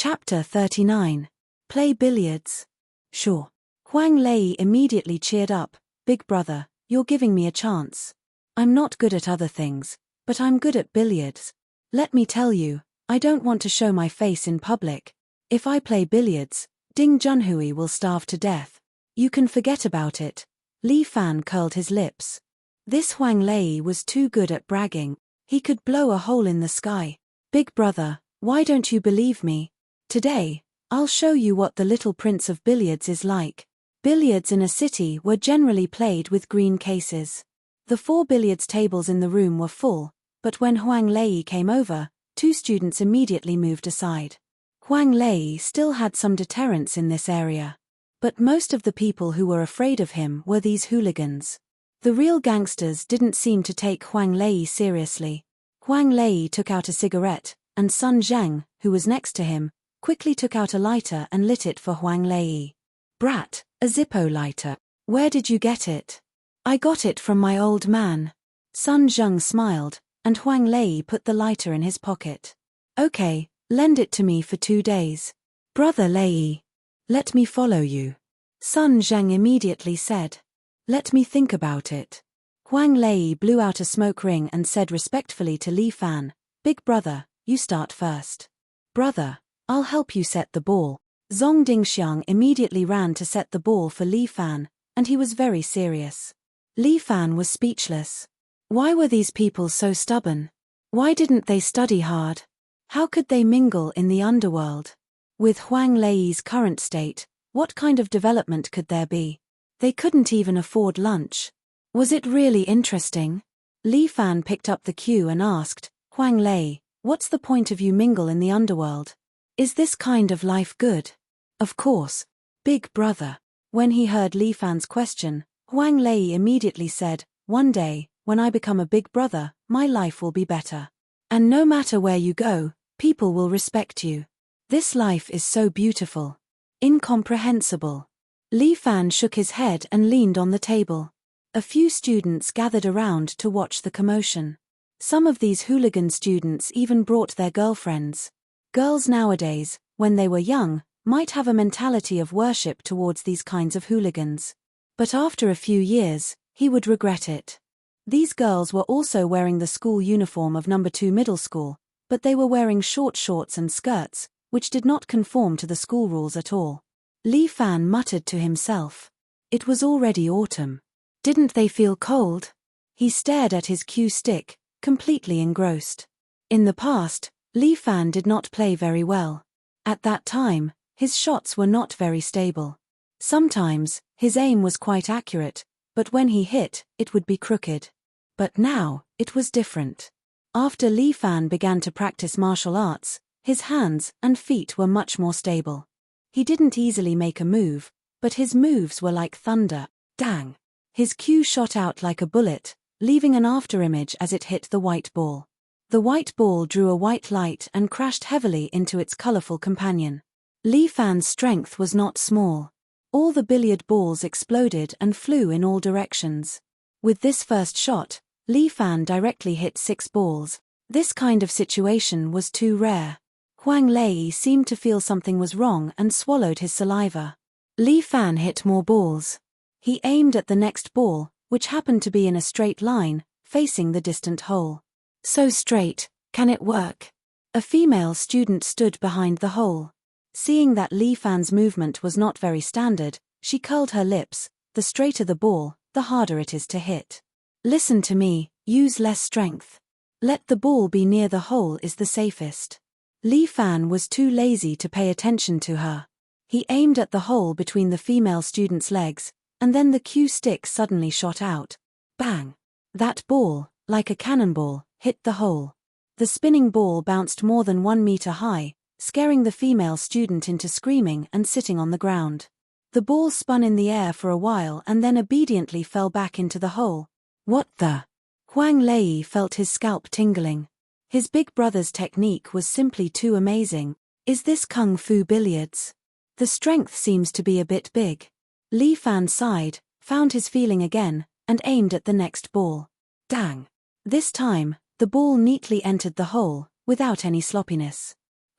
Chapter 39. Play billiards. Sure. Huang Lei immediately cheered up. Big brother, you're giving me a chance. I'm not good at other things, but I'm good at billiards. Let me tell you, I don't want to show my face in public. If I play billiards, Ding Junhui will starve to death. You can forget about it. Li Fan curled his lips. This Huang Lei was too good at bragging. He could blow a hole in the sky. Big brother, why don't you believe me? Today, I'll show you what the little prince of billiards is like. Billiards in a city were generally played with green cases. The 4 billiards tables in the room were full, but when Huang Lei came over, 2 students immediately moved aside. Huang Lei still had some deterrence in this area. But most of the people who were afraid of him were these hooligans. The real gangsters didn't seem to take Huang Lei seriously. Huang Lei took out a cigarette, and Sun Zhang, who was next to him, quickly took out a lighter and lit it for Huang Lei. Brat, a Zippo lighter. Where did you get it? I got it from my old man. Sun Zhang smiled, and Huang Lei put the lighter in his pocket. Okay, lend it to me for 2 days. Brother Lei. Let me follow you. Sun Zhang immediately said. Let me think about it. Huang Lei blew out a smoke ring and said respectfully to Li Fan, Big brother, you start first. Brother, I'll help you set the ball. Zong Dingxiang immediately ran to set the ball for Li Fan, and he was very serious. Li Fan was speechless. Why were these people so stubborn? Why didn't they study hard? How could they mingle in the underworld? With Huang Lei's current state, what kind of development could there be? They couldn't even afford lunch. Was it really interesting? Li Fan picked up the cue and asked, Huang Lei, what's the point of you mingle in the underworld? Is this kind of life good? Of course. Big brother. When he heard Li Fan's question, Huang Lei immediately said, one day, when I become a big brother, my life will be better. And no matter where you go, people will respect you. This life is so beautiful. Incomprehensible. Li Fan shook his head and leaned on the table. A few students gathered around to watch the commotion. Some of these hooligan students even brought their girlfriends. Girls nowadays, when they were young, might have a mentality of worship towards these kinds of hooligans. But after a few years, he would regret it. These girls were also wearing the school uniform of No. 2 middle school, but they were wearing short shorts and skirts, which did not conform to the school rules at all. Li Fan muttered to himself. It was already autumn. Didn't they feel cold? He stared at his cue stick, completely engrossed. In the past, Li Fan did not play very well. At that time, his shots were not very stable. Sometimes, his aim was quite accurate, but when he hit, it would be crooked. But now, it was different. After Li Fan began to practice martial arts, his hands and feet were much more stable. He didn't easily make a move, but his moves were like thunder. Dang! His cue shot out like a bullet, leaving an afterimage as it hit the white ball. The white ball drew a white light and crashed heavily into its colorful companion. Li Fan's strength was not small. All the billiard balls exploded and flew in all directions. With this first shot, Li Fan directly hit 6 balls. This kind of situation was too rare. Huang Lei seemed to feel something was wrong and swallowed his saliva. Li Fan hit more balls. He aimed at the next ball, which happened to be in a straight line, facing the distant hole. So straight, can it work? A female student stood behind the hole. Seeing that Li Fan's movement was not very standard, she curled her lips. The straighter the ball, the harder it is to hit. Listen to me, use less strength. Let the ball be near the hole is the safest. Li Fan was too lazy to pay attention to her. He aimed at the hole between the female student's legs, and then the cue stick suddenly shot out. Bang! That ball, like a cannonball, hit the hole. The spinning ball bounced more than 1 meter high, scaring the female student into screaming and sitting on the ground. The ball spun in the air for a while and then obediently fell back into the hole. What the? Huang Lei felt his scalp tingling. His big brother's technique was simply too amazing. Is this kung fu billiards? The strength seems to be a bit big. Li Fan sighed, found his feeling again, and aimed at the next ball. Dang! This time, the ball neatly entered the hole, without any sloppiness.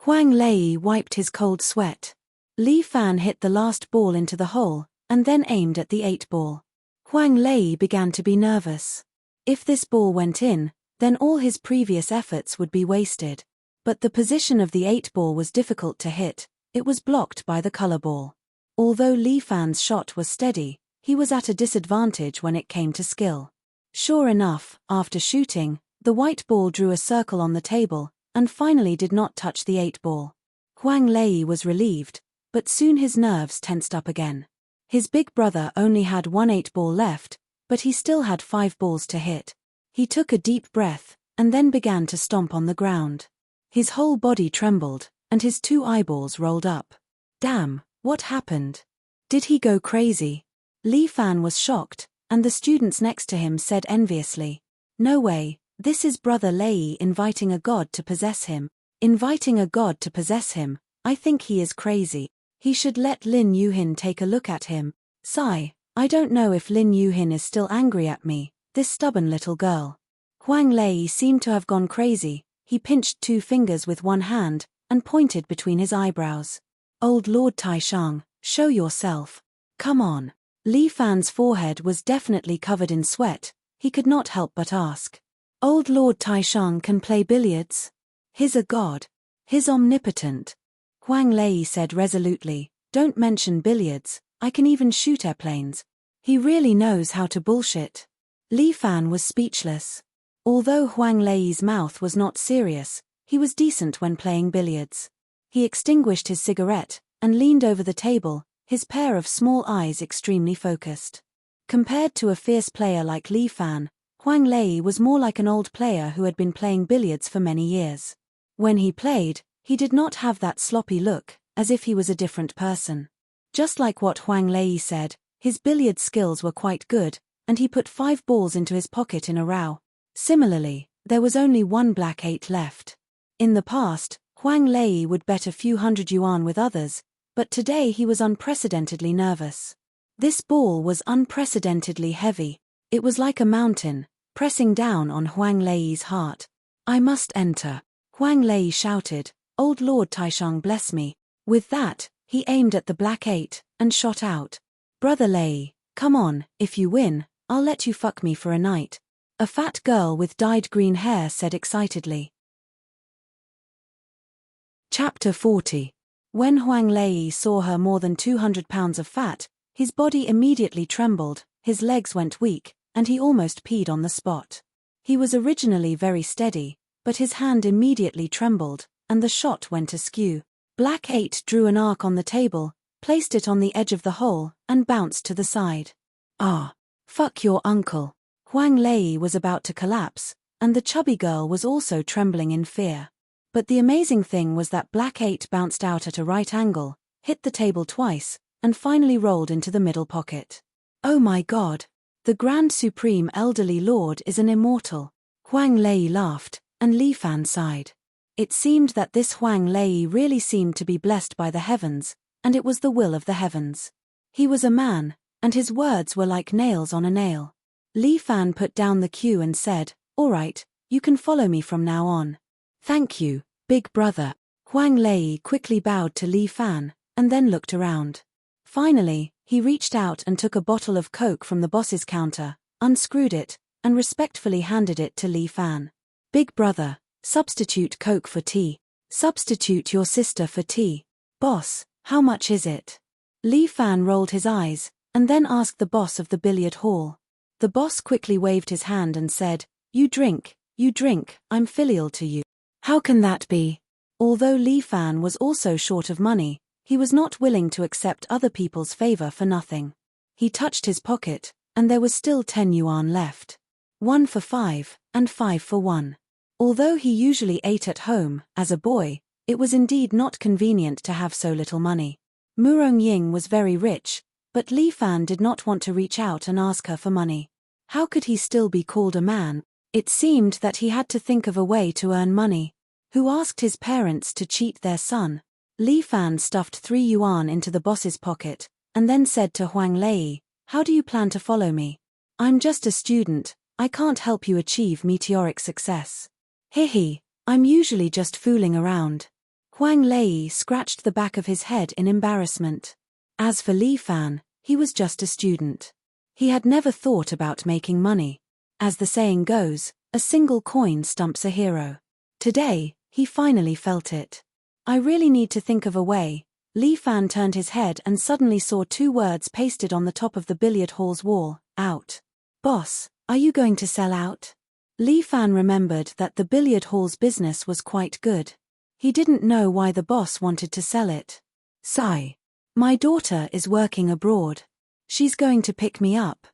Huang Lei wiped his cold sweat. Li Fan hit the last ball into the hole, and then aimed at the 8 ball. Huang Lei began to be nervous. If this ball went in, then all his previous efforts would be wasted. But the position of the 8 ball was difficult to hit, it was blocked by the color ball. Although Li Fan's shot was steady, he was at a disadvantage when it came to skill. Sure enough, after shooting, the white ball drew a circle on the table, and finally did not touch the 8 ball. Huang Lei was relieved, but soon his nerves tensed up again. His big brother only had one 8 ball left, but he still had 5 balls to hit. He took a deep breath, and then began to stomp on the ground. His whole body trembled, and his 2 eyeballs rolled up. Damn, what happened? Did he go crazy? Li Fan was shocked, and the students next to him said enviously, "No way, this is Brother Lei inviting a god to possess him. Inviting a god to possess him, I think he is crazy. He should let Lin Yuhin take a look at him. Sigh, I don't know if Lin Yuhin is still angry at me, this stubborn little girl." Huang Lei seemed to have gone crazy. He pinched 2 fingers with one hand, and pointed between his eyebrows. "Old Lord Taishang, show yourself. Come on." Li Fan's forehead was definitely covered in sweat, he could not help but ask. "Old Lord Taishang can play billiards? He's a god. He's omnipotent." Huang Lei said resolutely, "Don't mention billiards, I can even shoot airplanes. He really knows how to bullshit." Li Fan was speechless. Although Huang Lei's mouth was not serious, he was decent when playing billiards. He extinguished his cigarette, and leaned over the table, his pair of small eyes extremely focused. Compared to a fierce player like Li Fan, Huang Lei was more like an old player who had been playing billiards for many years. When he played, he did not have that sloppy look, as if he was a different person. Just like what Huang Lei said, his billiard skills were quite good, and he put 5 balls into his pocket in a row. Similarly, there was only one black 8 left. In the past, Huang Lei would bet a few hundred yuan with others, but today he was unprecedentedly nervous. This ball was unprecedentedly heavy. It was like a mountain, pressing down on Huang Lei's heart. "I must enter," Huang Lei shouted, "Old Lord Taishang bless me." With that, he aimed at the black 8, and shot out. "Brother Lei, come on, if you win, I'll let you fuck me for a night," a fat girl with dyed green hair said excitedly. Chapter 40. When Huang Lei saw her more than 200 pounds of fat, his body immediately trembled, his legs went weak, and he almost peed on the spot. He was originally very steady, but his hand immediately trembled, and the shot went askew. Black 8 drew an arc on the table, placed it on the edge of the hole, and bounced to the side. "Ah, fuck your uncle." Huang Lei was about to collapse, and the chubby girl was also trembling in fear. But the amazing thing was that black 8 bounced out at a right angle, hit the table twice, and finally rolled into the middle pocket. "Oh my god. The Grand Supreme Elderly Lord is an immortal." Huang Lei laughed, and Li Fan sighed. It seemed that this Huang Lei really seemed to be blessed by the heavens, and it was the will of the heavens. He was a man, and his words were like nails on a nail. Li Fan put down the cue and said, "All right, you can follow me from now on." "Thank you, big brother." Huang Lei quickly bowed to Li Fan, and then looked around. Finally, he reached out and took a bottle of Coke from the boss's counter, unscrewed it, and respectfully handed it to Li Fan. "Big brother, substitute Coke for tea. Substitute your sister for tea. Boss, how much is it?" Li Fan rolled his eyes, and then asked the boss of the billiard hall. The boss quickly waved his hand and said, you drink, I'm filial to you." How can that be? Although Li Fan was also short of money, he was not willing to accept other people's favor for nothing. He touched his pocket, and there was still 10 yuan left. 1 for 5, and 5 for 1. Although he usually ate at home, as a boy, it was indeed not convenient to have so little money. Murong Ying was very rich, but Li Fan did not want to reach out and ask her for money. How could he still be called a man? It seemed that he had to think of a way to earn money. Who asked his parents to cheat their son? Li Fan stuffed 3 yuan into the boss's pocket, and then said to Huang Lei, "How do you plan to follow me? I'm just a student, I can't help you achieve meteoric success." "Hehe, I'm usually just fooling around." Huang Lei scratched the back of his head in embarrassment. As for Li Fan, he was just a student. He had never thought about making money. As the saying goes, a single coin stumps a hero. Today, he finally felt it. I really need to think of a way. Li Fan turned his head and suddenly saw 2 words pasted on the top of the billiard hall's wall, out. Boss, are you going to sell out? Li Fan remembered that the billiard hall's business was quite good. He didn't know why the boss wanted to sell it. Sigh. My daughter is working abroad. She's going to pick me up.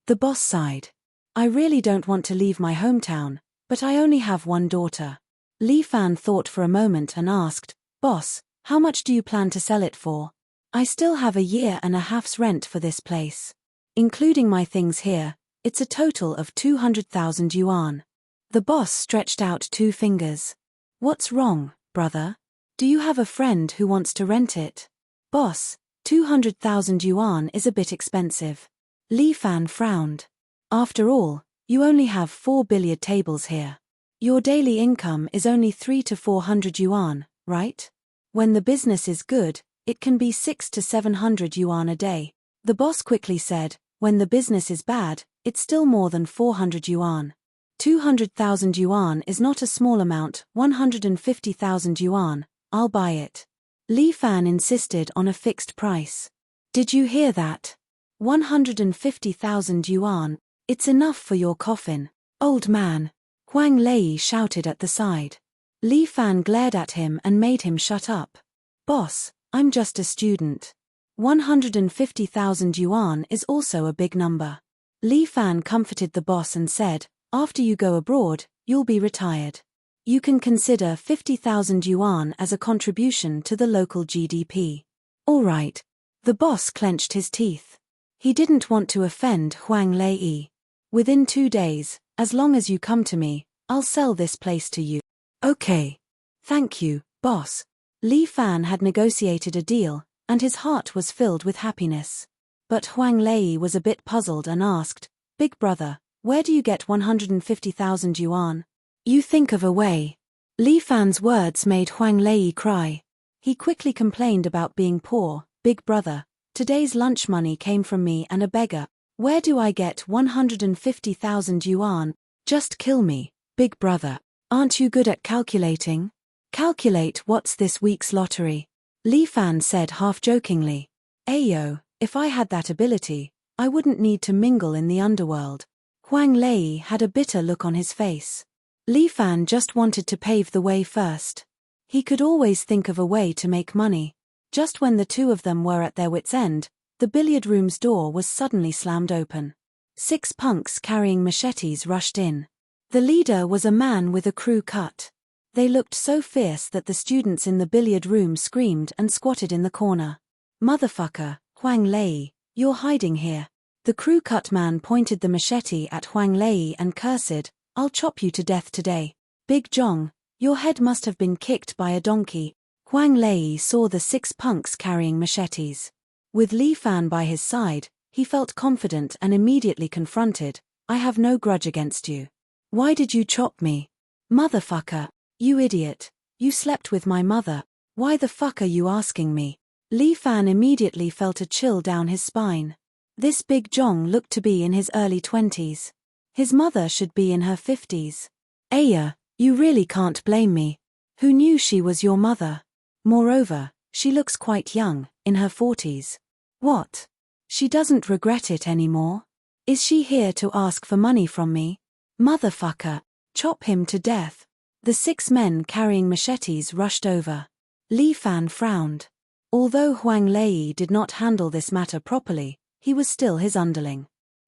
The boss sighed. I really don't want to leave my hometown, but I only have one daughter. Li Fan thought for a moment and asked, Boss, how much do you plan to sell it for? I still have a year and a half's rent for this place. Including my things here, it's a total of 200,000 yuan. The boss stretched out 2 fingers. What's wrong, brother? Do you have a friend who wants to rent it? Boss, 200,000 yuan is a bit expensive. Li Fan frowned. After all, you only have 4 billiard tables here. Your daily income is only 300 to 400 yuan, right? When the business is good, it can be 600 to 700 yuan a day. The boss quickly said, when the business is bad, it's still more than 400 yuan. 200,000 yuan is not a small amount, 150,000 yuan, I'll buy it. Li Fan insisted on a fixed price. Did you hear that? 150,000 yuan, it's enough for your coffin, old man, Huang Lei shouted at the side. Li Fan glared at him and made him shut up. Boss, I'm just a student. 150,000 yuan is also a big number. Li Fan comforted the boss and said, after you go abroad, you'll be retired. You can consider 50,000 yuan as a contribution to the local GDP. All right. The boss clenched his teeth. He didn't want to offend Huang Lei. Within 2 days, as long as you come to me, I'll sell this place to you. Okay. Thank you, boss. Li Fan had negotiated a deal, and his heart was filled with happiness. But Huang Lei was a bit puzzled and asked, Big brother, where do you get 150,000 yuan? You think of a way. Li Fan's words made Huang Lei cry. He quickly complained about being poor. Big brother, today's lunch money came from me and a beggar. Where do I get 150,000 yuan? Just kill me, big brother. Aren't you good at calculating? Calculate what's this week's lottery. Li Fan said half-jokingly. Ayo, if I had that ability, I wouldn't need to mingle in the underworld. Huang Lei had a bitter look on his face. Li Fan just wanted to pave the way first. He could always think of a way to make money. Just when the 2 of them were at their wits' end, the billiard room's door was suddenly slammed open. 6 punks carrying machetes rushed in. The leader was a man with a crew cut. They looked so fierce that the students in the billiard room screamed and squatted in the corner. Motherfucker, Huang Lei, you're hiding here. The crew cut man pointed the machete at Huang Lei and cursed, I'll chop you to death today. Big Zhong, your head must have been kicked by a donkey. Huang Lei saw the 6 punks carrying machetes. With Li Fan by his side, he felt confident and immediately confronted, I have no grudge against you. Why did you chop me? Motherfucker, you idiot, you slept with my mother, why the fuck are you asking me? Li Fan immediately felt a chill down his spine. This Big Zhong looked to be in his early 20s. His mother should be in her 50s. Aya, you really can't blame me. Who knew she was your mother? Moreover, she looks quite young, in her 40s. What? She doesn't regret it anymore? Is she here to ask for money from me? Motherfucker, chop him to death. The 6 men carrying machetes rushed over. Li Fan frowned. Although Huang Lei did not handle this matter properly, he was still his underling.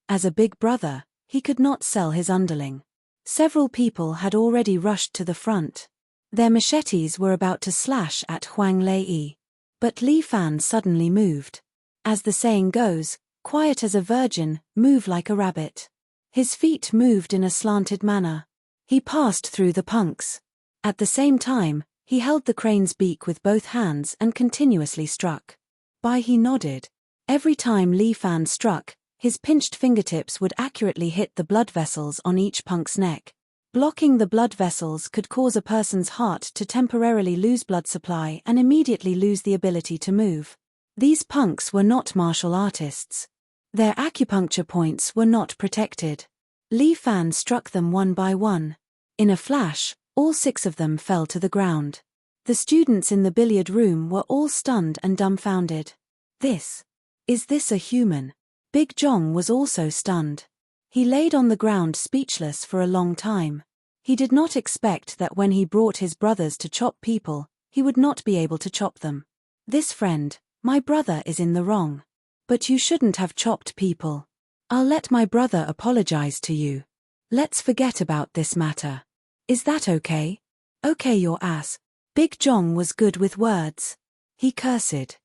As a big brother, he could not sell his underling. Several people had already rushed to the front. Their machetes were about to slash at Huang Lei. But Li Fan suddenly moved. As the saying goes, quiet as a virgin, move like a rabbit. His feet moved in a slanted manner. He passed through the punks. At the same time, he held the crane's beak with both hands and continuously struck. He nodded. Every time Li Fan struck, his pinched fingertips would accurately hit the blood vessels on each punk's neck. Blocking the blood vessels could cause a person's heart to temporarily lose blood supply and immediately lose the ability to move. These punks were not martial artists. Their acupuncture points were not protected. Li Fan struck them one by one. In a flash, all 6 of them fell to the ground. The students in the billiard room were all stunned and dumbfounded. Is this a human? Big Jong was also stunned. He laid on the ground speechless for a long time. He did not expect that when he brought his brothers to chop people, he would not be able to chop them. This friend, my brother, is in the wrong. But you shouldn't have chopped people. I'll let my brother apologize to you. Let's forget about this matter. Is that okay? Okay, your ass. Big Jong was good with words. He cursed.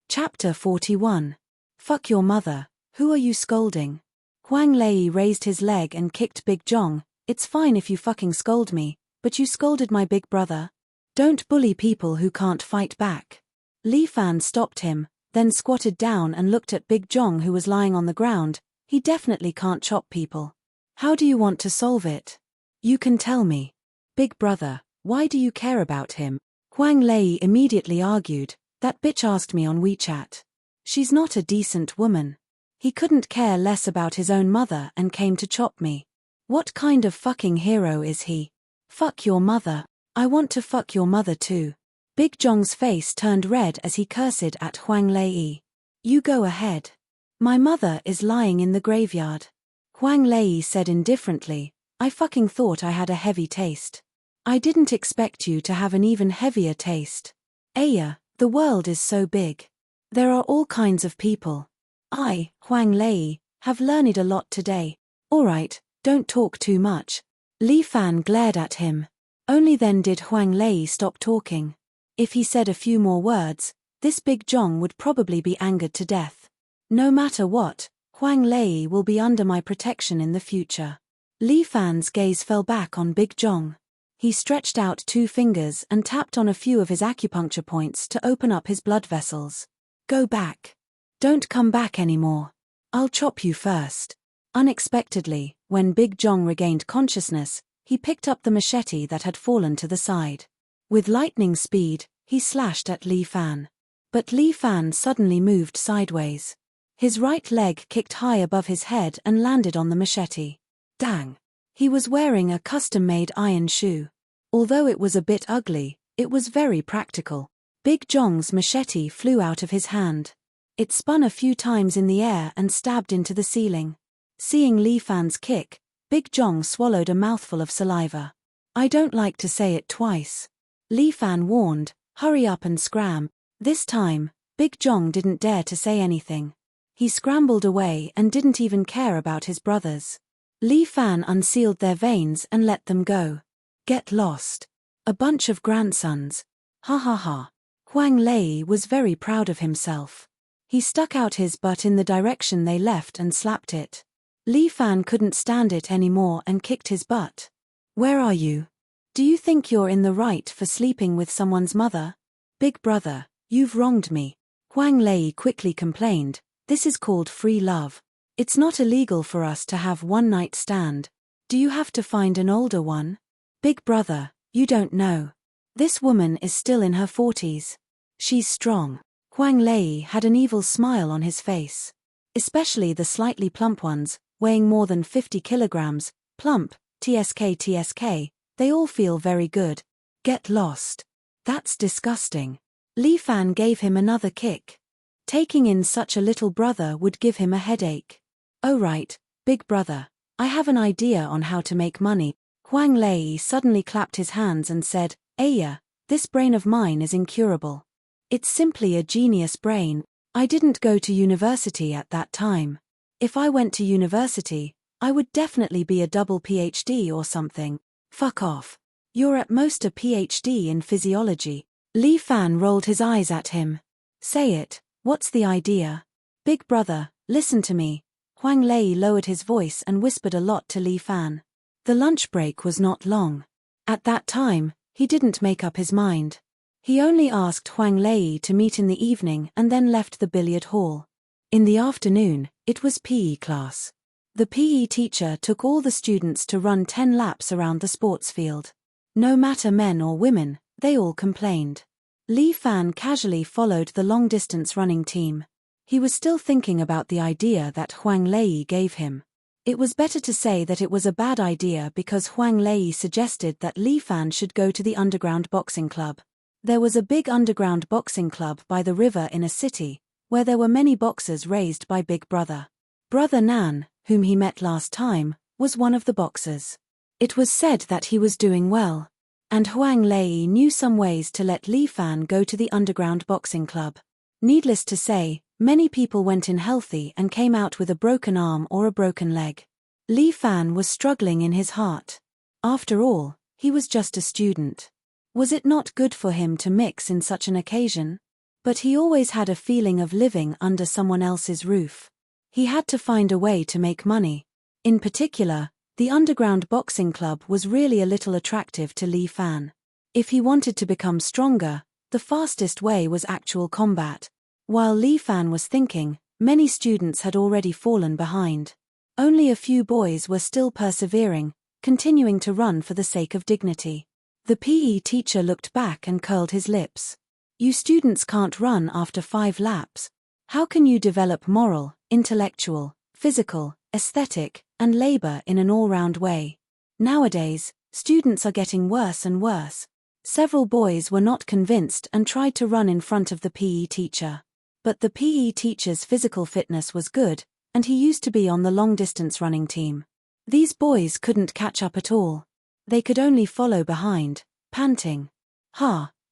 Chapter 41. Fuck your mother. Who are you scolding? Huang Lei raised his leg and kicked Big Jong. It's fine if you fucking scold me, but you scolded my big brother. Don't bully people who can't fight back. Li Fan stopped him, then squatted down and looked at Big Jong, who was lying on the ground. He definitely can't chop people. How do you want to solve it? You can tell me. Big brother, why do you care about him? Huang Lei immediately argued. That bitch asked me on WeChat. She's not a decent woman. He couldn't care less about his own mother and came to chop me. What kind of fucking hero is he? Fuck your mother. I want to fuck your mother too. Big Jong's face turned red as he cursed at Huang Lei. You go ahead. My mother is lying in the graveyard. Huang Lei said indifferently, I fucking thought I had a heavy taste. I didn't expect you to have an even heavier taste. Aya, the world is so big. There are all kinds of people. I, Huang Lei, have learned a lot today. Alright, don't talk too much. Li Fan glared at him. Only then did Huang Lei stop talking. If he said a few more words, this Big Jong would probably be angered to death. No matter what, Huang Lei will be under my protection in the future. Li Fan's gaze fell back on Big Jong. He stretched out 2 fingers and tapped on a few of his acupuncture points to open up his blood vessels. Go back. Don't come back anymore. I'll chop you first. Unexpectedly, when Big Jong regained consciousness, he picked up the machete that had fallen to the side. With lightning speed, he slashed at Li Fan. But Li Fan suddenly moved sideways. His right leg kicked high above his head and landed on the machete. Dang! He was wearing a custom-made iron shoe. Although it was a bit ugly, it was very practical. Big Jong's machete flew out of his hand. It spun a few times in the air and stabbed into the ceiling. Seeing Li Fan's kick, Big Jong swallowed a mouthful of saliva. I don't like to say it twice. Li Fan warned, hurry up and scram. This time, Big Jong didn't dare to say anything. He scrambled away and didn't even care about his brothers. Li Fan unsealed their veins and let them go. Get lost. A bunch of grandsons. Ha ha ha. Huang Lei was very proud of himself. He stuck out his butt in the direction they left and slapped it. Li Fan couldn't stand it anymore and kicked his butt. Where are you? Do you think you're in the right for sleeping with someone's mother? Big brother, you've wronged me. Huang Lei quickly complained, this is called free love. It's not illegal for us to have one night stand. Do you have to find an older one? Big brother, you don't know. This woman is still in her 40s. She's strong. Huang Lei had an evil smile on his face. Especially the slightly plump ones, weighing more than 50 kilograms, plump, TSK, they all feel very good. Get lost. That's disgusting. Li Fan gave him another kick. Taking in such a little brother would give him a headache. Oh right, big brother, I have an idea on how to make money. Huang Lei suddenly clapped his hands and said, Aya, this brain of mine is incurable. It's simply a genius brain. I didn't go to university at that time. If I went to university, I would definitely be a double PhD or something. Fuck off. You're at most a PhD in physiology. Li Fan rolled his eyes at him. Say it, what's the idea? Big brother, listen to me. Huang Lei lowered his voice and whispered a lot to Li Fan. The lunch break was not long. At that time, he didn't make up his mind. He only asked Huang Lei to meet in the evening and then left the billiard hall. In the afternoon, it was PE class. The PE teacher took all the students to run 10 laps around the sports field. No matter men or women, they all complained. Li Fan casually followed the long-distance running team. He was still thinking about the idea that Huang Lei gave him. It was better to say that it was a bad idea because Huang Lei suggested that Li Fan should go to the underground boxing club. There was a big underground boxing club by the river in a city, where there were many boxers raised by Big Brother. Brother Nan, whom he met last time, was one of the boxers. It was said that he was doing well, and Huang Lei knew some ways to let Li Fan go to the underground boxing club. Needless to say, many people went in healthy and came out with a broken arm or a broken leg. Li Fan was struggling in his heart. After all, he was just a student. Was it not good for him to mix in such an occasion? But he always had a feeling of living under someone else's roof. He had to find a way to make money. In particular, the underground boxing club was really a little attractive to Li Fan. If he wanted to become stronger, the fastest way was actual combat. While Li Fan was thinking, many students had already fallen behind. Only a few boys were still persevering, continuing to run for the sake of dignity. The PE teacher looked back and curled his lips. You students can't run after 5 laps. How can you develop moral, intellectual, physical, aesthetic, and labor in an all-round way? Nowadays, students are getting worse and worse. Several boys were not convinced and tried to run in front of the PE teacher. But the PE teacher's physical fitness was good, and he used to be on the long-distance running team. These boys couldn't catch up at all. They could only follow behind, panting.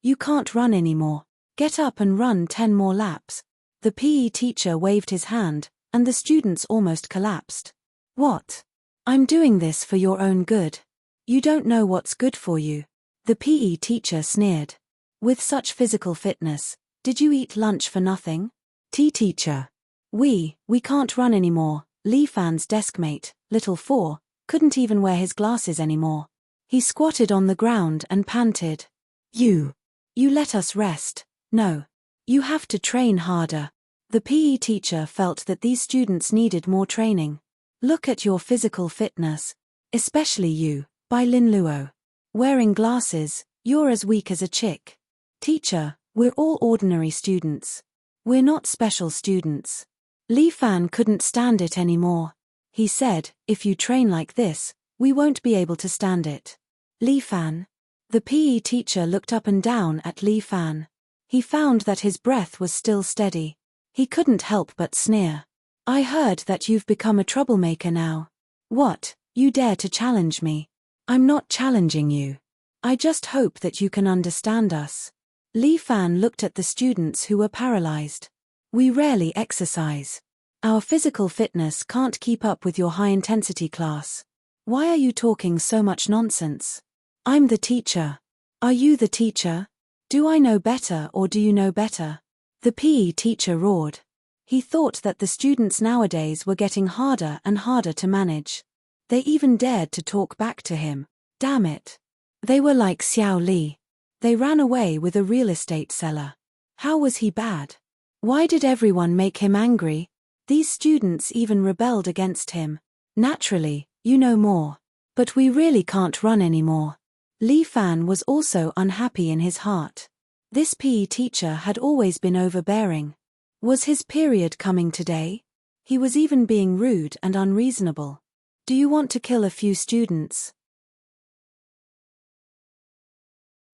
You can't run anymore. Get up and run 10 more laps. The PE teacher waved his hand, and the students almost collapsed. What? I'm doing this for your own good. You don't know what's good for you. The PE teacher sneered. With such physical fitness, did you eat lunch for nothing? Teacher. We can't run anymore. Li Fan's deskmate, Little 4, couldn't even wear his glasses anymore. He squatted on the ground and panted. You let us rest. No. You have to train harder. The PE teacher felt that these students needed more training. Look at your physical fitness. Especially you, Bai Lin Luo. Wearing glasses, you're as weak as a chick. Teacher, we're all ordinary students. We're not special students. Li Fan couldn't stand it anymore. He said, if you train like this, we won't be able to stand it. Li Fan. The PE teacher looked up and down at Li Fan. He found that his breath was still steady. He couldn't help but sneer. I heard that you've become a troublemaker now. What, you dare to challenge me? I'm not challenging you. I just hope that you can understand us. Li Fan looked at the students who were paralyzed. We rarely exercise. Our physical fitness can't keep up with your high-intensity class. Why are you talking so much nonsense? I'm the teacher. Are you the teacher? Do I know better or do you know better? The PE teacher roared. He thought that the students nowadays were getting harder and harder to manage. They even dared to talk back to him. Damn it. They were like Xiao Li. They ran away with a real estate seller. How was he bad? Why did everyone make him angry? These students even rebelled against him. Naturally, you know more. But we really can't run anymore. Li Fan was also unhappy in his heart. This PE teacher had always been overbearing. Was his period coming today? He was even being rude and unreasonable. Do you want to kill a few students?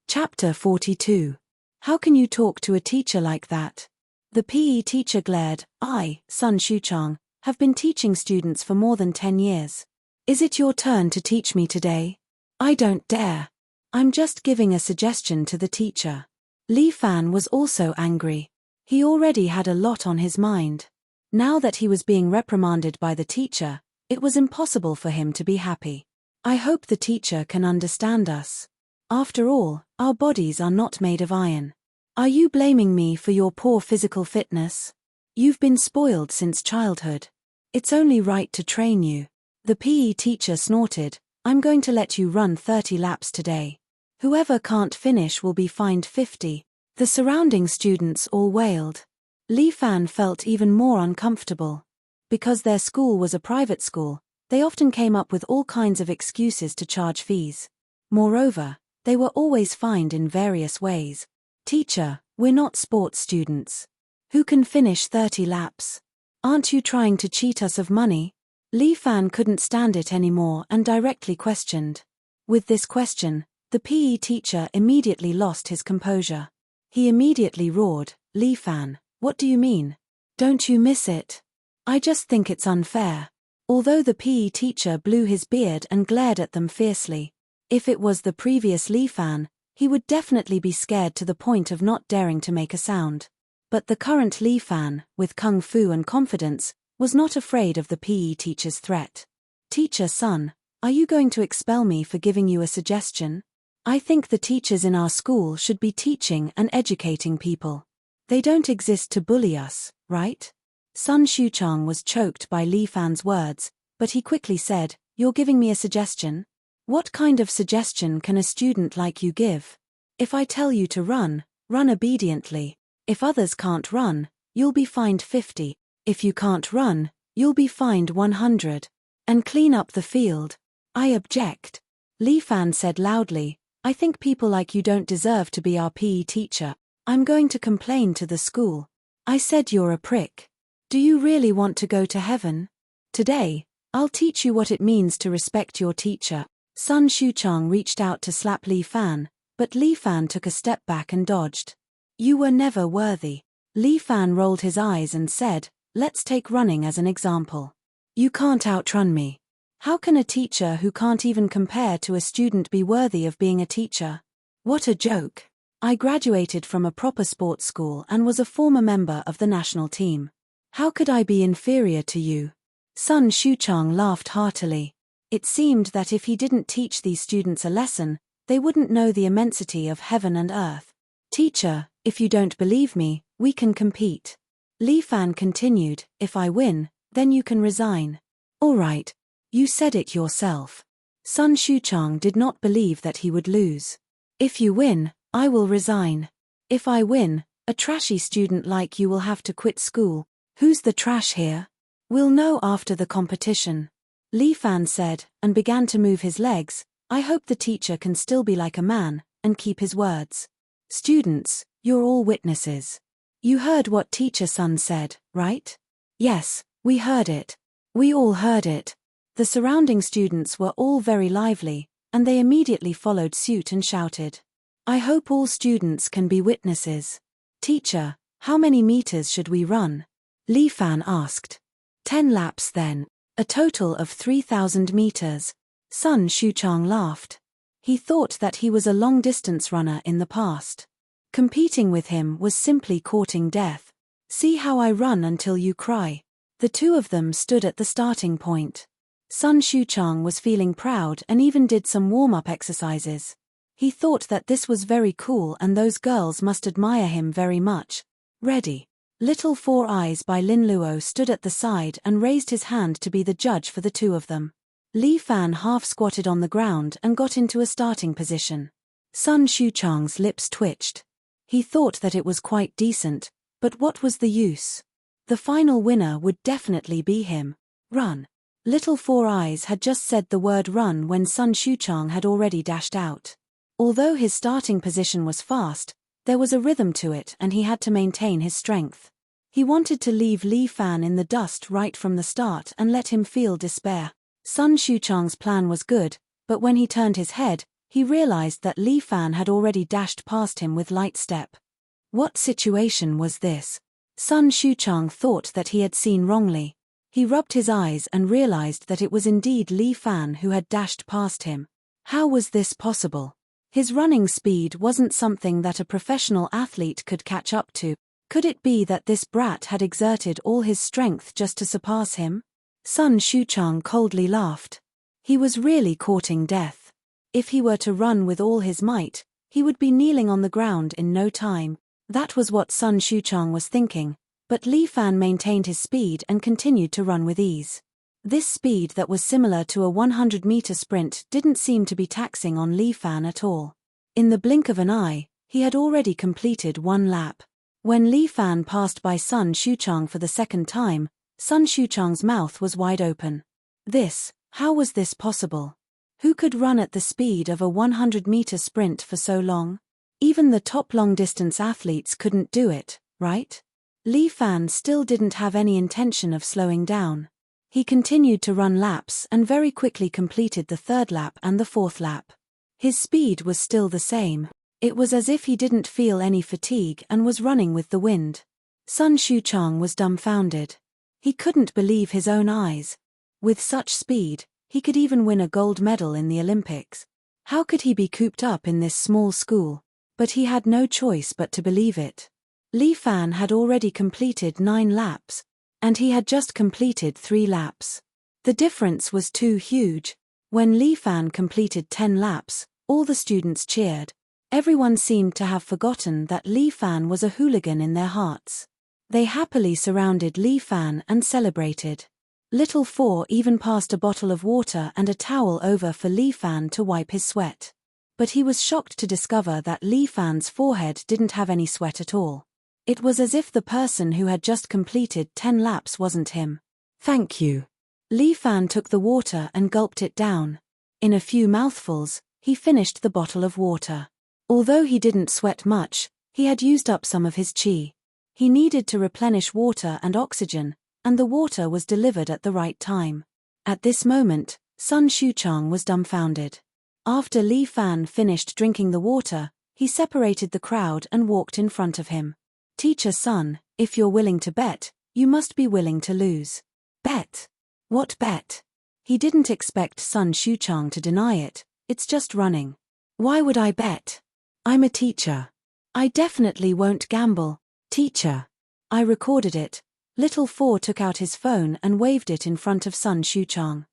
Chapter 42. How can you talk to a teacher like that? The PE teacher glared. I, Sun Shuchang, have been teaching students for more than 10 years. Is it your turn to teach me today? I don't dare. I'm just giving a suggestion to the teacher. Li Fan was also angry. He already had a lot on his mind. Now that he was being reprimanded by the teacher, it was impossible for him to be happy. I hope the teacher can understand us. After all, our bodies are not made of iron. Are you blaming me for your poor physical fitness? You've been spoiled since childhood. It's only right to train you. The PE teacher snorted. I'm going to let you run 30 laps today. Whoever can't finish will be fined 50. The surrounding students all wailed. Li Fan felt even more uncomfortable. Because their school was a private school, they often came up with all kinds of excuses to charge fees. Moreover, they were always fined in various ways. Teacher, we're not sports students. Who can finish 30 laps? Aren't you trying to cheat us of money? Li Fan couldn't stand it anymore and directly questioned. With this question, the PE teacher immediately lost his composure. He immediately roared, Li Fan, what do you mean? Don't you miss it? I just think it's unfair. Although the PE teacher blew his beard and glared at them fiercely. If it was the previous Li Fan, he would definitely be scared to the point of not daring to make a sound. But the current Li Fan, with kung fu and confidence, was not afraid of the PE teacher's threat. Teacher son, are you going to expel me for giving you a suggestion? I think the teachers in our school should be teaching and educating people. They don't exist to bully us, right? Sun Shuchang was choked by Li Fan's words, but he quickly said, You're giving me a suggestion? What kind of suggestion can a student like you give? If I tell you to run, run obediently. If others can't run, you'll be fined 50. If you can't run, you'll be fined 100. And clean up the field. I object. Li Fan said loudly, I think people like you don't deserve to be our PE teacher. I'm going to complain to the school. I said you're a prick. Do you really want to go to heaven? Today, I'll teach you what it means to respect your teacher. Sun Shuchang reached out to slap Li Fan, but Li Fan took a step back and dodged. You were never worthy. Li Fan rolled his eyes and said, Let's take running as an example. You can't outrun me. How can a teacher who can't even compare to a student be worthy of being a teacher? What a joke. I graduated from a proper sports school and was a former member of the national team. How could I be inferior to you? Sun Shuchang laughed heartily. It seemed that if he didn't teach these students a lesson, they wouldn't know the immensity of heaven and earth. Teacher, if you don't believe me, we can compete. Li Fan continued, If I win, then you can resign. All right. You said it yourself. Sun Shuchang did not believe that he would lose. If you win, I will resign. If I win, a trashy student like you will have to quit school. Who's the trash here? We'll know after the competition. Li Fan said, and began to move his legs. I hope the teacher can still be like a man, and keep his words. Students, you're all witnesses. You heard what Teacher Sun said, right? Yes, we heard it. We all heard it. The surrounding students were all very lively, and they immediately followed suit and shouted. I hope all students can be witnesses. Teacher, how many meters should we run? Li Fan asked. 10 laps then. A total of 3,000 meters. Sun Shuchang laughed. He thought that he was a long-distance runner in the past. Competing with him was simply courting death. See how I run until you cry. The two of them stood at the starting point. Sun Shuchang was feeling proud and even did some warm-up exercises. He thought that this was very cool and those girls must admire him very much. Ready. Little Four Eyes by Lin Luo stood at the side and raised his hand to be the judge for the two of them. Li Fan half-squatted on the ground and got into a starting position. Sun Shuchang's lips twitched. He thought that it was quite decent, but what was the use? The final winner would definitely be him. Run. Little Four Eyes had just said the word run when Sun Shuchang had already dashed out. Although his starting position was fast, there was a rhythm to it and he had to maintain his strength. He wanted to leave Li Fan in the dust right from the start and let him feel despair. Sun Shuchang's plan was good, but when he turned his head, he realized that Li Fan had already dashed past him with light step. What situation was this? Sun Shuchang thought that he had seen wrongly. He rubbed his eyes and realized that it was indeed Li Fan who had dashed past him. How was this possible? His running speed wasn't something that a professional athlete could catch up to. Could it be that this brat had exerted all his strength just to surpass him? Sun Shuchang coldly laughed. He was really courting death. If he were to run with all his might, he would be kneeling on the ground in no time. That was what Sun Shuchang was thinking, but Li Fan maintained his speed and continued to run with ease. This speed that was similar to a 100-meter sprint didn't seem to be taxing on Li Fan at all. In the blink of an eye, he had already completed one lap. When Li Fan passed by Sun Shuchang for the second time, Sun Shuchang's mouth was wide open. How was this possible? Who could run at the speed of a 100-meter sprint for so long? Even the top long-distance athletes couldn't do it, right? Li Fan still didn't have any intention of slowing down. He continued to run laps and very quickly completed the third lap and the fourth lap. His speed was still the same. It was as if he didn't feel any fatigue and was running with the wind. Sun Shuchang was dumbfounded. He couldn't believe his own eyes. With such speed, he could even win a gold medal in the Olympics. How could he be cooped up in this small school? But he had no choice but to believe it. Li Fan had already completed 9 laps, and he had just completed 3 laps. The difference was too huge. When Li Fan completed 10 laps, all the students cheered. Everyone seemed to have forgotten that Li Fan was a hooligan in their hearts. They happily surrounded Li Fan and celebrated. Little Four even passed a bottle of water and a towel over for Li Fan to wipe his sweat. But he was shocked to discover that Li Fan's forehead didn't have any sweat at all. It was as if the person who had just completed 10 laps wasn't him. "Thank you." Li Fan took the water and gulped it down. In a few mouthfuls, he finished the bottle of water. Although he didn't sweat much, he had used up some of his qi. He needed to replenish water and oxygen, and the water was delivered at the right time. At this moment, Sun Shuchang was dumbfounded. After Li Fan finished drinking the water, he separated the crowd and walked in front of him. "Teacher Sun, if you're willing to bet, you must be willing to lose." "Bet? What bet?" He didn't expect Sun Shuchang to deny it. "It's just running." "Why would I bet? I'm a teacher. I definitely won't gamble." "Teacher." "I recorded it." Little Four took out his phone and waved it in front of Sun Shuchang.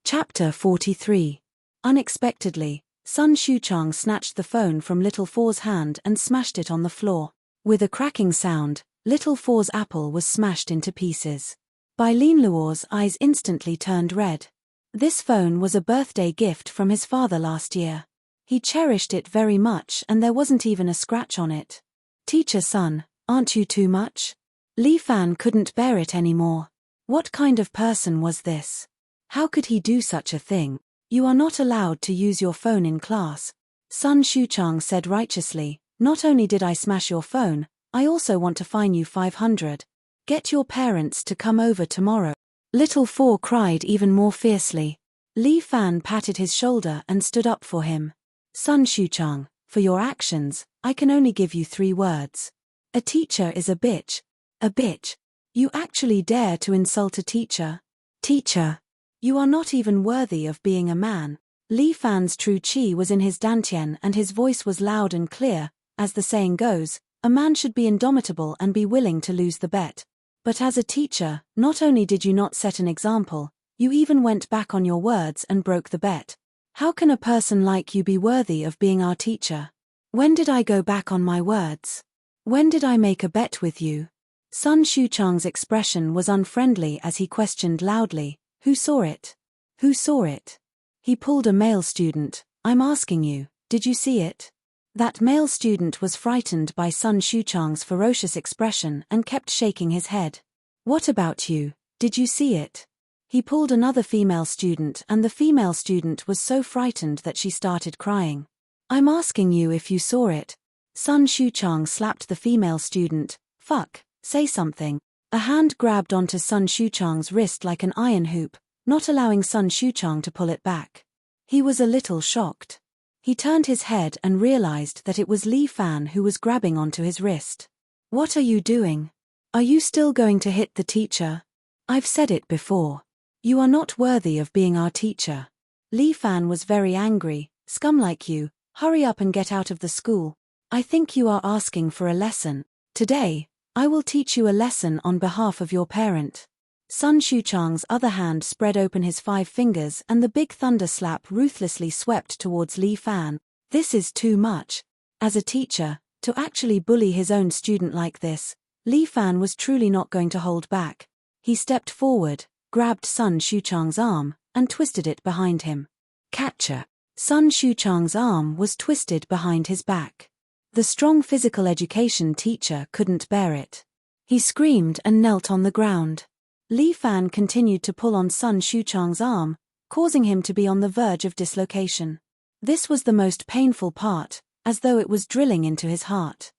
Chapter 43. Unexpectedly, Sun Shuchang snatched the phone from Little Four's hand and smashed it on the floor. With a cracking sound, Little Four's apple was smashed into pieces. Bai Lin Luo's eyes instantly turned red. This phone was a birthday gift from his father last year. He cherished it very much and there wasn't even a scratch on it. "Teacher Sun, aren't you too much?" Li Fan couldn't bear it anymore. What kind of person was this? How could he do such a thing? "You are not allowed to use your phone in class." Sun Shuchang said righteously, "Not only did I smash your phone, I also want to fine you 500. Get your parents to come over tomorrow." Little Four cried even more fiercely. Li Fan patted his shoulder and stood up for him. "Sun Shuchang, for your actions, I can only give you 3 words. A teacher is a bitch." "A bitch? You actually dare to insult a teacher?" "Teacher, you are not even worthy of being a man." Li Fan's true qi was in his dantian and his voice was loud and clear. As the saying goes, a man should be indomitable and be willing to lose the bet. But as a teacher, not only did you not set an example, you even went back on your words and broke the bet. How can a person like you be worthy of being our teacher? When did I go back on my words? When did I make a bet with you? Sun Shuchang's expression was unfriendly as he questioned loudly, "Who saw it? Who saw it?" He pulled a male student. "I'm asking you, did you see it?" That male student was frightened by Sun Shuchang's ferocious expression and kept shaking his head. "What about you? Did you see it?" He pulled another female student and the female student was so frightened that she started crying. "I'm asking you if you saw it." Sun Shuchang slapped the female student. "Fuck, say something." A hand grabbed onto Sun Shuchang's wrist like an iron hoop, not allowing Sun Shuchang to pull it back. He was a little shocked. He turned his head and realized that it was Li Fan who was grabbing onto his wrist. "What are you doing? Are you still going to hit the teacher?" "I've said it before. You are not worthy of being our teacher." Li Fan was very angry. "Scum like you, hurry up and get out of the school. I think you are asking for a lesson. Today, I will teach you a lesson on behalf of your parent." Sun Shuchang's other hand spread open his 5 fingers and the big thunder slap ruthlessly swept towards Li Fan. This is too much. As a teacher, to actually bully his own student like this, Li Fan was truly not going to hold back. He stepped forward, grabbed Sun Shuchang's arm, and twisted it behind him. "Catcher." Sun Shuchang's arm was twisted behind his back. The strong physical education teacher couldn't bear it. He screamed and knelt on the ground. Li Fan continued to pull on Sun Shuchang's arm, causing him to be on the verge of dislocation. This was the most painful part, as though it was drilling into his heart.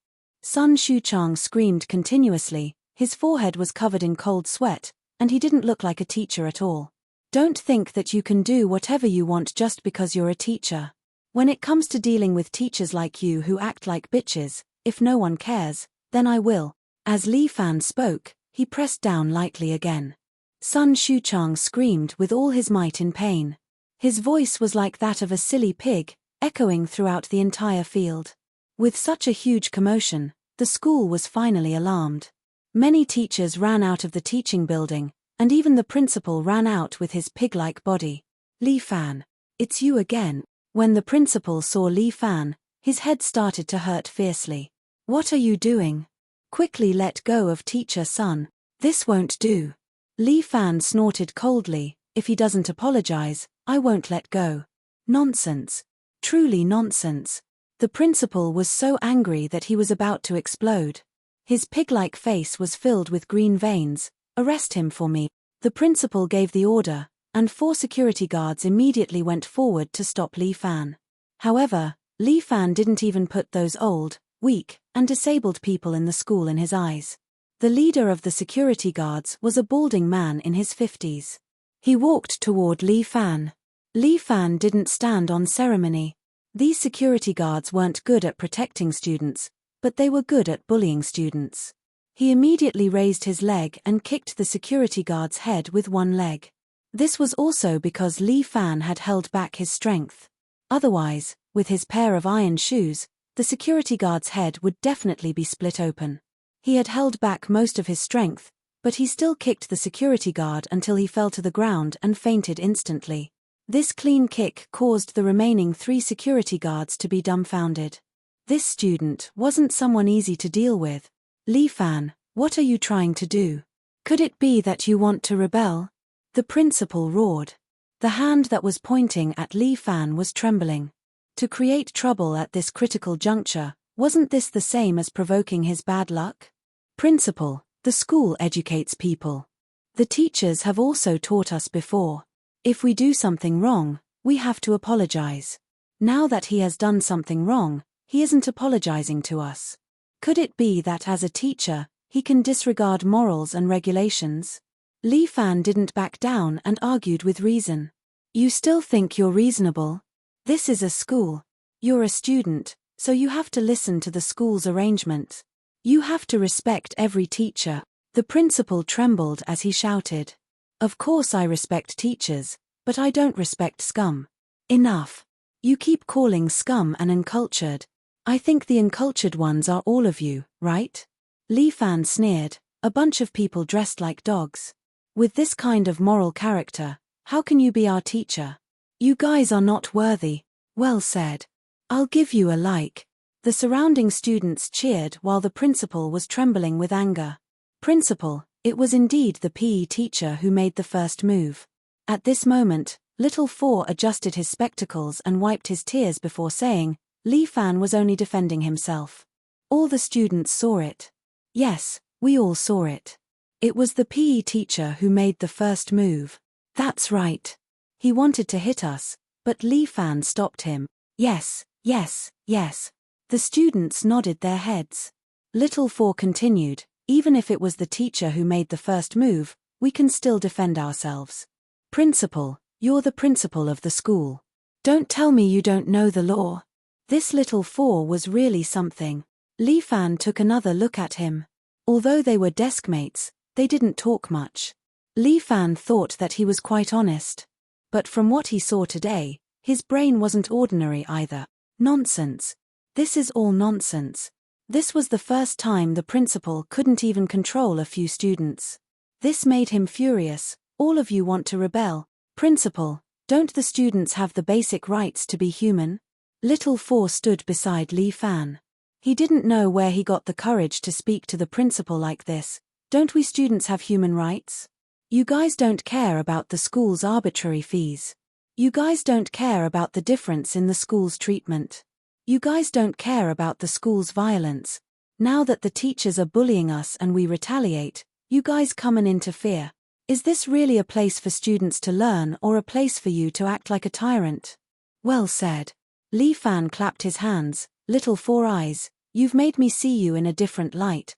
Sun Shuchang screamed continuously, his forehead was covered in cold sweat, and he didn't look like a teacher at all. Don't think that you can do whatever you want just because you're a teacher. When it comes to dealing with teachers like you who act like bitches, if no one cares, then I will. As Li Fan spoke, he pressed down lightly again. Sun Shuchang screamed with all his might in pain. His voice was like that of a silly pig, echoing throughout the entire field. With such a huge commotion, the school was finally alarmed. Many teachers ran out of the teaching building, and even the principal ran out with his pig-like body. Li Fan, it's you again. When the principal saw Li Fan, his head started to hurt fiercely. What are you doing? Quickly let go of Teacher Sun. This won't do. Li Fan snorted coldly, if he doesn't apologize, I won't let go. Nonsense. Truly nonsense. The principal was so angry that he was about to explode. His pig-like face was filled with green veins. Arrest him for me. The principal gave the order, and 4 security guards immediately went forward to stop Li Fan. However, Li Fan didn't even put those old, weak, and disabled people in the school in his eyes. The leader of the security guards was a balding man in his 50s. He walked toward Li Fan. Li Fan didn't stand on ceremony. These security guards weren't good at protecting students, but they were good at bullying students. He immediately raised his leg and kicked the security guard's head with one leg. This was also because Li Fan had held back his strength. Otherwise, with his pair of iron shoes, the security guard's head would definitely be split open. He had held back most of his strength, but he still kicked the security guard until he fell to the ground and fainted instantly. This clean kick caused the remaining 3 security guards to be dumbfounded. This student wasn't someone easy to deal with. Li Fan, what are you trying to do? Could it be that you want to rebel? The principal roared. The hand that was pointing at Li Fan was trembling. To create trouble at this critical juncture, wasn't this the same as provoking his bad luck? Principal, the school educates people. The teachers have also taught us before. If we do something wrong, we have to apologize. Now that he has done something wrong, he isn't apologizing to us. Could it be that as a teacher, he can disregard morals and regulations? Li Fan didn't back down and argued with reason. You still think you're reasonable? This is a school. You're a student, so you have to listen to the school's arrangement. You have to respect every teacher. The principal trembled as he shouted. Of course I respect teachers, but I don't respect scum. Enough. You keep calling scum and uncultured. I think the uncultured ones are all of you, right? Li Fan sneered, a bunch of people dressed like dogs. With this kind of moral character, how can you be our teacher? You guys are not worthy. Well said. I'll give you a like. The surrounding students cheered while the principal was trembling with anger. Principal, it was indeed the PE teacher who made the first move. At this moment, Little Four adjusted his spectacles and wiped his tears before saying, Li Fan was only defending himself. All the students saw it. Yes, we all saw it. It was the PE teacher who made the first move. That's right. He wanted to hit us, but Li Fan stopped him. Yes, yes, yes. The students nodded their heads. Little Four continued, even if it was the teacher who made the first move, we can still defend ourselves. Principal, you're the principal of the school. Don't tell me you don't know the law. This Little Four was really something. Li Fan took another look at him. Although they were deskmates, they didn't talk much. Li Fan thought that he was quite honest. But from what he saw today, his brain wasn't ordinary either. Nonsense. This is all nonsense. This was the first time the principal couldn't even control a few students. This made him furious. All of you want to rebel. Principal, don't the students have the basic rights to be human? Little Four stood beside Li Fan. He didn't know where he got the courage to speak to the principal like this. Don't we students have human rights? You guys don't care about the school's arbitrary fees. You guys don't care about the difference in the school's treatment. You guys don't care about the school's violence. Now that the teachers are bullying us and we retaliate, you guys come and interfere. Is this really a place for students to learn or a place for you to act like a tyrant? Well said. Li Fan clapped his hands. Little Four Eyes, you've made me see you in a different light.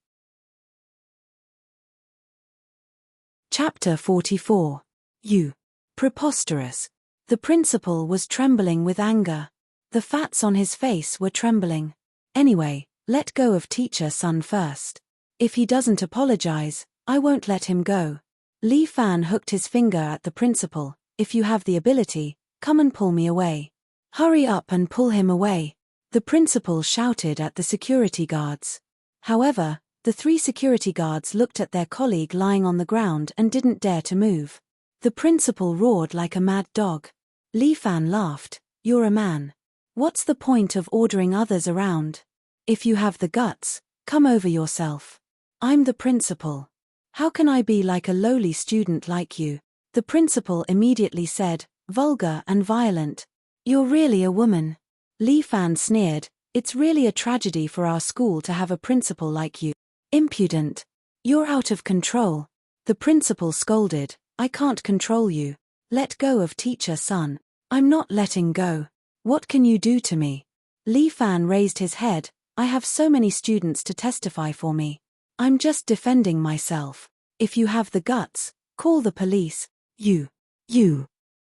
Chapter 44. You. Preposterous. The principal was trembling with anger. The fats on his face were trembling. Anyway, let go of teacher Sun first. If he doesn't apologize, I won't let him go. Li Fan hooked his finger at the principal. If you have the ability, come and pull me away. Hurry up and pull him away. The principal shouted at the security guards. However, the 3 security guards looked at their colleague lying on the ground and didn't dare to move. The principal roared like a mad dog. Li Fan laughed. You're a man. What's the point of ordering others around? If you have the guts, come over yourself. I'm the principal. How can I be like a lowly student like you? The principal immediately said, vulgar and violent. You're really a woman. Li Fan sneered. It's really a tragedy for our school to have a principal like you. Impudent. You're out of control. The principal scolded. I can't control you. Let go of teacher Sun. I'm not letting go. What can you do to me? Li Fan raised his head. I have so many students to testify for me. I'm just defending myself. If you have the guts, call the police. You.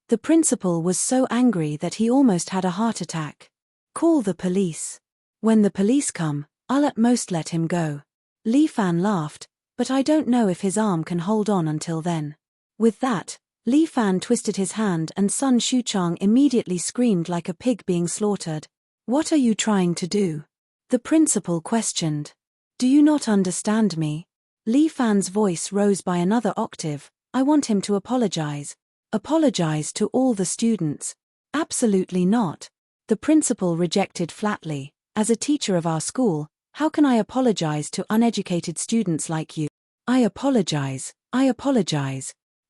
The principal was so angry that he almost had a heart attack. Call the police. When the police come, I'll at most let him go. Li Fan laughed, but I don't know if his arm can hold on until then. With that, Li Fan twisted his hand and Sun Shuchang immediately screamed like a pig being slaughtered. What are you trying to do? The principal questioned. Do you not understand me? Li Fan's voice rose by another octave. I want him to apologize. Apologize to all the students? Absolutely not. The principal rejected flatly. As a teacher of our school, how can I apologize to uneducated students like you? I apologize.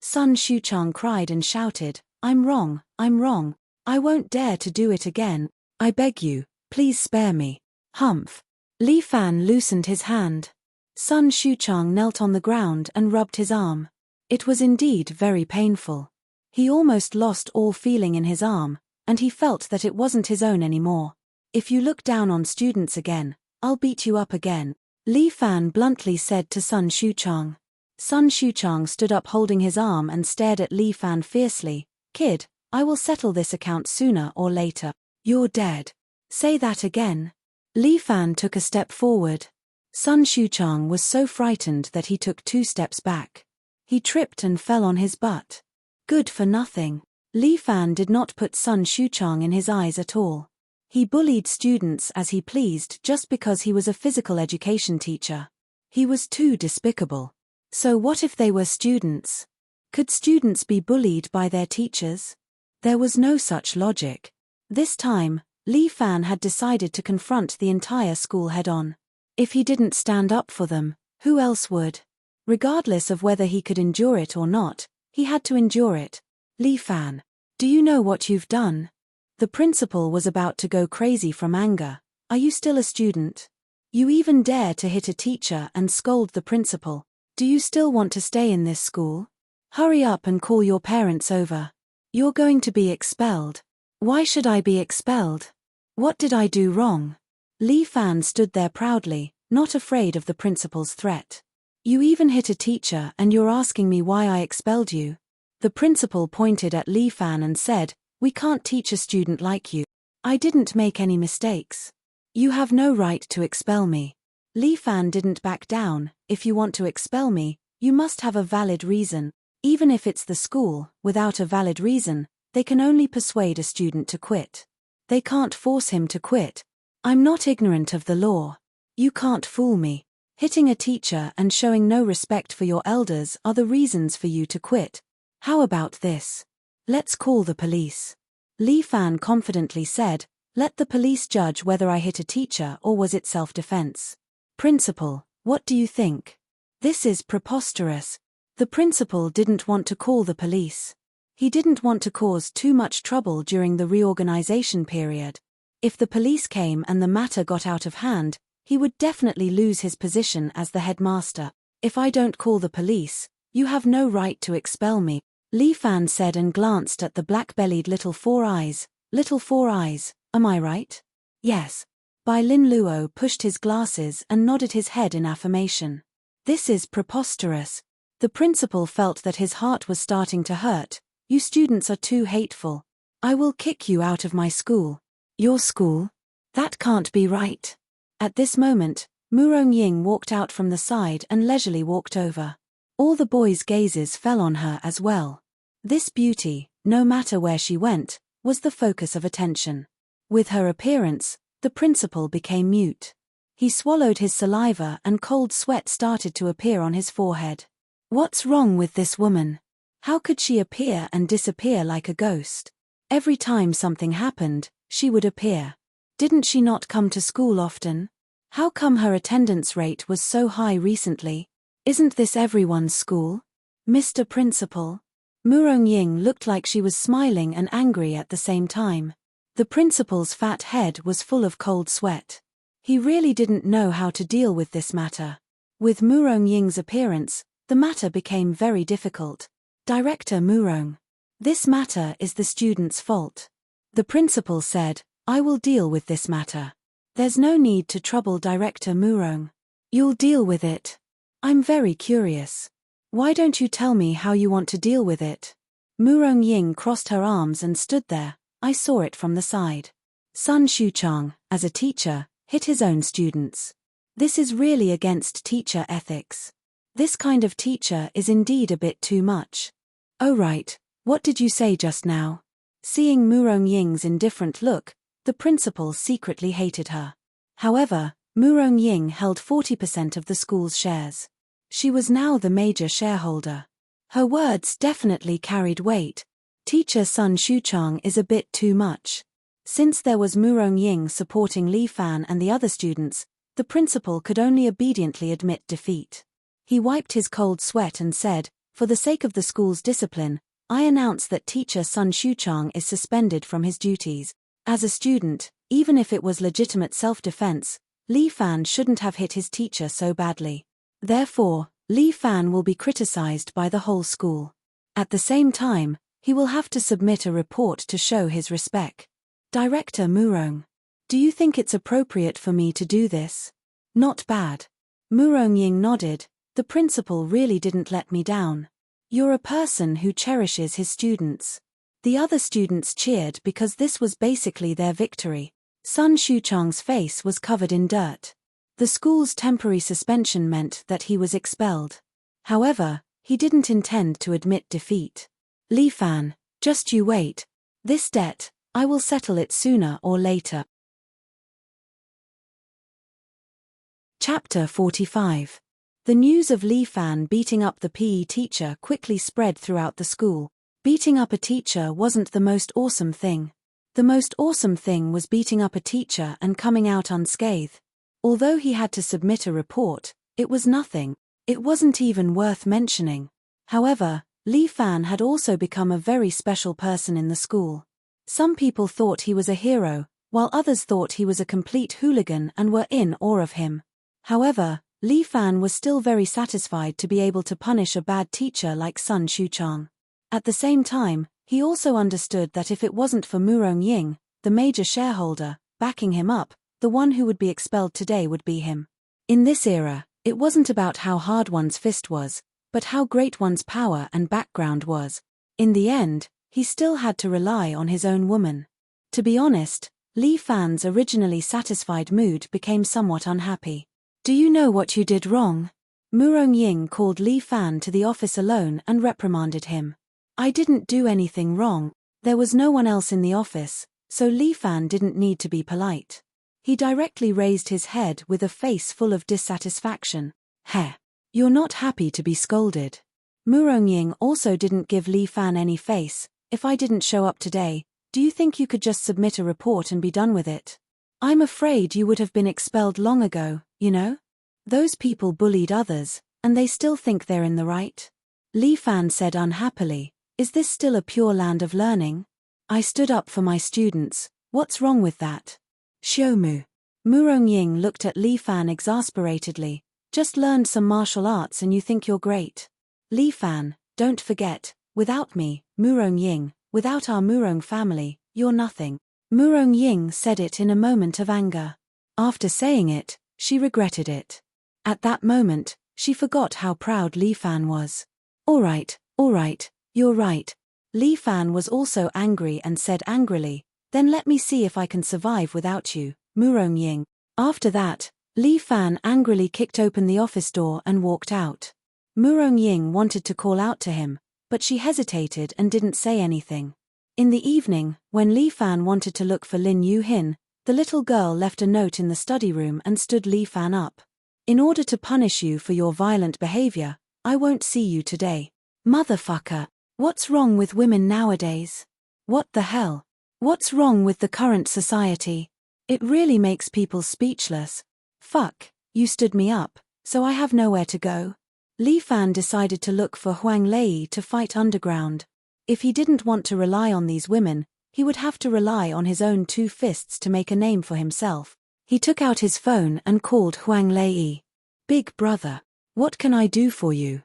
Sun Shuchang cried and shouted, I'm wrong. I won't dare to do it again. I beg you, please spare me. Humph. Li Fan loosened his hand. Sun Shuchang knelt on the ground and rubbed his arm. It was indeed very painful. He almost lost all feeling in his arm, and he felt that it wasn't his own anymore. If you look down on students again, I'll beat you up again, Li Fan bluntly said to Sun Shuchang. Sun Shuchang stood up holding his arm and stared at Li Fan fiercely. Kid, I will settle this account sooner or later. You're dead. Say that again. Li Fan took a step forward. Sun Shuchang was so frightened that he took 2 steps back. He tripped and fell on his butt. Good for nothing. Li Fan did not put Sun Shuchang in his eyes at all. He bullied students as he pleased just because he was a physical education teacher. He was too despicable. So what if they were students? Could students be bullied by their teachers? There was no such logic. This time, Li Fan had decided to confront the entire school head-on. If he didn't stand up for them, who else would? Regardless of whether he could endure it or not, he had to endure it. Li Fan, do you know what you've done? The principal was about to go crazy from anger. Are you still a student? You even dare to hit a teacher and scold the principal. Do you still want to stay in this school? Hurry up and call your parents over. You're going to be expelled. Why should I be expelled? What did I do wrong? Li Fan stood there proudly, not afraid of the principal's threat. You even hit a teacher and you're asking me why I expelled you? The principal pointed at Li Fan and said, we can't teach a student like you. I didn't make any mistakes. You have no right to expel me. Li Fan didn't back down. If you want to expel me, you must have a valid reason. Even if it's the school, without a valid reason, they can only persuade a student to quit. They can't force him to quit. I'm not ignorant of the law. You can't fool me. Hitting a teacher and showing no respect for your elders are the reasons for you to quit. How about this? Let's call the police. Li Fan confidently said, let the police judge whether I hit a teacher or was it self-defense. Principal, what do you think? This is preposterous. The principal didn't want to call the police. He didn't want to cause too much trouble during the reorganization period. If the police came and the matter got out of hand, He would definitely lose his position as the headmaster. If I don't call the police, you have no right to expel me, Li Fan said and glanced at the black-bellied little four eyes. Little four eyes, am I right? Yes. Bai Lin Luo pushed his glasses and nodded his head in affirmation. This is preposterous. The principal felt that his heart was starting to hurt. You students are too hateful. I will kick you out of my school. Your school? That can't be right. At this moment, Murong Ying walked out from the side and leisurely walked over. All the boys' gazes fell on her as well. This beauty, no matter where she went, was the focus of attention. With her appearance, the principal became mute. He swallowed his saliva and cold sweat started to appear on his forehead. What's wrong with this woman? How could she appear and disappear like a ghost? Every time something happened, she would appear. Didn't she not come to school often? How come her attendance rate was so high recently? Isn't this everyone's school? Mr. Principal? Murong Ying looked like she was smiling and angry at the same time. The principal's fat head was full of cold sweat. He really didn't know how to deal with this matter. With Murong Ying's appearance, the matter became very difficult. Director Murong. This matter is the student's fault. The principal said, I will deal with this matter. There's no need to trouble Director Murong. You'll deal with it. I'm very curious. Why don't you tell me how you want to deal with it? Murong Ying crossed her arms and stood there. I saw it from the side. Sun Shuchang, as a teacher, hit his own students. This is really against teacher ethics. This kind of teacher is indeed a bit too much. Oh right, what did you say just now? Seeing Murong Ying's indifferent look, the principal secretly hated her. However, Murong Ying held 40% of the school's shares. She was now the major shareholder. Her words definitely carried weight. Teacher Sun Shuchang is a bit too much. Since there was Murong Ying supporting Li Fan and the other students, the principal could only obediently admit defeat. He wiped his cold sweat and said, for the sake of the school's discipline, I announce that teacher Sun Shuchang is suspended from his duties. As a student, even if it was legitimate self-defense, Li Fan shouldn't have hit his teacher so badly. Therefore, Li Fan will be criticized by the whole school. At the same time, he will have to submit a report to show his respect. Director Murong. Do you think it's appropriate for me to do this? Not bad. Murong Ying nodded. The principal really didn't let me down. You're a person who cherishes his students. The other students cheered because this was basically their victory. Sun Shuchang's face was covered in dirt. The school's temporary suspension meant that he was expelled. However, he didn't intend to admit defeat. Li Fan, just you wait. This debt, I will settle it sooner or later. Chapter 45. The news of Li Fan beating up the PE teacher quickly spread throughout the school. Beating up a teacher wasn't the most awesome thing. The most awesome thing was beating up a teacher and coming out unscathed. Although he had to submit a report, it was nothing. It wasn't even worth mentioning. However, Li Fan had also become a very special person in the school. Some people thought he was a hero, while others thought he was a complete hooligan and were in awe of him. However, Li Fan was still very satisfied to be able to punish a bad teacher like Sun Shuchang. At the same time, he also understood that if it wasn't for Murong Ying, the major shareholder, backing him up, the one who would be expelled today would be him. In this era, it wasn't about how hard one's fist was, but how great one's power and background was. In the end, he still had to rely on his own woman. To be honest, Li Fan's originally satisfied mood became somewhat unhappy. Do you know what you did wrong? Murong Ying called Li Fan to the office alone and reprimanded him. I didn't do anything wrong. There was no one else in the office, so Li Fan didn't need to be polite. He directly raised his head with a face full of dissatisfaction. Heh. You're not happy to be scolded. Murong Ying also didn't give Li Fan any face. If I didn't show up today, do you think you could just submit a report and be done with it? I'm afraid you would have been expelled long ago, you know? Those people bullied others, and they still think they're in the right. Li Fan said unhappily, is this still a pure land of learning? I stood up for my students, what's wrong with that? Xiaomu. Murong Ying looked at Li Fan exasperatedly. Just learned some martial arts and you think you're great. Li Fan, don't forget, without me, Murong Ying, without our Murong family, you're nothing. Murong Ying said it in a moment of anger. After saying it, she regretted it. At that moment, she forgot how proud Li Fan was. All right, you're right. Li Fan was also angry and said angrily, then let me see if I can survive without you, Murong Ying. After that, Li Fan angrily kicked open the office door and walked out. Murong Ying wanted to call out to him, but she hesitated and didn't say anything. In the evening, when Li Fan wanted to look for Lin Yu-hin, the little girl left a note in the study room and stood Li Fan up. In order to punish you for your violent behavior, I won't see you today. Motherfucker. What's wrong with women nowadays? What the hell? What's wrong with the current society? It really makes people speechless. Fuck, you stood me up, so I have nowhere to go. Li Fan decided to look for Huang Lei to fight underground. If he didn't want to rely on these women, he would have to rely on his own 2 fists to make a name for himself. He took out his phone and called Huang Lei. Big brother, what can I do for you?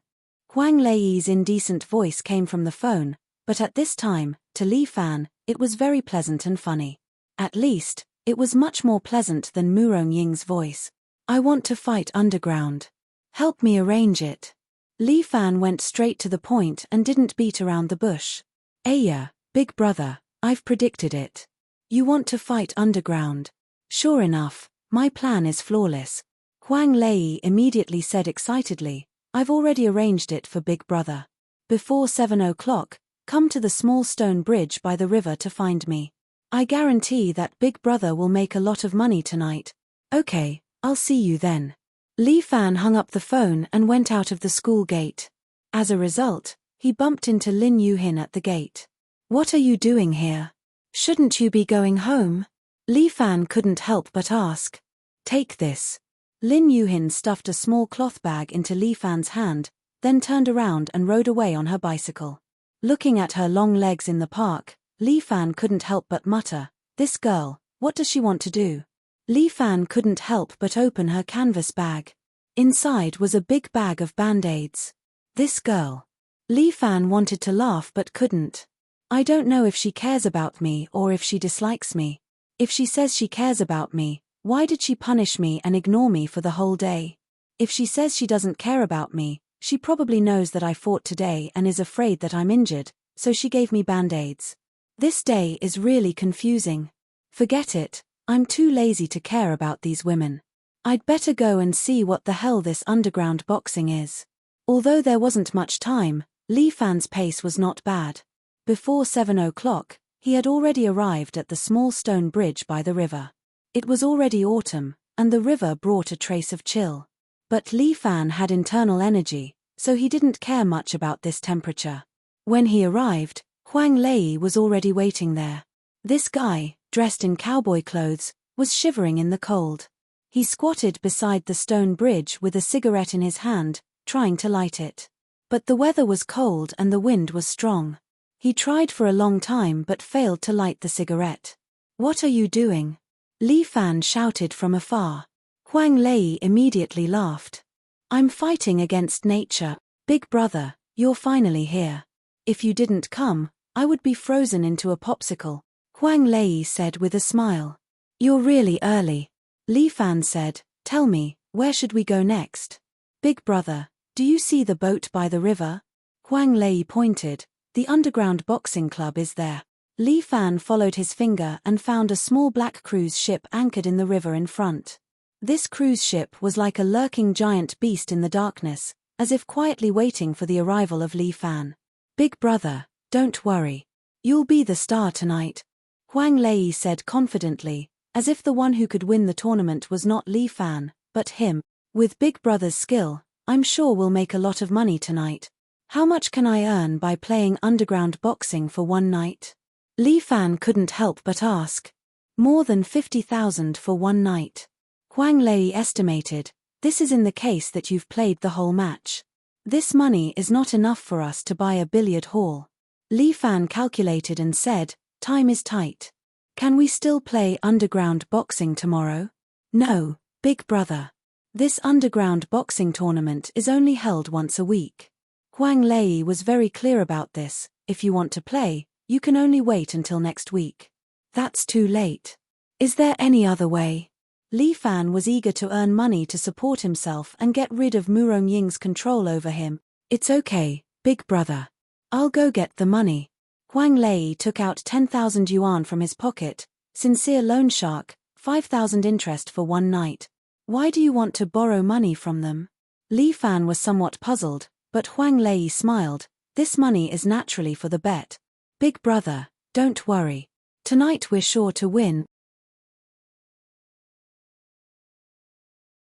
Huang Lei's indecent voice came from the phone, but at this time, to Li Fan, it was very pleasant and funny. At least, it was much more pleasant than Murong Ying's voice. I want to fight underground. Help me arrange it. Li Fan went straight to the point and didn't beat around the bush. Aya, big brother, I've predicted it. You want to fight underground. Sure enough, my plan is flawless. Huang Lei immediately said excitedly, I've already arranged it for big brother. Before 7 o'clock, come to the small stone bridge by the river to find me. I guarantee that big brother will make a lot of money tonight. Okay, I'll see you then. Li Fan hung up the phone and went out of the school gate. As a result, he bumped into Lin Yu-hin at the gate. What are you doing here? Shouldn't you be going home? Li Fan couldn't help but ask. Take this. Lin Yu-hin stuffed a small cloth bag into Li Fan's hand, then turned around and rode away on her bicycle. Looking at her long legs in the park, Li Fan couldn't help but mutter, this girl, what does she want to do? Li Fan couldn't help but open her canvas bag. Inside was a big bag of band-aids. This girl. Li Fan wanted to laugh but couldn't. I don't know if she cares about me or if she dislikes me. If she says she cares about me, why did she punish me and ignore me for the whole day? If she says she doesn't care about me, she probably knows that I fought today and is afraid that I'm injured, so she gave me band-aids. This day is really confusing. Forget it, I'm too lazy to care about these women. I'd better go and see what the hell this underground boxing is. Although there wasn't much time, Li Fan's pace was not bad. Before 7 o'clock, he had already arrived at the small stone bridge by the river. It was already autumn, and the river brought a trace of chill. But Li Fan had internal energy, so he didn't care much about this temperature. When he arrived, Huang Lei was already waiting there. This guy, dressed in cowboy clothes, was shivering in the cold. He squatted beside the stone bridge with a cigarette in his hand, trying to light it. But the weather was cold and the wind was strong. He tried for a long time but failed to light the cigarette. What are you doing? Li Fan shouted from afar. Huang Lei immediately laughed. I'm fighting against nature. Big brother, you're finally here. If you didn't come, I would be frozen into a popsicle, Huang Lei said with a smile. You're really early. Li Fan said, tell me, where should we go next? Big brother, do you see the boat by the river? Huang Lei pointed, the underground boxing club is there. Li Fan followed his finger and found a small black cruise ship anchored in the river in front. This cruise ship was like a lurking giant beast in the darkness, as if quietly waiting for the arrival of Li Fan. Big brother, don't worry. You'll be the star tonight, Huang Lei said confidently, as if the one who could win the tournament was not Li Fan, but him. With Big brother's skill, I'm sure we'll make a lot of money tonight. How much can I earn by playing underground boxing for one night? Li Fan couldn't help but ask. More than 50,000 for one night. Huang Lei estimated, this is in the case that you've played the whole match. This money is not enough for us to buy a billiard hall. Li Fan calculated and said, time is tight. Can we still play underground boxing tomorrow? No, big brother. This underground boxing tournament is only held once a week. Huang Lei was very clear about this. If you want to play, you can only wait until next week. That's too late. Is there any other way? Li Fan was eager to earn money to support himself and get rid of Mu Rongying's control over him. It's okay, big brother. I'll go get the money. Huang Lei took out 10,000 yuan from his pocket. Sincere loan shark, 5,000 interest for one night. Why do you want to borrow money from them? Li Fan was somewhat puzzled, but Huang Lei smiled. This money is naturally for the bet. Big brother, don't worry. Tonight we're sure to win.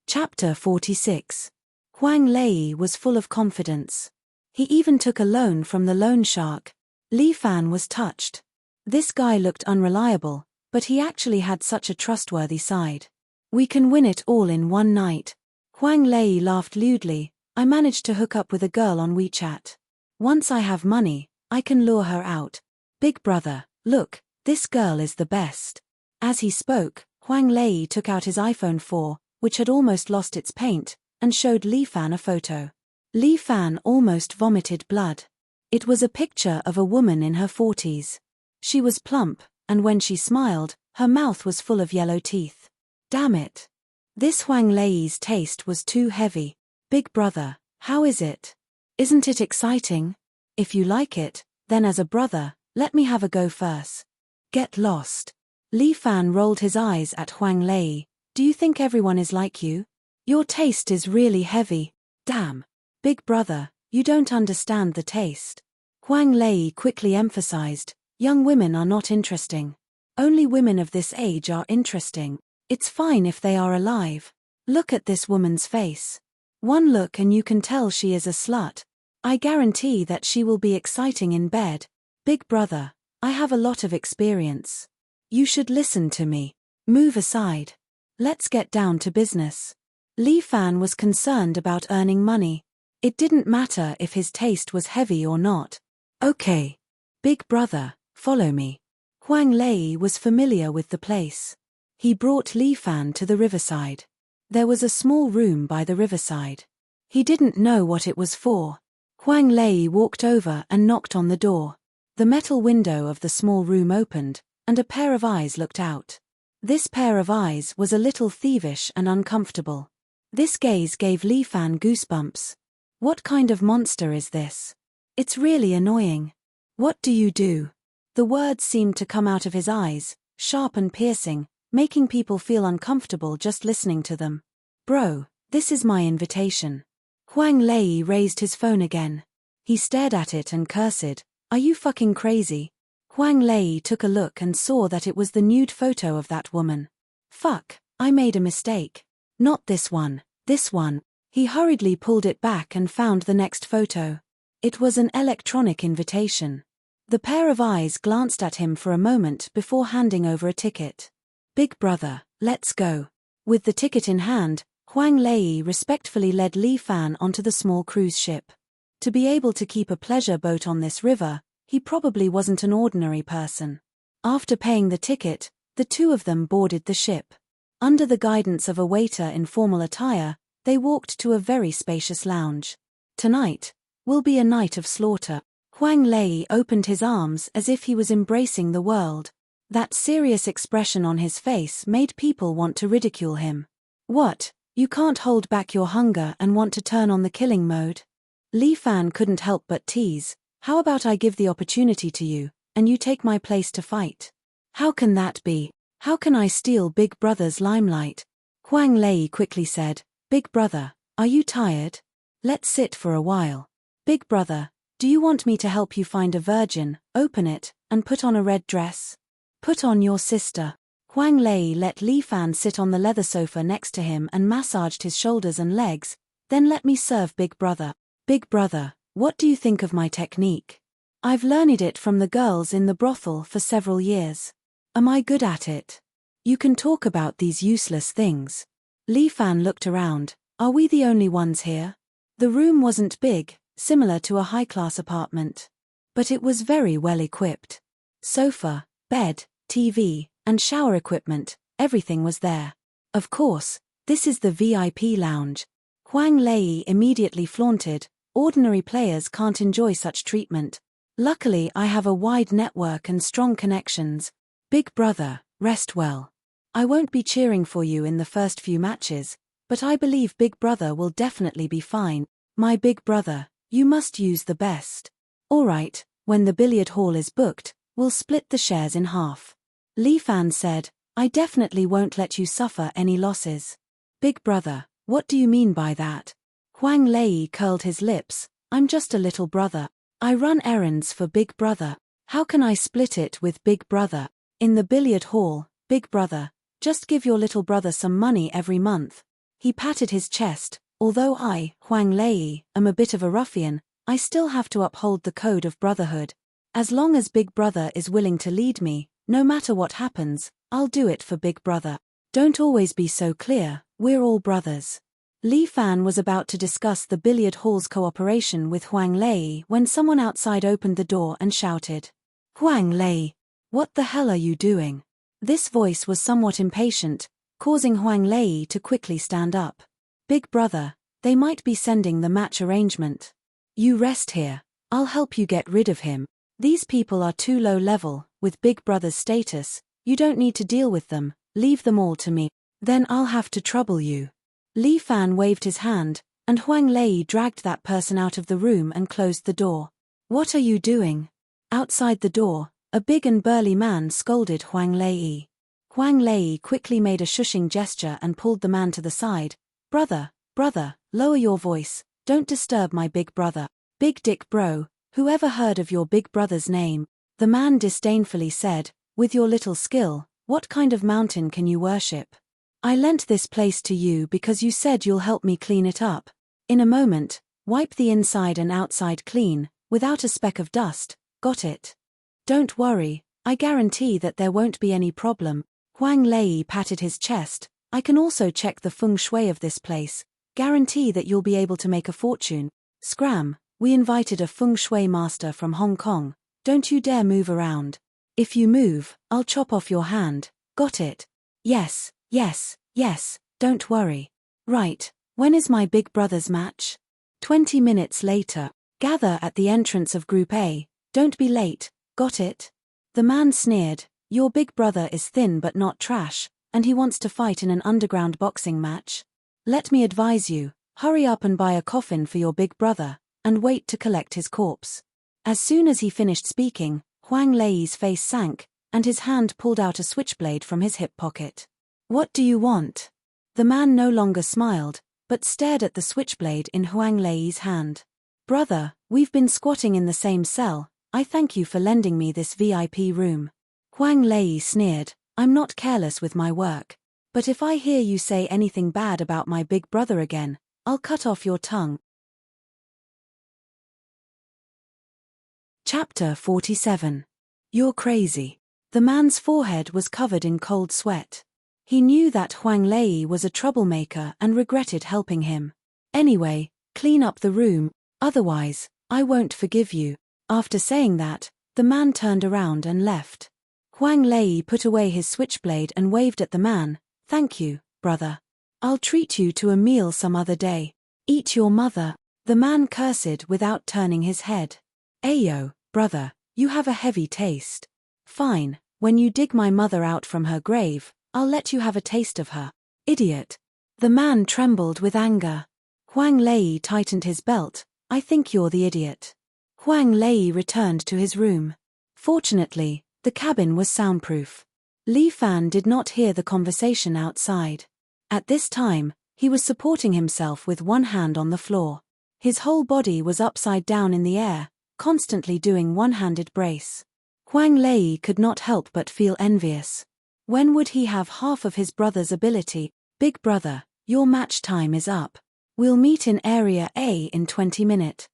Chapter 46. Huang Lei was full of confidence. He even took a loan from the loan shark. Li Fan was touched. This guy looked unreliable, but he actually had such a trustworthy side. We can win it all in one night. Huang Lei laughed lewdly. I managed to hook up with a girl on WeChat. Once I have money, I can lure her out. Big brother, look, this girl is the best. As he spoke, Huang Lei took out his iPhone 4, which had almost lost its paint, and showed Li Fan a photo. Li Fan almost vomited blood. It was a picture of a woman in her 40s. She was plump, and when she smiled, her mouth was full of yellow teeth. Damn it. This Huang Lei's taste was too heavy. Big brother, how is it? Isn't it exciting? If you like it, then as a brother, let me have a go first. Get lost. Li Fan rolled his eyes at Huang Lei. Do you think everyone is like you? Your taste is really heavy. Damn. Big brother, you don't understand the taste. Huang Lei quickly emphasized, young women are not interesting. Only women of this age are interesting. It's fine if they are alive. Look at this woman's face. One look and you can tell she is a slut. I guarantee that she will be exciting in bed. Big brother, I have a lot of experience. You should listen to me. Move aside. Let's get down to business. Li Fan was concerned about earning money. It didn't matter if his taste was heavy or not. Okay. Big brother, follow me. Huang Lei was familiar with the place. He brought Li Fan to the riverside. There was a small room by the riverside. He didn't know what it was for. Huang Lei walked over and knocked on the door. The metal window of the small room opened, and a pair of eyes looked out. This pair of eyes was a little thievish and uncomfortable. This gaze gave Li Fan goosebumps. What kind of monster is this? It's really annoying. What do you do? The words seemed to come out of his eyes, sharp and piercing, making people feel uncomfortable just listening to them. Bro, this is my invitation. Huang Lei raised his phone again. He stared at it and cursed. Are you fucking crazy? Huang Lei took a look and saw that it was the nude photo of that woman. Fuck, I made a mistake. Not this one, this one. He hurriedly pulled it back and found the next photo. It was an electronic invitation. The pair of eyes glanced at him for a moment before handing over a ticket. Big brother, let's go. With the ticket in hand, Huang Lei respectfully led Li Fan onto the small cruise ship. To be able to keep a pleasure boat on this river, he probably wasn't an ordinary person. After paying the ticket, the two of them boarded the ship. Under the guidance of a waiter in formal attire, they walked to a very spacious lounge. Tonight will be a night of slaughter. Huang Lei opened his arms as if he was embracing the world. That serious expression on his face made people want to ridicule him. What, you can't hold back your hunger and want to turn on the killing mode? Li Fan couldn't help but tease. How about I give the opportunity to you, and you take my place to fight? How can that be? How can I steal Big Brother's limelight? Huang Lei quickly said, Big Brother, are you tired? Let's sit for a while. Big Brother, do you want me to help you find a virgin, open it, and put on a red dress? Put on your sister. Huang Lei let Li Fan sit on the leather sofa next to him and massaged his shoulders and legs. Then let me serve Big Brother. Big Brother, what do you think of my technique? I've learned it from the girls in the brothel for several years. Am I good at it? You can talk about these useless things. Li Fan looked around. Are we the only ones here? The room wasn't big, similar to a high-class apartment. But it was very well equipped. Sofa, bed, TV, and shower equipment, everything was there. Of course, this is the VIP lounge. Huang Lei immediately flaunted, ordinary players can't enjoy such treatment. Luckily I have a wide network and strong connections. Big brother, rest well. I won't be cheering for you in the first few matches, but I believe Big Brother will definitely be fine. My big brother, you must use the best. Alright, when the billiard hall is booked, we'll split the shares in half. Li Fan said, I definitely won't let you suffer any losses. Big brother, what do you mean by that? Huang Lei curled his lips, I'm just a little brother. I run errands for Big Brother. How can I split it with Big Brother? In the billiard hall, Big Brother, just give your little brother some money every month. He patted his chest, although I, Huang Lei, am a bit of a ruffian, I still have to uphold the code of brotherhood. As long as Big Brother is willing to lead me, no matter what happens, I'll do it for Big Brother. Don't always be so clear, we're all brothers. Li Fan was about to discuss the billiard hall's cooperation with Huang Lei when someone outside opened the door and shouted, Huang Lei, what the hell are you doing? This voice was somewhat impatient, causing Huang Lei to quickly stand up. Big brother, they might be sending the match arrangement. You rest here, I'll help you get rid of him. These people are too low level, with Big Brother's status, you don't need to deal with them, leave them all to me. Then I'll have to trouble you. Li Fan waved his hand, and Huang Lei dragged that person out of the room and closed the door. What are you doing? Outside the door, a big and burly man scolded Huang Lei. Huang Lei quickly made a shushing gesture and pulled the man to the side. Brother, lower your voice, don't disturb my big brother. Big dick bro, whoever heard of your big brother's name? The man disdainfully said, with your little skill, what kind of mountain can you worship? I lent this place to you because you said you'll help me clean it up. In a moment, wipe the inside and outside clean, without a speck of dust, got it? Don't worry, I guarantee that there won't be any problem. Huang Lei patted his chest, I can also check the feng shui of this place, guarantee that you'll be able to make a fortune. Scram, we invited a feng shui master from Hong Kong, don't you dare move around. If you move, I'll chop off your hand, got it? Yes, don't worry. Right, when is my big brother's match? 20 minutes later, gather at the entrance of Group A, don't be late, got it? The man sneered, your big brother is thin but not trash, and he wants to fight in an underground boxing match. Let me advise you, hurry up and buy a coffin for your big brother, and wait to collect his corpse. As soon as he finished speaking, Huang Lei's face sank, and his hand pulled out a switchblade from his hip pocket. What do you want? The man no longer smiled, but stared at the switchblade in Huang Lei's hand. Brother, we've been squatting in the same cell, I thank you for lending me this VIP room. Huang Lei sneered, I'm not careless with my work. But if I hear you say anything bad about my big brother again, I'll cut off your tongue. Chapter 47. You're crazy. The man's forehead was covered in cold sweat. He knew that Huang Lei was a troublemaker and regretted helping him. Anyway, clean up the room, otherwise, I won't forgive you. After saying that, the man turned around and left. Huang Lei put away his switchblade and waved at the man, thank you, brother. I'll treat you to a meal some other day. Eat your mother. The man cursed without turning his head. Ayo, brother, you have a heavy taste. Fine, when you dig my mother out from her grave, I'll let you have a taste of her. Idiot. The man trembled with anger. Huang Lei tightened his belt, I think you're the idiot. Huang Lei returned to his room. Fortunately, the cabin was soundproof. Li Fan did not hear the conversation outside. At this time, he was supporting himself with one hand on the floor. His whole body was upside down in the air, constantly doing one-handed brace. Huang Lei could not help but feel envious. When would he have half of his brother's ability? Big brother, your match time is up. We'll meet in Area A in 20 minutes.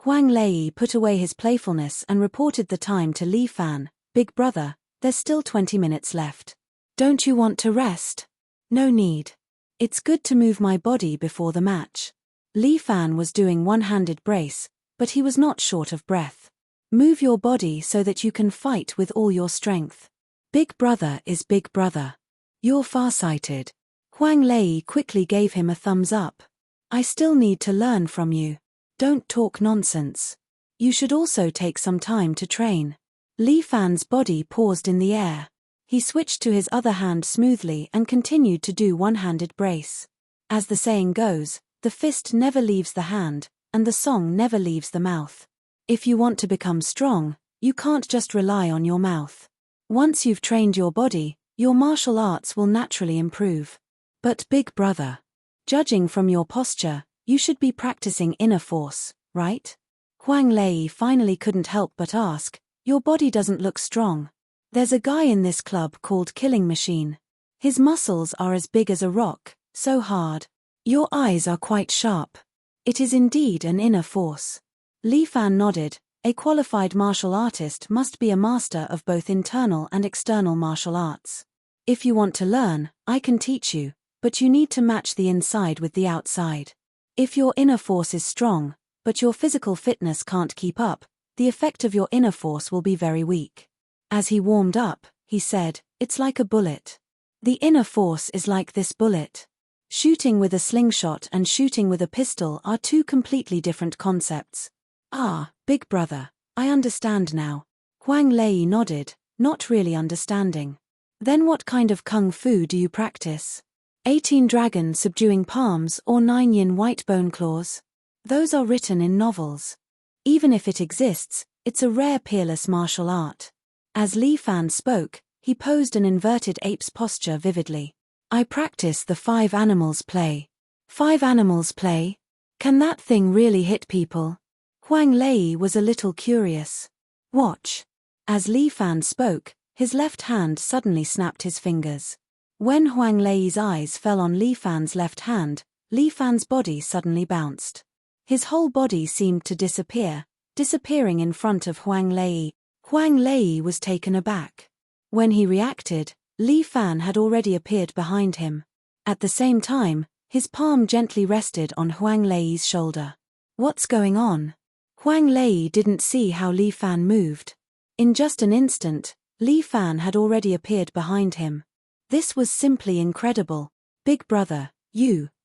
Huang Lei put away his playfulness and reported the time to Li Fan. Big brother, there's still 20 minutes left. Don't you want to rest? No need. It's good to move my body before the match. Li Fan was doing one-handed brace, but he was not short of breath. Move your body so that you can fight with all your strength. Big brother is big brother. You're farsighted. Huang Lei quickly gave him a thumbs up. I still need to learn from you. Don't talk nonsense. You should also take some time to train. Li Fan's body paused in the air. He switched to his other hand smoothly and continued to do one-handed brace. As the saying goes, the fist never leaves the hand, and the song never leaves the mouth. If you want to become strong, you can't just rely on your mouth. Once you've trained your body, your martial arts will naturally improve. But big brother, judging from your posture, you should be practicing inner force, right? Huang Lei finally couldn't help but ask, your body doesn't look strong. There's a guy in this club called Killing Machine. His muscles are as big as a rock, so hard. Your eyes are quite sharp. It is indeed an inner force. Li Fan nodded. A qualified martial artist must be a master of both internal and external martial arts. If you want to learn, I can teach you, but you need to match the inside with the outside. If your inner force is strong, but your physical fitness can't keep up, the effect of your inner force will be very weak. As he warmed up, he said, it's like a bullet. The inner force is like this bullet. Shooting with a slingshot and shooting with a pistol are two completely different concepts. Ah, big brother, I understand now. Huang Lei nodded, not really understanding. Then what kind of kung fu do you practice? 18 dragon subduing palms or 9 yin white bone claws? Those are written in novels. Even if it exists, it's a rare peerless martial art. As Li Fan spoke, he posed an inverted ape's posture vividly. I practice the 5 animals play. 5 animals play? Can that thing really hit people? Huang Lei was a little curious. Watch. As Li Fan spoke, his left hand suddenly snapped his fingers. When Huang Lei's eyes fell on Li Fan's left hand, Li Fan's body suddenly bounced. His whole body seemed to disappearing in front of Huang Lei. Huang Lei was taken aback. When he reacted, Li Fan had already appeared behind him. At the same time, his palm gently rested on Huang Lei's shoulder. What's going on? Huang Lei didn't see how Li Fan moved. In just an instant, Li Fan had already appeared behind him. This was simply incredible. Big brother,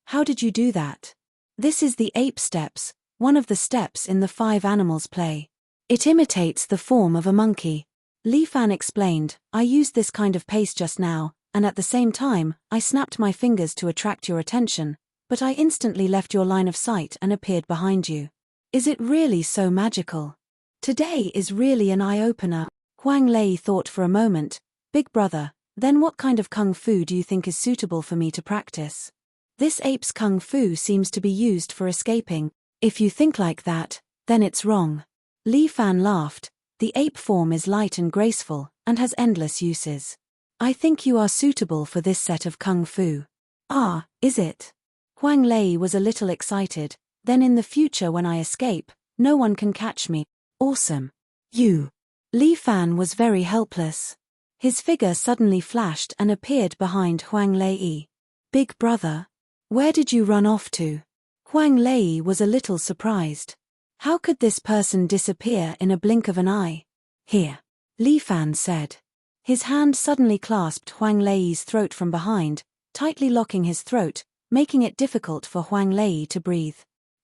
how did you do that? This is the ape steps, one of the steps in the 5 animals play. It imitates the form of a monkey. Li Fan explained, I used this kind of pace just now, and at the same time, I snapped my fingers to attract your attention, but I instantly left your line of sight and appeared behind you. Is it really so magical? Today is really an eye-opener. Huang Lei thought for a moment. Big brother, then what kind of kung fu do you think is suitable for me to practice? This ape's kung fu seems to be used for escaping. If you think like that, then it's wrong. Li Fan laughed. The ape form is light and graceful, and has endless uses. I think you are suitable for this set of kung fu. Ah, is it? Huang Lei was a little excited. Then in the future when I escape, no one can catch me. Awesome. Li Fan was very helpless. His figure suddenly flashed and appeared behind Huang Lei. Big brother, where did you run off to? Huang Lei was a little surprised. How could this person disappear in a blink of an eye? Here, Li Fan said. His hand suddenly clasped Huang Lei's throat from behind, tightly locking his throat, making it difficult for Huang Lei to breathe.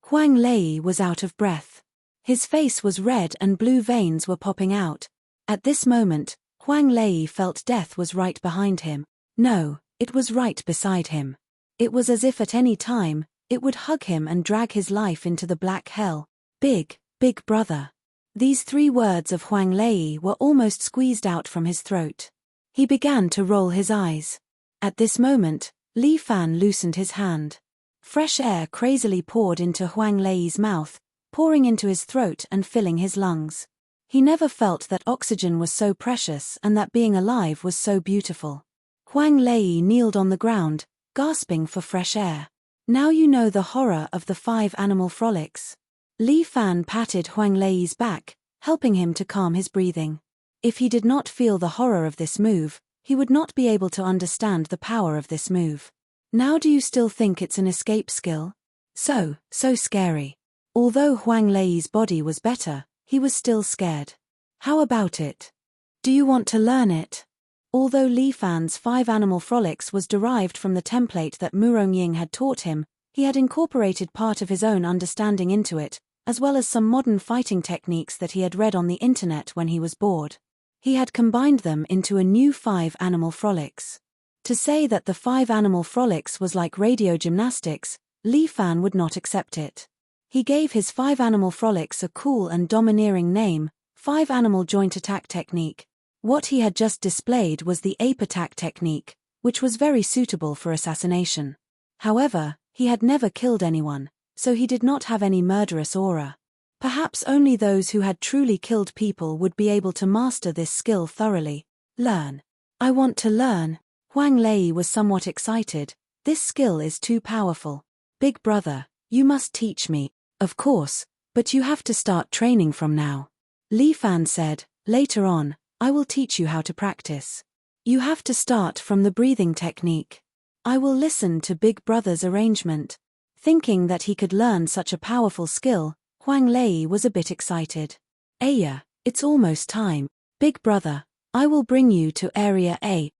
Huang Lei was out of breath. His face was red and blue veins were popping out. At this moment, Huang Lei felt death was right behind him. No, it was right beside him. It was as if at any time, it would hug him and drag his life into the black hell. Big brother. These 3 words of Huang Lei were almost squeezed out from his throat. He began to roll his eyes. At this moment, Li Fan loosened his hand. Fresh air crazily poured into Huang Lei's mouth, pouring into his throat and filling his lungs. He never felt that oxygen was so precious and that being alive was so beautiful. Huang Lei kneeled on the ground, gasping for fresh air. Now you know the horror of the 5 animal frolics. Li Fan patted Huang Lei's back, helping him to calm his breathing. If he did not feel the horror of this move, he would not be able to understand the power of this move. Now do you still think it's an escape skill? So scary. Although Huang Lei's body was better, he was still scared. How about it? Do you want to learn it? Although Li Fan's 5 animal frolics was derived from the template that Murong Ying had taught him, he had incorporated part of his own understanding into it, as well as some modern fighting techniques that he had read on the internet when he was bored. He had combined them into a new 5 animal frolics. To say that the 5 animal frolics was like radio gymnastics, Li Fan would not accept it. He gave his 5 animal frolics a cool and domineering name, 5 animal joint attack technique. What he had just displayed was the ape attack technique, which was very suitable for assassination. However, he had never killed anyone, so he did not have any murderous aura. Perhaps only those who had truly killed people would be able to master this skill thoroughly. Learn. I want to learn. Huang Lei was somewhat excited. This skill is too powerful. Big brother, you must teach me. Of course, but you have to start training from now. Li Fan said, later on, I will teach you how to practice. You have to start from the breathing technique. I will listen to Big Brother's arrangement. Thinking that he could learn such a powerful skill, Huang Lei was a bit excited. Aya, it's almost time. Big Brother, I will bring you to Area A.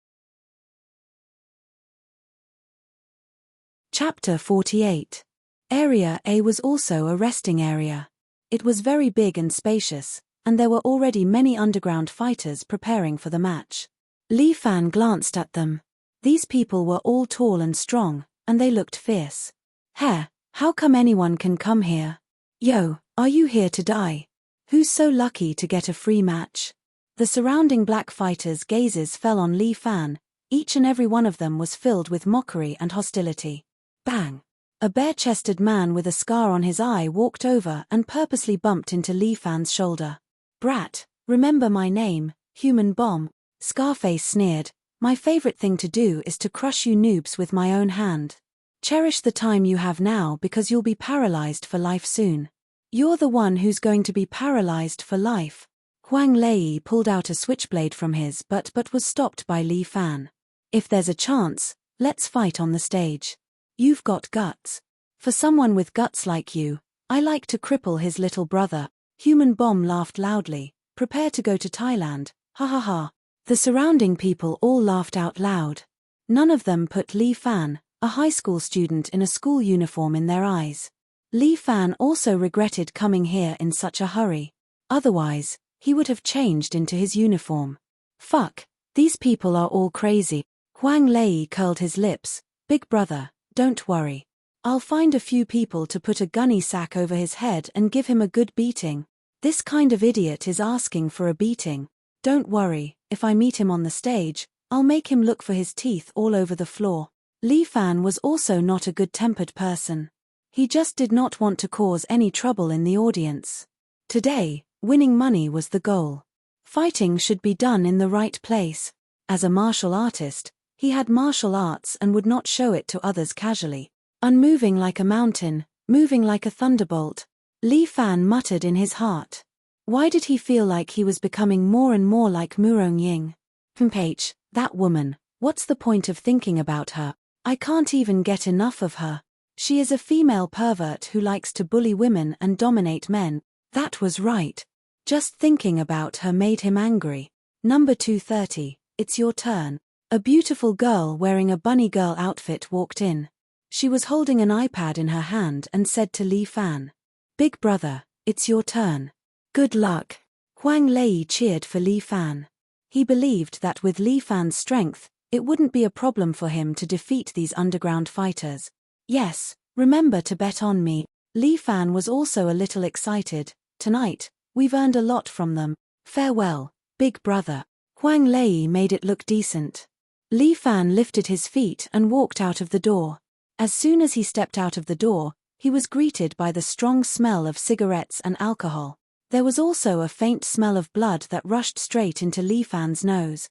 Chapter 48. Area A was also a resting area. It was very big and spacious, and there were already many underground fighters preparing for the match. Li Fan glanced at them. These people were all tall and strong, and they looked fierce. How come anyone can come here? Yo, are you here to die? Who's so lucky to get a free match? The surrounding black fighters' gazes fell on Li Fan. Each and every one of them was filled with mockery and hostility. Bang! A bare-chested man with a scar on his eye walked over and purposely bumped into Li Fan's shoulder. Brat, remember my name, Human Bomb? Scarface sneered. My favorite thing to do is to crush you noobs with my own hand. Cherish the time you have now because you'll be paralyzed for life soon. You're the one who's going to be paralyzed for life. Huang Lei pulled out a switchblade from his but was stopped by Li Fan. If there's a chance, let's fight on the stage. You've got guts. For someone with guts like you, I like to cripple his little brother. Human Bomb laughed loudly. Prepare to go to Thailand, ha ha ha. The surrounding people all laughed out loud. None of them put Li Fan, a high school student in a school uniform, in their eyes. Li Fan also regretted coming here in such a hurry. Otherwise, he would have changed into his uniform. Fuck, these people are all crazy. Huang Lei curled his lips. Big brother, don't worry. I'll find a few people to put a gunny sack over his head and give him a good beating. This kind of idiot is asking for a beating. Don't worry, if I meet him on the stage, I'll make him look for his teeth all over the floor. Li Fan was also not a good-tempered person. He just did not want to cause any trouble in the audience. Today, winning money was the goal. Fighting should be done in the right place. As a martial artist, he had martial arts and would not show it to others casually. Unmoving like a mountain, moving like a thunderbolt, Li Fan muttered in his heart. Why did he feel like he was becoming more and more like Murong Ying? H, that woman, what's the point of thinking about her? I can't even get enough of her. She is a female pervert who likes to bully women and dominate men. That was right. Just thinking about her made him angry. Number 230, it's your turn. A beautiful girl wearing a bunny girl outfit walked in. She was holding an iPad in her hand and said to Li Fan, Big brother, it's your turn. Good luck. Huang Lei cheered for Li Fan. He believed that with Li Fan's strength, it wouldn't be a problem for him to defeat these underground fighters. Yes, remember to bet on me. Li Fan was also a little excited. Tonight, we've earned a lot from them. Farewell, big brother. Huang Lei made it look decent. Li Fan lifted his feet and walked out of the door. As soon as he stepped out of the door, he was greeted by the strong smell of cigarettes and alcohol. There was also a faint smell of blood that rushed straight into Li Fan's nose.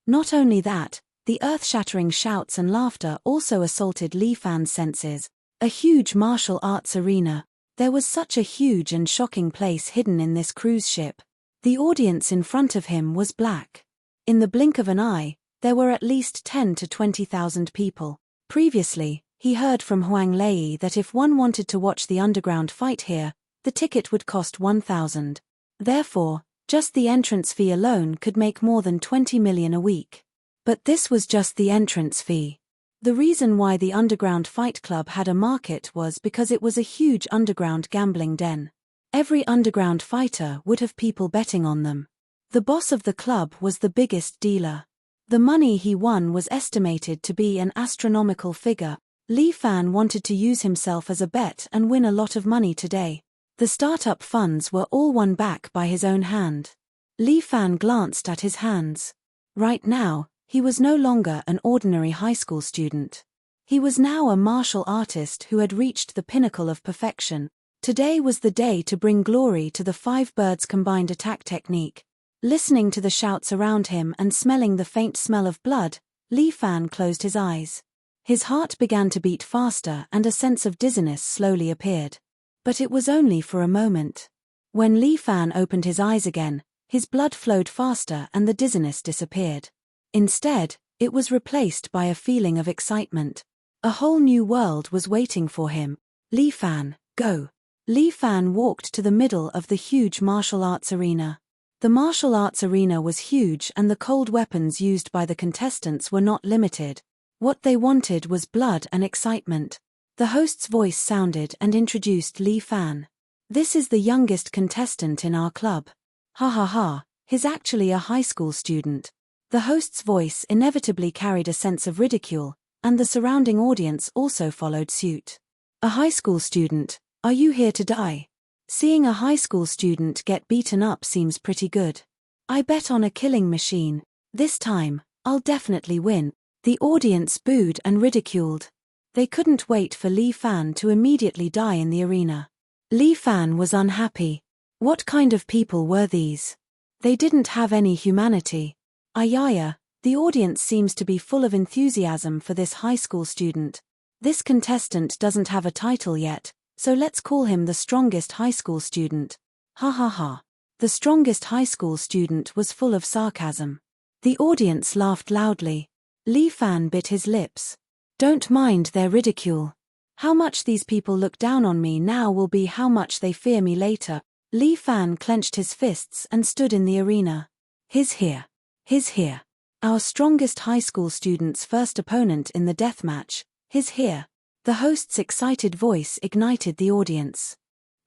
Not only that, the earth-shattering shouts and laughter also assaulted Li Fan's senses. A huge martial arts arena. There was such a huge and shocking place hidden in this cruise ship. The audience in front of him was black. In the blink of an eye, there were at least 10 to 20,000 people. Previously, he heard from Huang Lei that if one wanted to watch the underground fight here, the ticket would cost 1,000. Therefore, just the entrance fee alone could make more than 20 million a week. But this was just the entrance fee. The reason why the Underground Fight Club had a market was because it was a huge underground gambling den. Every underground fighter would have people betting on them. The boss of the club was the biggest dealer. The money he won was estimated to be an astronomical figure. Li Fan wanted to use himself as a bet and win a lot of money today. The startup funds were all won back by his own hand. Li Fan glanced at his hands. Right now, he was no longer an ordinary high school student. He was now a martial artist who had reached the pinnacle of perfection. Today was the day to bring glory to the five birds combined attack technique. Listening to the shouts around him and smelling the faint smell of blood, Li Fan closed his eyes. His heart began to beat faster and a sense of dizziness slowly appeared. But it was only for a moment. When Li Fan opened his eyes again, his blood flowed faster and the dizziness disappeared. Instead, it was replaced by a feeling of excitement. A whole new world was waiting for him. Li Fan, go. Li Fan walked to the middle of the huge martial arts arena. The martial arts arena was huge and the cold weapons used by the contestants were not limited. What they wanted was blood and excitement. The host's voice sounded and introduced Li Fan. This is the youngest contestant in our club. Ha ha ha, he's actually a high school student. The host's voice inevitably carried a sense of ridicule, and the surrounding audience also followed suit. A high school student, are you here to die? Seeing a high school student get beaten up seems pretty good. I bet on a killing machine. This time, I'll definitely win. The audience booed and ridiculed. They couldn't wait for Li Fan to immediately die in the arena. Li Fan was unhappy. What kind of people were these? They didn't have any humanity. Ayaya, the audience seems to be full of enthusiasm for this high school student. This contestant doesn't have a title yet, so let's call him the strongest high school student. Ha ha ha. The strongest high school student was full of sarcasm. The audience laughed loudly. Li Fan bit his lips. Don't mind their ridicule. How much these people look down on me now will be how much they fear me later. Li Fan clenched his fists and stood in the arena. He's here. He's here. Our strongest high school student's first opponent in the deathmatch. He's here. The host's excited voice ignited the audience.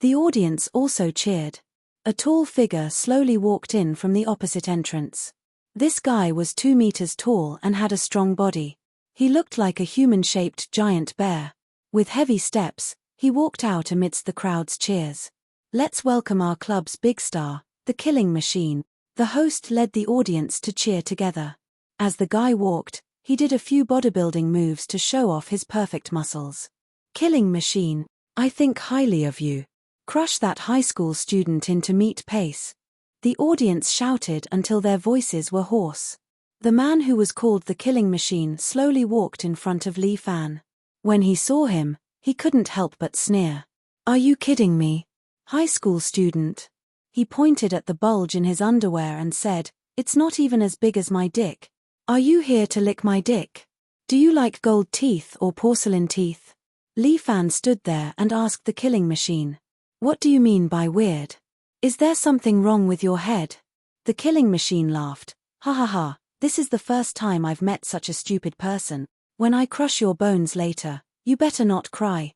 The audience also cheered. A tall figure slowly walked in from the opposite entrance. This guy was 2 meters tall and had a strong body. He looked like a human-shaped giant bear. With heavy steps, he walked out amidst the crowd's cheers. Let's welcome our club's big star, the killing machine. The host led the audience to cheer together. As the guy walked, he did a few bodybuilding moves to show off his perfect muscles. Killing machine, I think highly of you. Crush that high school student into meat pace. The audience shouted until their voices were hoarse. The man who was called the killing machine slowly walked in front of Li Fan. When he saw him, he couldn't help but sneer. Are you kidding me? High school student. He pointed at the bulge in his underwear and said, it's not even as big as my dick. Are you here to lick my dick? Do you like gold teeth or porcelain teeth? Li Fan stood there and asked the killing machine. What do you mean by weird? Is there something wrong with your head? The killing machine laughed. Ha ha ha, this is the first time I've met such a stupid person. When I crush your bones later, you better not cry.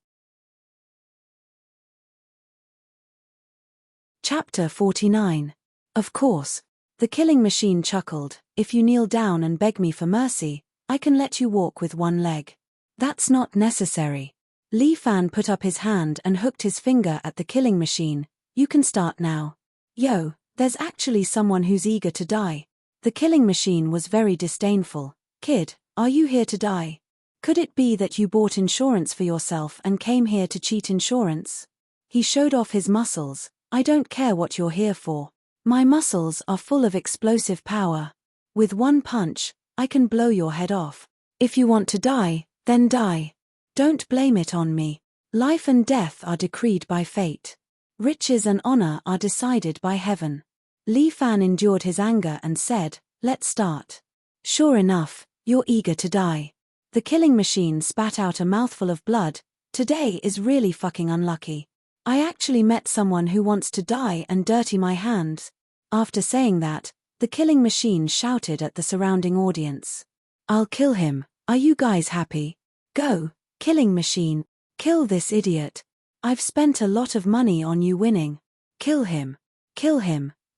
Chapter 49. Of course. The killing machine chuckled. If you kneel down and beg me for mercy, I can let you walk with one leg. That's not necessary. Li Fan put up his hand and hooked his finger at the killing machine. You can start now. Yo, there's actually someone who's eager to die. The killing machine was very disdainful. Kid, are you here to die? Could it be that you bought insurance for yourself and came here to cheat insurance? He showed off his muscles. I don't care what you're here for. My muscles are full of explosive power. With one punch, I can blow your head off. If you want to die, then die. Don't blame it on me. Life and death are decreed by fate. Riches and honor are decided by heaven. Li Fan endured his anger and said, let's start. Sure enough, you're eager to die. The killing machine spat out a mouthful of blood. Today is really fucking unlucky. I actually met someone who wants to die and dirty my hands. After saying that, the killing machine shouted at the surrounding audience. I'll kill him. Are you guys happy? Go, killing machine. Kill this idiot. I've spent a lot of money on you winning. Kill him,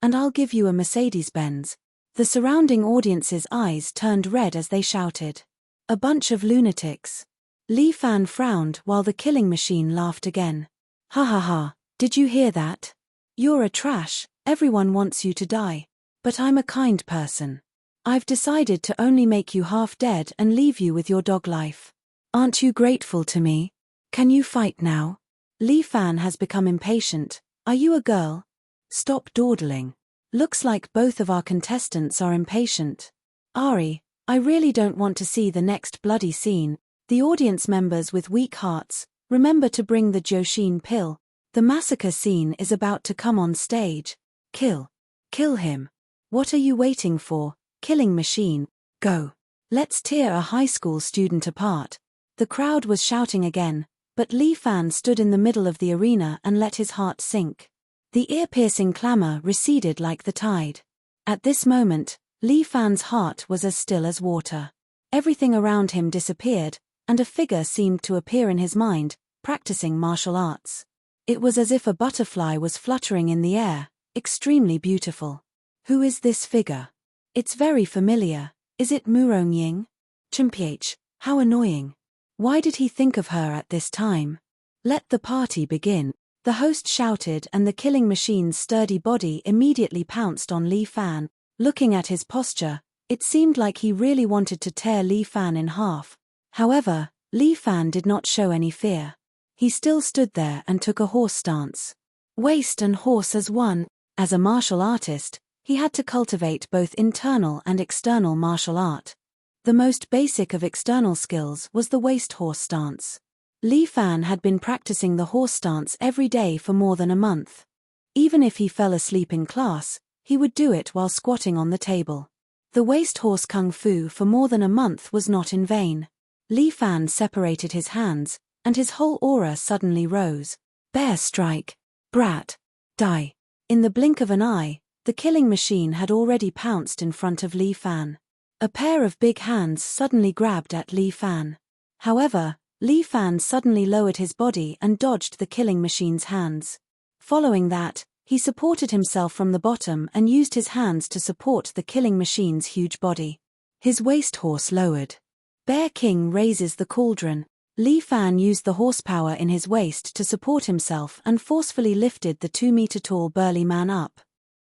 and I'll give you a Mercedes-Benz. The surrounding audience's eyes turned red as they shouted. A bunch of lunatics. Li Fan frowned while the killing machine laughed again. Ha ha ha, did you hear that? You're a trash, everyone wants you to die. But I'm a kind person. I've decided to only make you half dead and leave you with your dog life. Aren't you grateful to me? Can you fight now? Li Fan has become impatient. Are you a girl? Stop dawdling. Looks like both of our contestants are impatient. Ari, I really don't want to see the next bloody scene. The audience members with weak hearts, remember to bring the Joshin pill. The massacre scene is about to come on stage. Kill him. What are you waiting for, killing machine? Go. Let's tear a high school student apart. The crowd was shouting again, but Li Fan stood in the middle of the arena and let his heart sink. The ear-piercing clamor receded like the tide. At this moment, Li Fan's heart was as still as water. Everything around him disappeared, and a figure seemed to appear in his mind, practicing martial arts. It was as if a butterfly was fluttering in the air, extremely beautiful. Who is this figure? It's very familiar. Is it Murongying? Chimph, how annoying. Why did he think of her at this time? Let the party begin. The host shouted, and the killing machine's sturdy body immediately pounced on Li Fan. Looking at his posture, it seemed like he really wanted to tear Li Fan in half. However, Li Fan did not show any fear. He still stood there and took a horse stance. Waist and horse as one. As a martial artist, he had to cultivate both internal and external martial art. The most basic of external skills was the waist horse stance. Li Fan had been practicing the horse stance every day for more than a month. Even if he fell asleep in class, he would do it while squatting on the table. The waist horse kung fu for more than a month was not in vain. Li Fan separated his hands, and his whole aura suddenly rose. Bear strike. Brat. Die. In the blink of an eye, the killing machine had already pounced in front of Li Fan. A pair of big hands suddenly grabbed at Li Fan. However, Li Fan suddenly lowered his body and dodged the killing machine's hands. Following that, he supported himself from the bottom and used his hands to support the killing machine's huge body. His waist horse lowered. Bear King raises the cauldron. Li Fan used the horsepower in his waist to support himself and forcefully lifted the 2-meter-tall burly man up.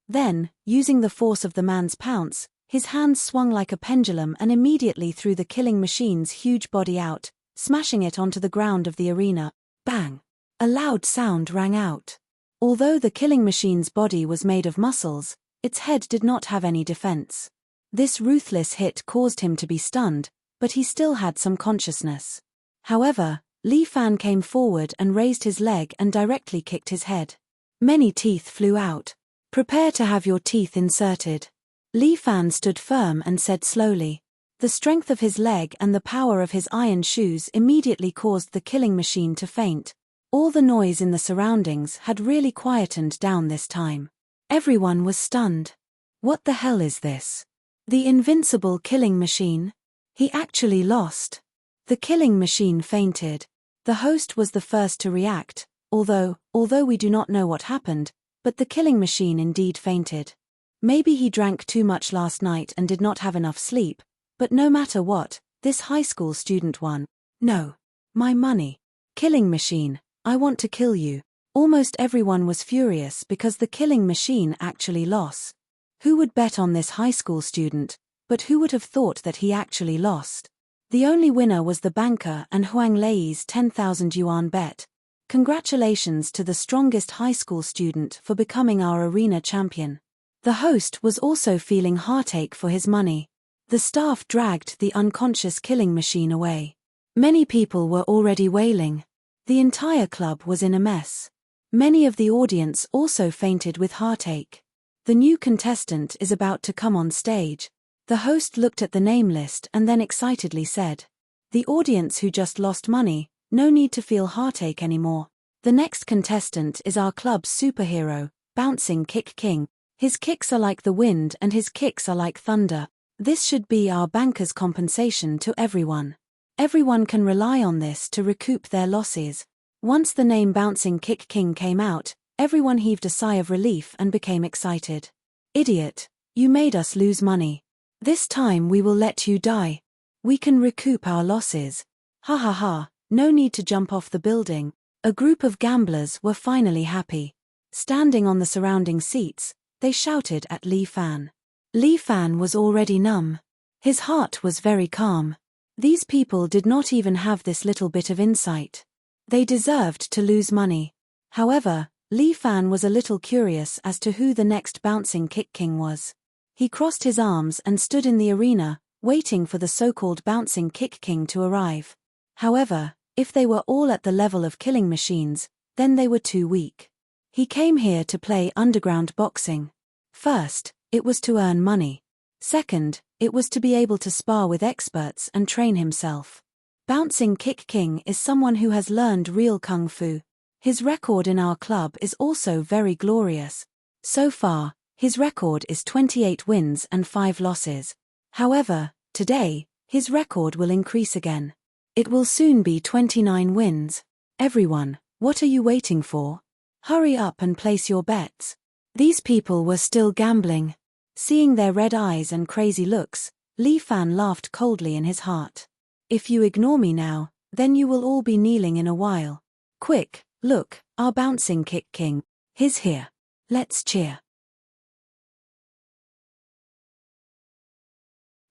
Then, using the force of the man's pounce, his hands swung like a pendulum and immediately threw the killing machine's huge body out, smashing it onto the ground of the arena. Bang! A loud sound rang out. Although the killing machine's body was made of muscles, its head did not have any defense. This ruthless hit caused him to be stunned, but he still had some consciousness. However, Li Fan came forward and raised his leg and directly kicked his head. Many teeth flew out. Prepare to have your teeth inserted. Li Fan stood firm and said slowly. The strength of his leg and the power of his iron shoes immediately caused the killing machine to faint. All the noise in the surroundings had really quietened down this time. Everyone was stunned. What the hell is this? The invincible killing machine? He actually lost. The killing machine fainted. The host was the first to react, although we do not know what happened, but the killing machine indeed fainted. Maybe he drank too much last night and did not have enough sleep, but no matter what, this high school student won. No. My money. Killing machine, I want to kill you. Almost everyone was furious because the killing machine actually lost. Who would bet on this high school student, but who would have thought that he actually lost? The only winner was the banker and Huang Lei's 10,000 yuan bet. Congratulations to the strongest high school student for becoming our arena champion. The host was also feeling heartache for his money. The staff dragged the unconscious killing machine away. Many people were already wailing. The entire club was in a mess. Many of the audience also fainted with heartache. The new contestant is about to come on stage. The host looked at the name list and then excitedly said, "The audience who just lost money, no need to feel heartache anymore. The next contestant is our club's superhero, Bouncing Kick King. His kicks are like the wind and his kicks are like thunder. This should be our banker's compensation to everyone. Everyone can rely on this to recoup their losses. Once the name Bouncing Kick King came out, everyone heaved a sigh of relief and became excited. Idiot, you made us lose money. This time we will let you die. We can recoup our losses. Ha ha ha, no need to jump off the building. A group of gamblers were finally happy. Standing on the surrounding seats, they shouted at Li Fan. Li Fan was already numb. His heart was very calm. These people did not even have this little bit of insight. They deserved to lose money. However, Li Fan was a little curious as to who the next Bouncing Kick King was. He crossed his arms and stood in the arena, waiting for the so-called Bouncing Kick King to arrive. However, if they were all at the level of killing machines, then they were too weak. He came here to play underground boxing. First, it was to earn money. Second, it was to be able to spar with experts and train himself. Bouncing Kick King is someone who has learned real kung fu. His record in our club is also very glorious. So far, his record is 28 wins and 5 losses. However, today, his record will increase again. It will soon be 29 wins. Everyone, what are you waiting for? Hurry up and place your bets. These people were still gambling. Seeing their red eyes and crazy looks, Li Fan laughed coldly in his heart. If you ignore me now, then you will all be kneeling in a while. Quick, look, our Bouncing Kick King. He's here. Let's cheer.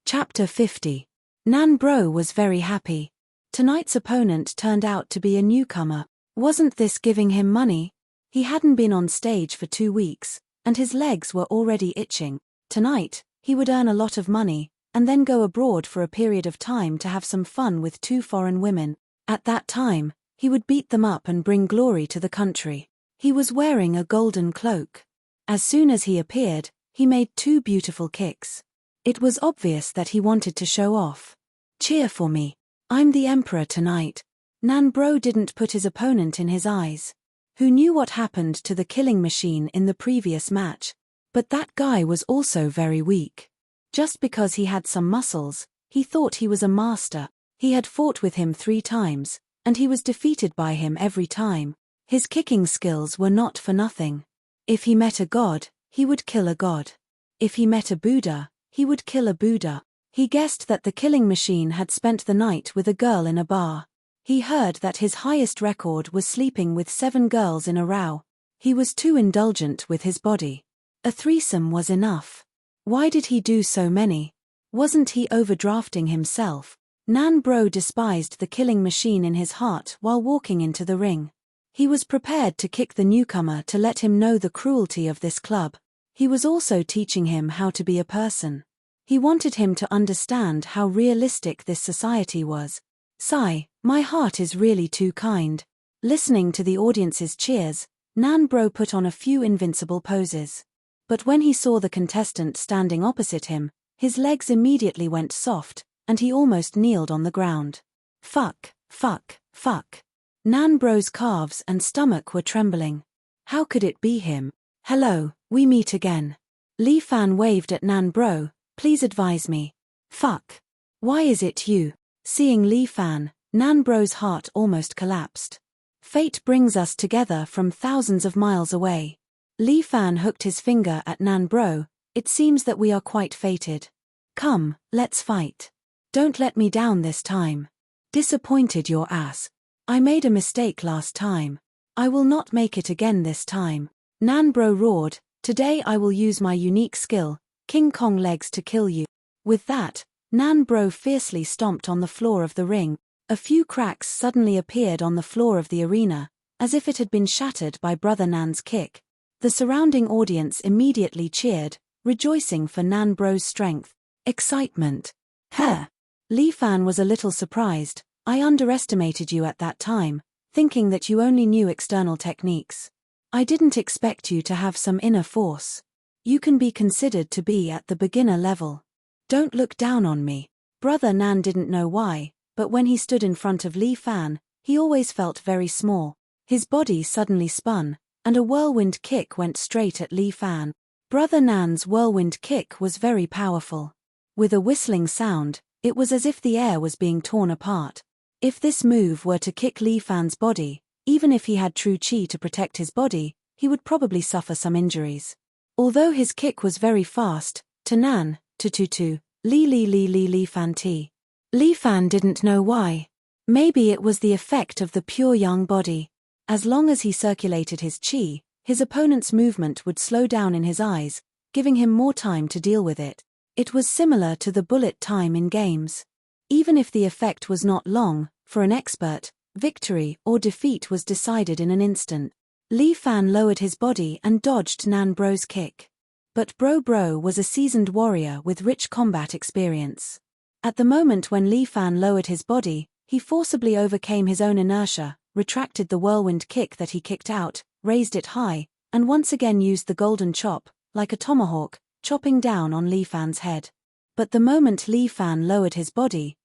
Chapter 50. Nan Bro was very happy. Tonight's opponent turned out to be a newcomer. Wasn't this giving him money? He hadn't been on stage for 2 weeks, and his legs were already itching. Tonight, he would earn a lot of money, and then go abroad for a period of time to have some fun with 2 foreign women. At that time, he would beat them up and bring glory to the country. He was wearing a golden cloak. As soon as he appeared, he made 2 beautiful kicks. It was obvious that he wanted to show off. Cheer for me. I'm the emperor tonight. Nan Bro didn't put his opponent in his eyes. Who knew what happened to the killing machine in the previous match? But that guy was also very weak. Just because he had some muscles, he thought he was a master. He had fought with him 3 times, and he was defeated by him every time. His kicking skills were not for nothing. If he met a god, he would kill a god. If he met a Buddha, he would kill a Buddha. He guessed that the killing machine had spent the night with a girl in a bar. He heard that his highest record was sleeping with 7 girls in a row. He was too indulgent with his body. A threesome was enough. Why did he do so many? Wasn't he overdrafting himself? Nan Bro despised the killing machine in his heart while walking into the ring. He was prepared to kick the newcomer to let him know the cruelty of this club. He was also teaching him how to be a person. He wanted him to understand how realistic this society was. Sigh, my heart is really too kind. Listening to the audience's cheers, Nan Bro put on a few invincible poses. But when he saw the contestant standing opposite him, his legs immediately went soft, and he almost kneeled on the ground. Fuck, fuck, fuck. Nan Bro's calves and stomach were trembling. How could it be him? Hello, we meet again. Li Fan waved at Nan Bro. Please advise me. Fuck. Why is it you? Seeing Li Fan, Nan Bro's heart almost collapsed. Fate brings us together from thousands of miles away. Li Fan hooked his finger at Nan Bro. It seems that we are quite fated. Come, let's fight. Don't let me down this time. Disappointed your ass. I made a mistake last time. I will not make it again this time. Nan Bro roared, today I will use my unique skill, King Kong legs, to kill you. With that, Nan Bro fiercely stomped on the floor of the ring. A few cracks suddenly appeared on the floor of the arena, as if it had been shattered by Brother Nan's kick. The surrounding audience immediately cheered, rejoicing for Nan Bro's strength. Excitement. Huh. Li Fan was a little surprised. I underestimated you at that time, thinking that you only knew external techniques. I didn't expect you to have some inner force. You can be considered to be at the beginner level. Don't look down on me. Brother Nan didn't know why, but when he stood in front of Li Fan, he always felt very small. His body suddenly spun, and a whirlwind kick went straight at Li Fan. Brother Nan's whirlwind kick was very powerful. With a whistling sound, it was as if the air was being torn apart. If this move were to kick Li Fan's body, even if he had true chi to protect his body, he would probably suffer some injuries. Although his kick was very fast, Tanan, tu, Li Fan Ti. Li Fan didn't know why. Maybe it was the effect of the pure young body. As long as he circulated his chi, his opponent's movement would slow down in his eyes, giving him more time to deal with it. It was similar to the bullet time in games. Even if the effect was not long, for an expert, victory or defeat was decided in an instant. Li Fan lowered his body and dodged Nan Bro's kick. But Bro was a seasoned warrior with rich combat experience. At the moment when Li Fan lowered his body, he forcibly overcame his own inertia, retracted the whirlwind kick that he kicked out, raised it high, and once again used the golden chop, like a tomahawk, chopping down on Li Fan's head. But the moment Li Fan lowered his body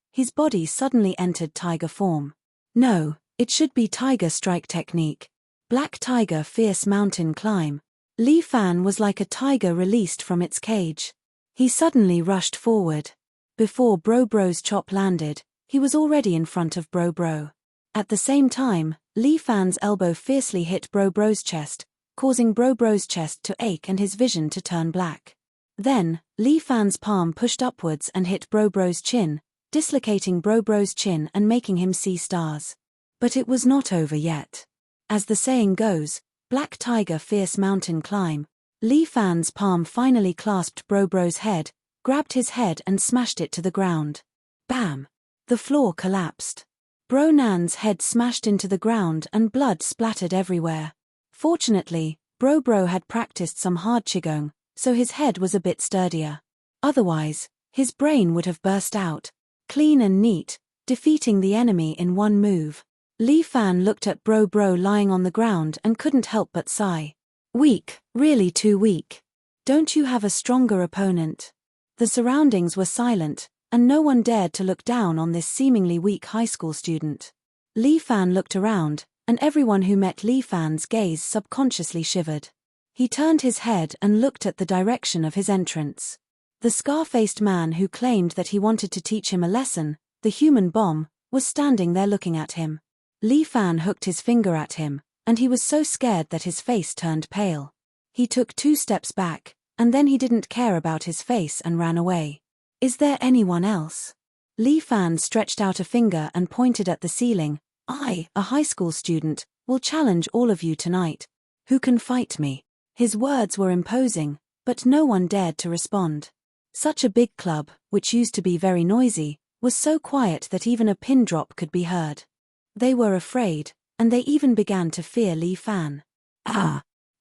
suddenly entered tiger form. No, it should be tiger strike technique. Black tiger fierce mountain climb. Li Fan was like a tiger released from its cage. He suddenly rushed forward. Before Bro's chop landed, he was already in front of Bro. At the same time, Li Fan's elbow fiercely hit Bro's chest, causing Bro's chest to ache and his vision to turn black. Then, Li Fan's palm pushed upwards and hit Bro's chin, dislocating Bro's chin and making him see stars. But it was not over yet. As the saying goes, black tiger fierce mountain climb. Li Fan's palm finally clasped Bro's head, grabbed his head and smashed it to the ground. Bam! The floor collapsed. Bro Nan's head smashed into the ground and blood splattered everywhere. Fortunately, Bro had practiced some hard qigong, so his head was a bit sturdier. Otherwise, his brain would have burst out. Clean and neat, defeating the enemy in one move. Li Fan looked at Bro lying on the ground and couldn't help but sigh. Weak, really too weak. Don't you have a stronger opponent? The surroundings were silent, and no one dared to look down on this seemingly weak high school student. Li Fan looked around, and everyone who met Li Fan's gaze subconsciously shivered. He turned his head and looked at the direction of his entrance. The scar-faced man who claimed that he wanted to teach him a lesson, the human bomb, was standing there looking at him. Li Fan hooked his finger at him, and he was so scared that his face turned pale. He took 2 steps back, and then he didn't care about his face and ran away. Is there anyone else? Li Fan stretched out a finger and pointed at the ceiling. I, a high school student, will challenge all of you tonight. Who can fight me? His words were imposing, but no one dared to respond. Such a big club, which used to be very noisy, was so quiet that even a pin drop could be heard. They were afraid, and they even began to fear Li Fan.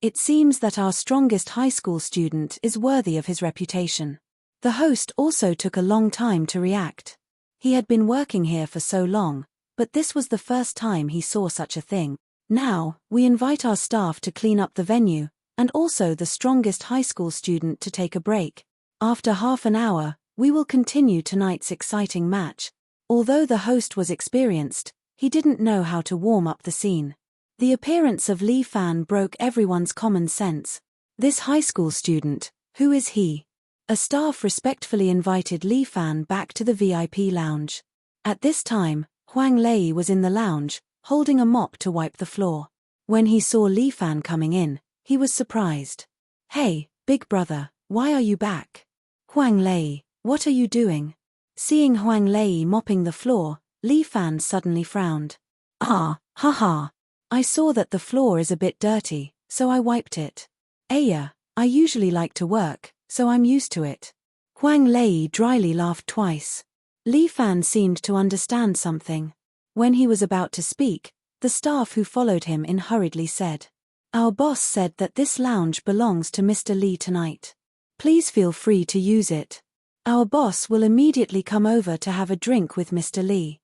It seems that our strongest high school student is worthy of his reputation. The host also took a long time to react. He had been working here for so long, but this was the first time he saw such a thing. Now, we invite our staff to clean up the venue, and also the strongest high school student to take a break. After half an hour, we will continue tonight's exciting match. Although the host was experienced, he didn't know how to warm up the scene. The appearance of Li Fan broke everyone's common sense. This high school student, who is he? A staff respectfully invited Li Fan back to the VIP lounge. At this time, Huang Lei was in the lounge, holding a mop to wipe the floor. When he saw Li Fan coming in, he was surprised. Hey, big brother, why are you back? Huang Lei, what are you doing? Seeing Huang Lei mopping the floor, Li Fan suddenly frowned. Haha. I saw that the floor is a bit dirty, so I wiped it. Aya, I usually like to work, so I'm used to it. Huang Lei dryly laughed twice. Li Fan seemed to understand something. When he was about to speak, the staff who followed him in hurriedly said, Our boss said that this lounge belongs to Mr. Li tonight. Please feel free to use it. Our boss will immediately come over to have a drink with Mr. Li.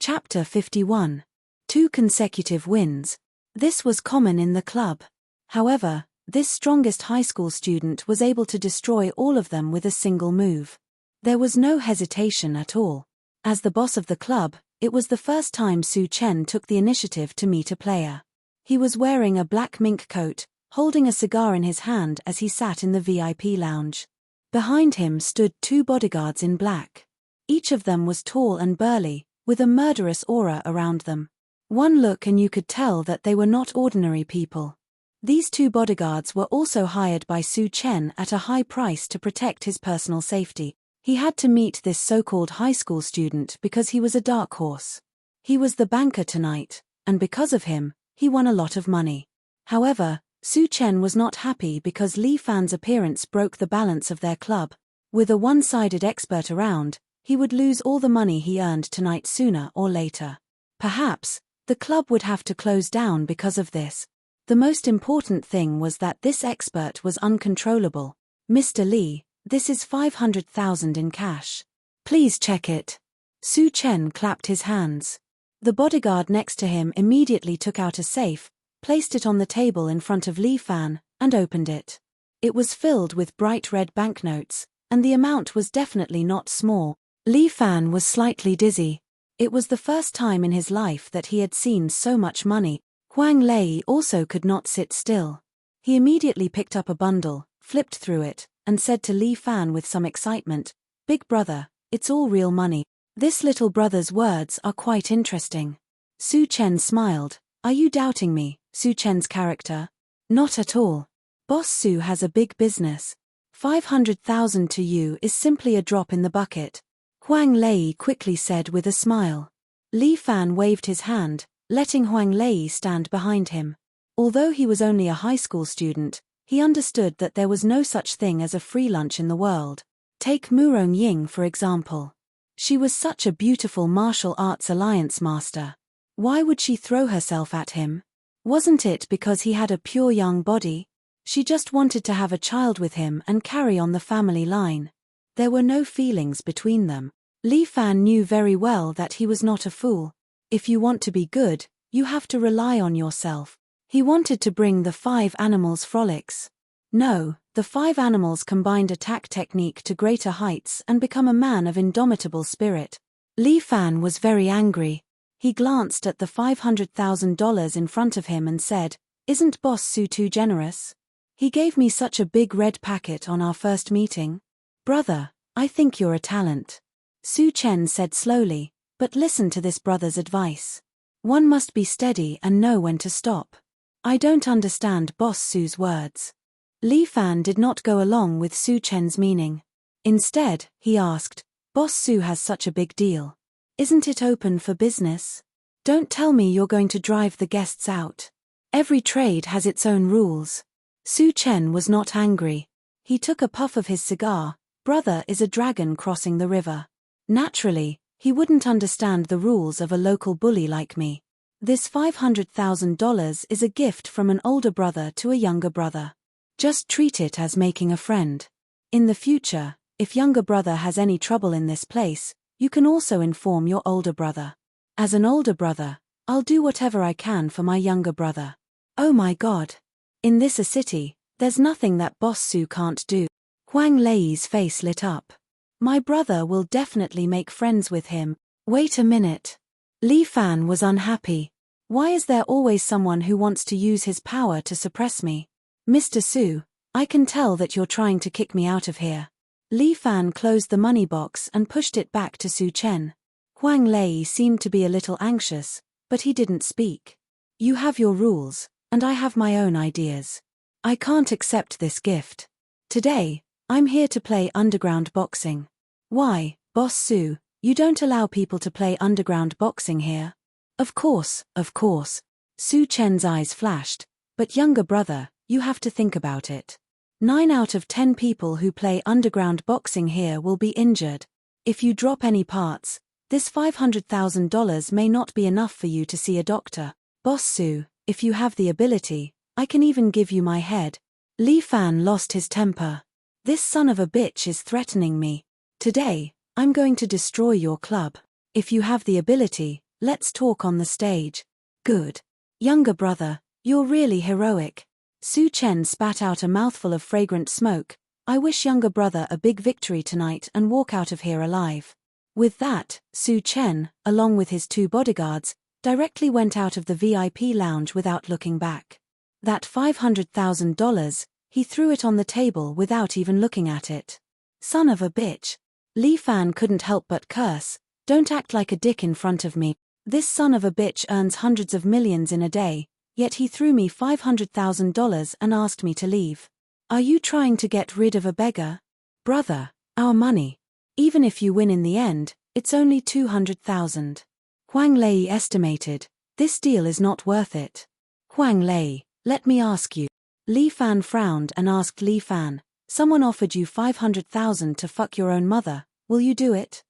Chapter 51. 2 consecutive wins. This was common in the club. However, this strongest high school student was able to destroy all of them with a single move. There was no hesitation at all. As the boss of the club, it was the first time Su Chen took the initiative to meet a player. He was wearing a black mink coat, holding a cigar in his hand as he sat in the VIP lounge. Behind him stood 2 bodyguards in black. Each of them was tall and burly, with a murderous aura around them. One look and you could tell that they were not ordinary people. These 2 bodyguards were also hired by Su Chen at a high price to protect his personal safety. He had to meet this so-called high school student because he was a dark horse. He was the banker tonight, and because of him, he won a lot of money. However, Su Chen was not happy because Li Fan's appearance broke the balance of their club. With a one-sided expert around, he would lose all the money he earned tonight sooner or later. Perhaps, the club would have to close down because of this. The most important thing was that this expert was uncontrollable. Mr. Li, this is 500,000 in cash. Please check it. Su Chen clapped his hands. The bodyguard next to him immediately took out a safe, placed it on the table in front of Li Fan, and opened it. It was filled with bright red banknotes, and the amount was definitely not small. Li Fan was slightly dizzy. It was the first time in his life that he had seen so much money. Huang Lei also could not sit still. He immediately picked up a bundle, flipped through it, and said to Li Fan with some excitement, "Big brother, it's all real money." This little brother's words are quite interesting. Su Chen smiled. Are you doubting me, Su Chen's character? Not at all. Boss Su has a big business. 500,000 to you is simply a drop in the bucket. Huang Lei quickly said with a smile. Li Fan waved his hand, letting Huang Lei stand behind him. Although he was only a high school student, he understood that there was no such thing as a free lunch in the world. Take Murong Ying for example. She was such a beautiful martial arts alliance master. Why would she throw herself at him? Wasn't it because he had a pure young body? She just wanted to have a child with him and carry on the family line. There were no feelings between them. Li Fan knew very well that he was not a fool. If you want to be good, you have to rely on yourself. He wanted to bring the 5 animals frolics. No, the 5 animals combined attack technique to greater heights and become a man of indomitable spirit. Li Fan was very angry. He glanced at the $500,000 in front of him and said, "Isn't Boss Su too generous? He gave me such a big red packet on our first meeting." "Brother, I think you're a talent," Su Chen said slowly, "but listen to this brother's advice. One must be steady and know when to stop." "I don't understand Boss Su's words." Li Fan did not go along with Su Chen's meaning. Instead, he asked, "Boss Su has such a big deal. Isn't it open for business? Don't tell me you're going to drive the guests out. Every trade has its own rules." Su Chen was not angry. He took a puff of his cigar. Brother is a dragon crossing the river. Naturally, he wouldn't understand the rules of a local bully like me. This $500,000 is a gift from an older brother to a younger brother. Just treat it as making a friend. In the future, if younger brother has any trouble in this place, you can also inform your older brother. As an older brother, I'll do whatever I can for my younger brother. Oh my God. In this city, there's nothing that Boss Su can't do. Huang Lei's face lit up. My brother will definitely make friends with him. Wait a minute. Li Fan was unhappy. Why is there always someone who wants to use his power to suppress me? Mr. Su, I can tell that you're trying to kick me out of here. Li Fan closed the money box and pushed it back to Su Chen. Huang Lei seemed to be a little anxious, but he didn't speak. You have your rules, and I have my own ideas. I can't accept this gift. Today, I'm here to play underground boxing. Why, Boss Su, you don't allow people to play underground boxing here? Of course, of course. Su Chen's eyes flashed, but younger brother, you have to think about it. 9 out of 10 people who play underground boxing here will be injured. If you drop any parts, this $500,000 may not be enough for you to see a doctor. Boss Su, if you have the ability, I can even give you my head. Li Fan lost his temper. This son of a bitch is threatening me. Today, I'm going to destroy your club. If you have the ability, let's talk on the stage. Good. Younger brother, you're really heroic. Su Chen spat out a mouthful of fragrant smoke. I wish younger brother a big victory tonight and walk out of here alive. With that, Su Chen, along with his 2 bodyguards, directly went out of the VIP lounge without looking back. That $500,000, he threw it on the table without even looking at it. Son of a bitch. Li Fan couldn't help but curse. Don't act like a dick in front of me. This son of a bitch earns hundreds of millions in a day, yet he threw me $500,000 and asked me to leave. Are you trying to get rid of a beggar? Brother, our money. Even if you win in the end, it's only 200,000. Huang Lei estimated, this deal is not worth it. Huang Lei, let me ask you. Li Fan frowned and asked Li Fan, someone offered you 500,000 to fuck your own mother, will you do it?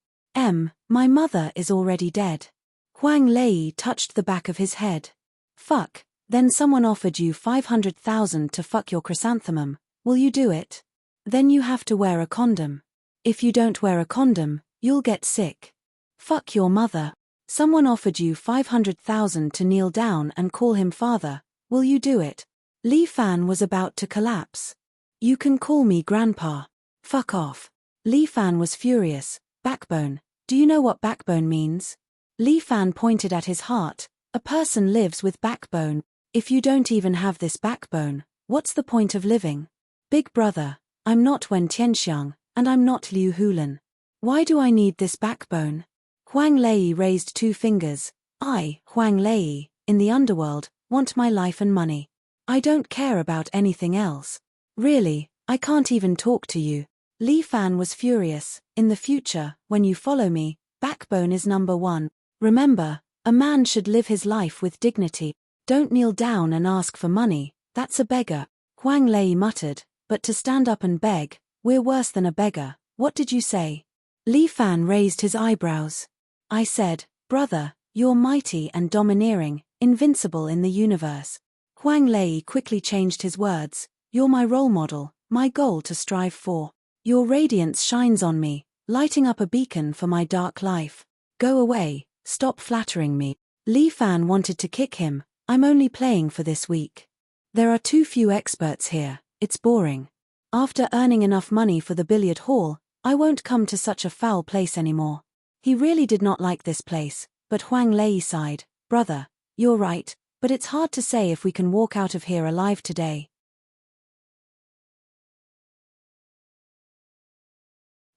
My mother is already dead. Huang Lei touched the back of his head. Fuck, then someone offered you 500,000 to fuck your chrysanthemum, will you do it? Then you have to wear a condom. If you don't wear a condom, you'll get sick. Fuck your mother. Someone offered you 500,000 to kneel down and call him father, will you do it? Li Fan was about to collapse. You can call me grandpa. Fuck off. Li Fan was furious. Backbone. Do you know what backbone means? Li Fan pointed at his heart. A person lives with backbone. If you don't even have this backbone, what's the point of living? Big brother, I'm not Wen Tianxiang, and I'm not Liu Hulan. Why do I need this backbone? Huang Lei raised 2 fingers. I, Huang Lei, in the underworld, want my life and money. I don't care about anything else. Really, I can't even talk to you. Li Fan was furious. In the future, when you follow me, backbone is number 1. Remember, a man should live his life with dignity. Don't kneel down and ask for money, that's a beggar. Huang Lei muttered, but to stand up and beg, we're worse than a beggar, what did you say? Li Fan raised his eyebrows. I said, brother, you're mighty and domineering, invincible in the universe. Huang Lei quickly changed his words, you're my role model, my goal to strive for. Your radiance shines on me, lighting up a beacon for my dark life. Go away, stop flattering me. Li Fan wanted to kick him, I'm only playing for this week. There are too few experts here, it's boring. After earning enough money for the billiard hall, I won't come to such a foul place anymore. He really did not like this place, but Huang Lei sighed, brother, you're right, but it's hard to say if we can walk out of here alive today.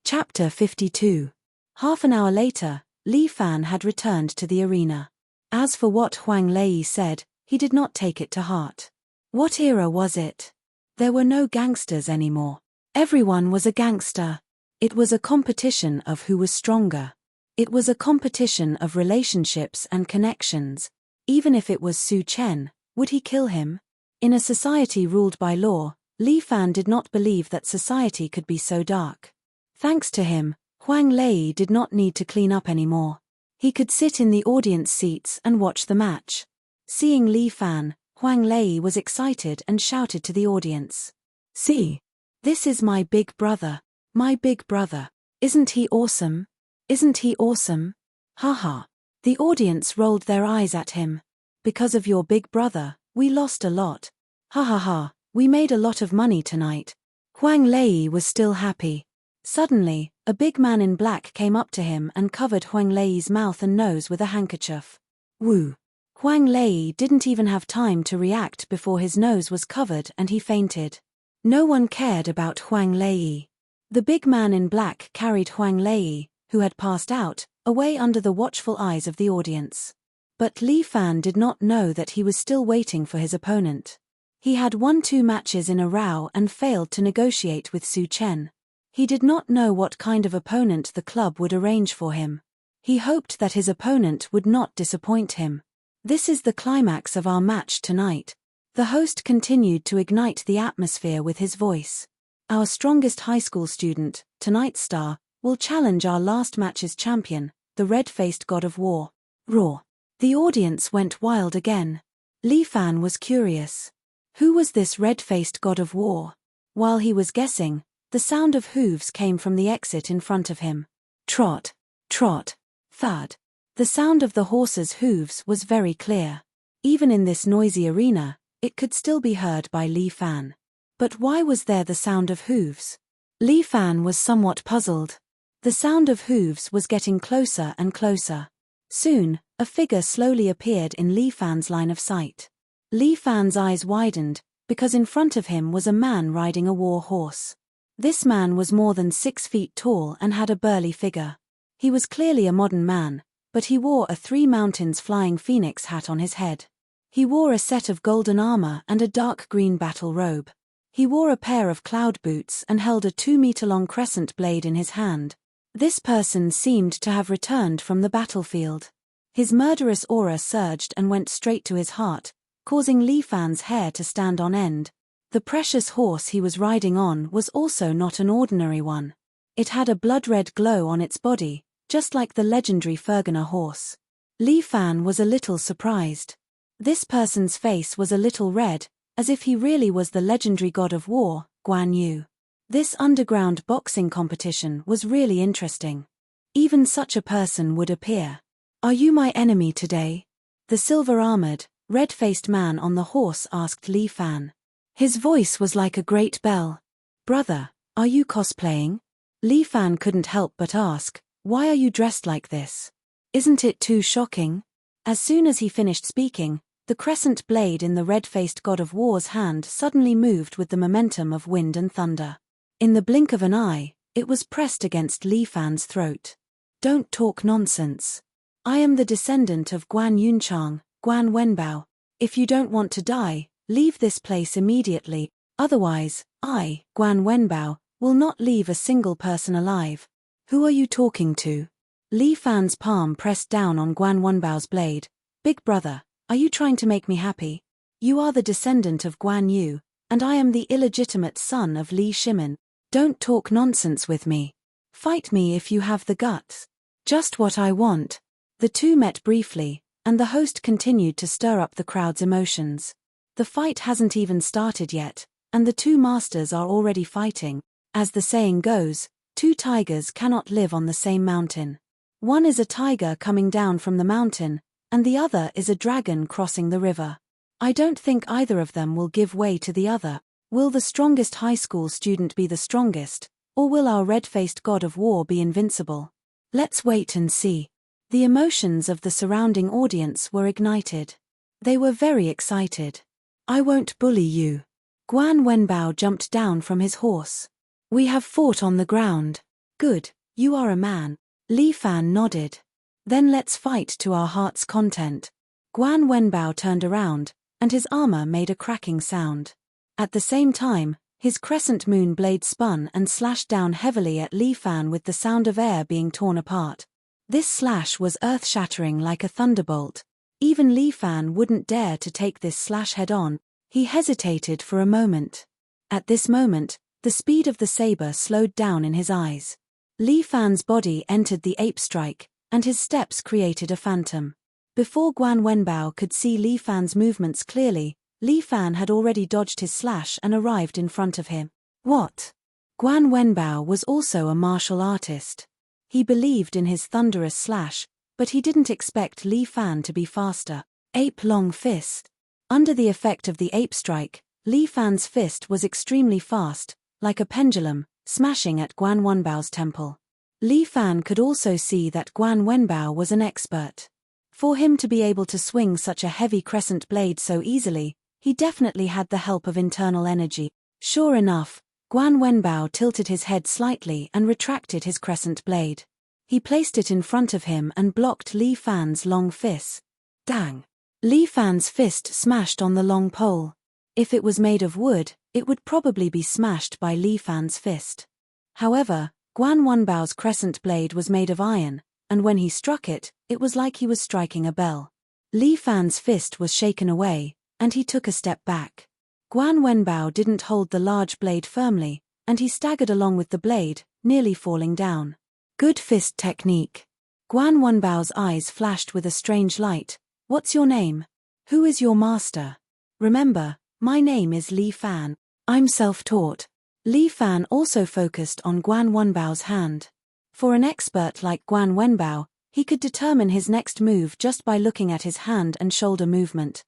Chapter 52. Half an hour later, Li Fan had returned to the arena. As for what Huang Lei said, he did not take it to heart. What era was it? There were no gangsters anymore. Everyone was a gangster. It was a competition of who was stronger. It was a competition of relationships and connections. Even if it was Su Chen, would he kill him? In a society ruled by law, Li Fan did not believe that society could be so dark. Thanks to him, Huang Lei did not need to clean up anymore. He could sit in the audience seats and watch the match. Seeing Li Fan, Huang Lei was excited and shouted to the audience. See, this is my big brother. My big brother. Isn't he awesome? Isn't he awesome? Haha. The audience rolled their eyes at him. Because of your big brother, we lost a lot. Ha ha ha, we made a lot of money tonight. Huang Lei was still happy. Suddenly, a big man in black came up to him and covered Huang Lei's mouth and nose with a handkerchief. Woo! Huang Lei didn't even have time to react before his nose was covered and he fainted. No one cared about Huang Lei. The big man in black carried Huang Lei, who had passed out, away under the watchful eyes of the audience. But Li Fan did not know that he was still waiting for his opponent. He had won 2 matches in a row and failed to negotiate with Su Chen. He did not know what kind of opponent the club would arrange for him. He hoped that his opponent would not disappoint him. This is the climax of our match tonight. The host continued to ignite the atmosphere with his voice. Our strongest high school student, tonight's star, will challenge our last match's champion, the red-faced god of war. Roar. The audience went wild again. Li Fan was curious. Who was this red-faced god of war? While he was guessing, the sound of hooves came from the exit in front of him. Trot, trot, thud. The sound of the horse's hooves was very clear. Even in this noisy arena, it could still be heard by Li Fan. But why was there the sound of hooves? Li Fan was somewhat puzzled. The sound of hooves was getting closer and closer. Soon, a figure slowly appeared in Li Fan's line of sight. Li Fan's eyes widened, because in front of him was a man riding a war horse. This man was more than 6 feet tall and had a burly figure. He was clearly a modern man, but he wore a 3 mountains flying phoenix hat on his head. He wore a set of golden armor and a dark green battle robe. He wore a pair of cloud boots and held a 2-meter-long crescent blade in his hand. This person seemed to have returned from the battlefield. His murderous aura surged and went straight to his heart, causing Li Fan's hair to stand on end. The precious horse he was riding on was also not an ordinary one. It had a blood-red glow on its body, just like the legendary Fergana horse. Li Fan was a little surprised. This person's face was a little red, as if he really was the legendary god of war, Guan Yu. This underground boxing competition was really interesting. Even such a person would appear. "Are you my enemy today?" The silver-armored, red-faced man on the horse asked Li Fan. His voice was like a great bell. "Brother, are you cosplaying?" Li Fan couldn't help but ask, "Why are you dressed like this? Isn't it too shocking?" As soon as he finished speaking, the crescent blade in the red-faced god of war's hand suddenly moved with the momentum of wind and thunder. In the blink of an eye, it was pressed against Li Fan's throat. "Don't talk nonsense. I am the descendant of Guan Yunchang, Guan Wenbao. If you don't want to die, leave this place immediately, otherwise, I, Guan Wenbao, will not leave a single person alive." "Who are you talking to?" Li Fan's palm pressed down on Guan Wenbao's blade. "Big brother, are you trying to make me happy? You are the descendant of Guan Yu, and I am the illegitimate son of Li Shimin. Don't talk nonsense with me. Fight me if you have the guts." "Just what I want." The two met briefly, and the host continued to stir up the crowd's emotions. The fight hasn't even started yet, and the two masters are already fighting. As the saying goes, 2 tigers cannot live on the same mountain. One is a tiger coming down from the mountain, and the other is a dragon crossing the river. I don't think either of them will give way to the other. Will the strongest high school student be the strongest, or will our red-faced god of war be invincible? Let's wait and see. The emotions of the surrounding audience were ignited. They were very excited. "I won't bully you." Guan Wenbao jumped down from his horse. "We have fought on the ground." "Good, you are a man." Li Fan nodded. "Then let's fight to our heart's content." Guan Wenbao turned around, and his armor made a cracking sound. At the same time, his crescent moon blade spun and slashed down heavily at Li Fan with the sound of air being torn apart. This slash was earth-shattering like a thunderbolt. Even Li Fan wouldn't dare to take this slash head-on. He hesitated for a moment. At this moment, the speed of the saber slowed down in his eyes. Li Fan's body entered the ape strike, and his steps created a phantom. Before Guan Wenbao could see Li Fan's movements clearly, Li Fan had already dodged his slash and arrived in front of him. What? Guan Wenbao was also a martial artist. He believed in his thunderous slash, but he didn't expect Li Fan to be faster. Ape-long fist. Under the effect of the ape strike, Li Fan's fist was extremely fast, like a pendulum, smashing at Guan Wenbao's temple. Li Fan could also see that Guan Wenbao was an expert. For him to be able to swing such a heavy crescent blade so easily, he definitely had the help of internal energy. Sure enough, Guan Wenbao tilted his head slightly and retracted his crescent blade. He placed it in front of him and blocked Li Fan's long fist. Dang! Li Fan's fist smashed on the long pole. If it was made of wood, it would probably be smashed by Li Fan's fist. However, Guan Wenbao's crescent blade was made of iron, and when he struck it, it was like he was striking a bell. Li Fan's fist was shaken away, and he took a step back. Guan Wenbao didn't hold the large blade firmly, and he staggered along with the blade, nearly falling down. Good fist technique. Guan Wenbao's eyes flashed with a strange light. What's your name? Who is your master? Remember, my name is Li Fan. I'm self-taught. Li Fan also focused on Guan Wenbao's hand. For an expert like Guan Wenbao, he could determine his next move just by looking at his hand and shoulder movement.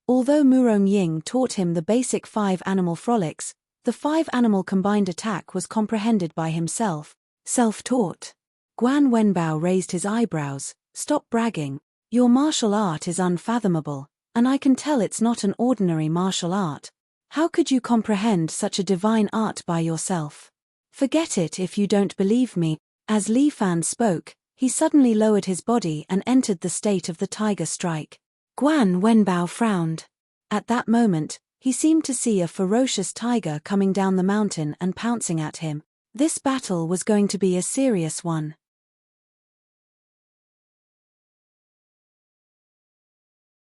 Although Murong Ying taught him the basic 5 animal frolics, the 5 animal combined attack was comprehended by himself. Self-taught. Guan Wenbao raised his eyebrows. Stop bragging. Your martial art is unfathomable, and I can tell it's not an ordinary martial art. How could you comprehend such a divine art by yourself? Forget it if you don't believe me." As Li Fan spoke, he suddenly lowered his body and entered the state of the tiger strike. Guan Wenbao frowned. At that moment, he seemed to see a ferocious tiger coming down the mountain and pouncing at him. This battle was going to be a serious one.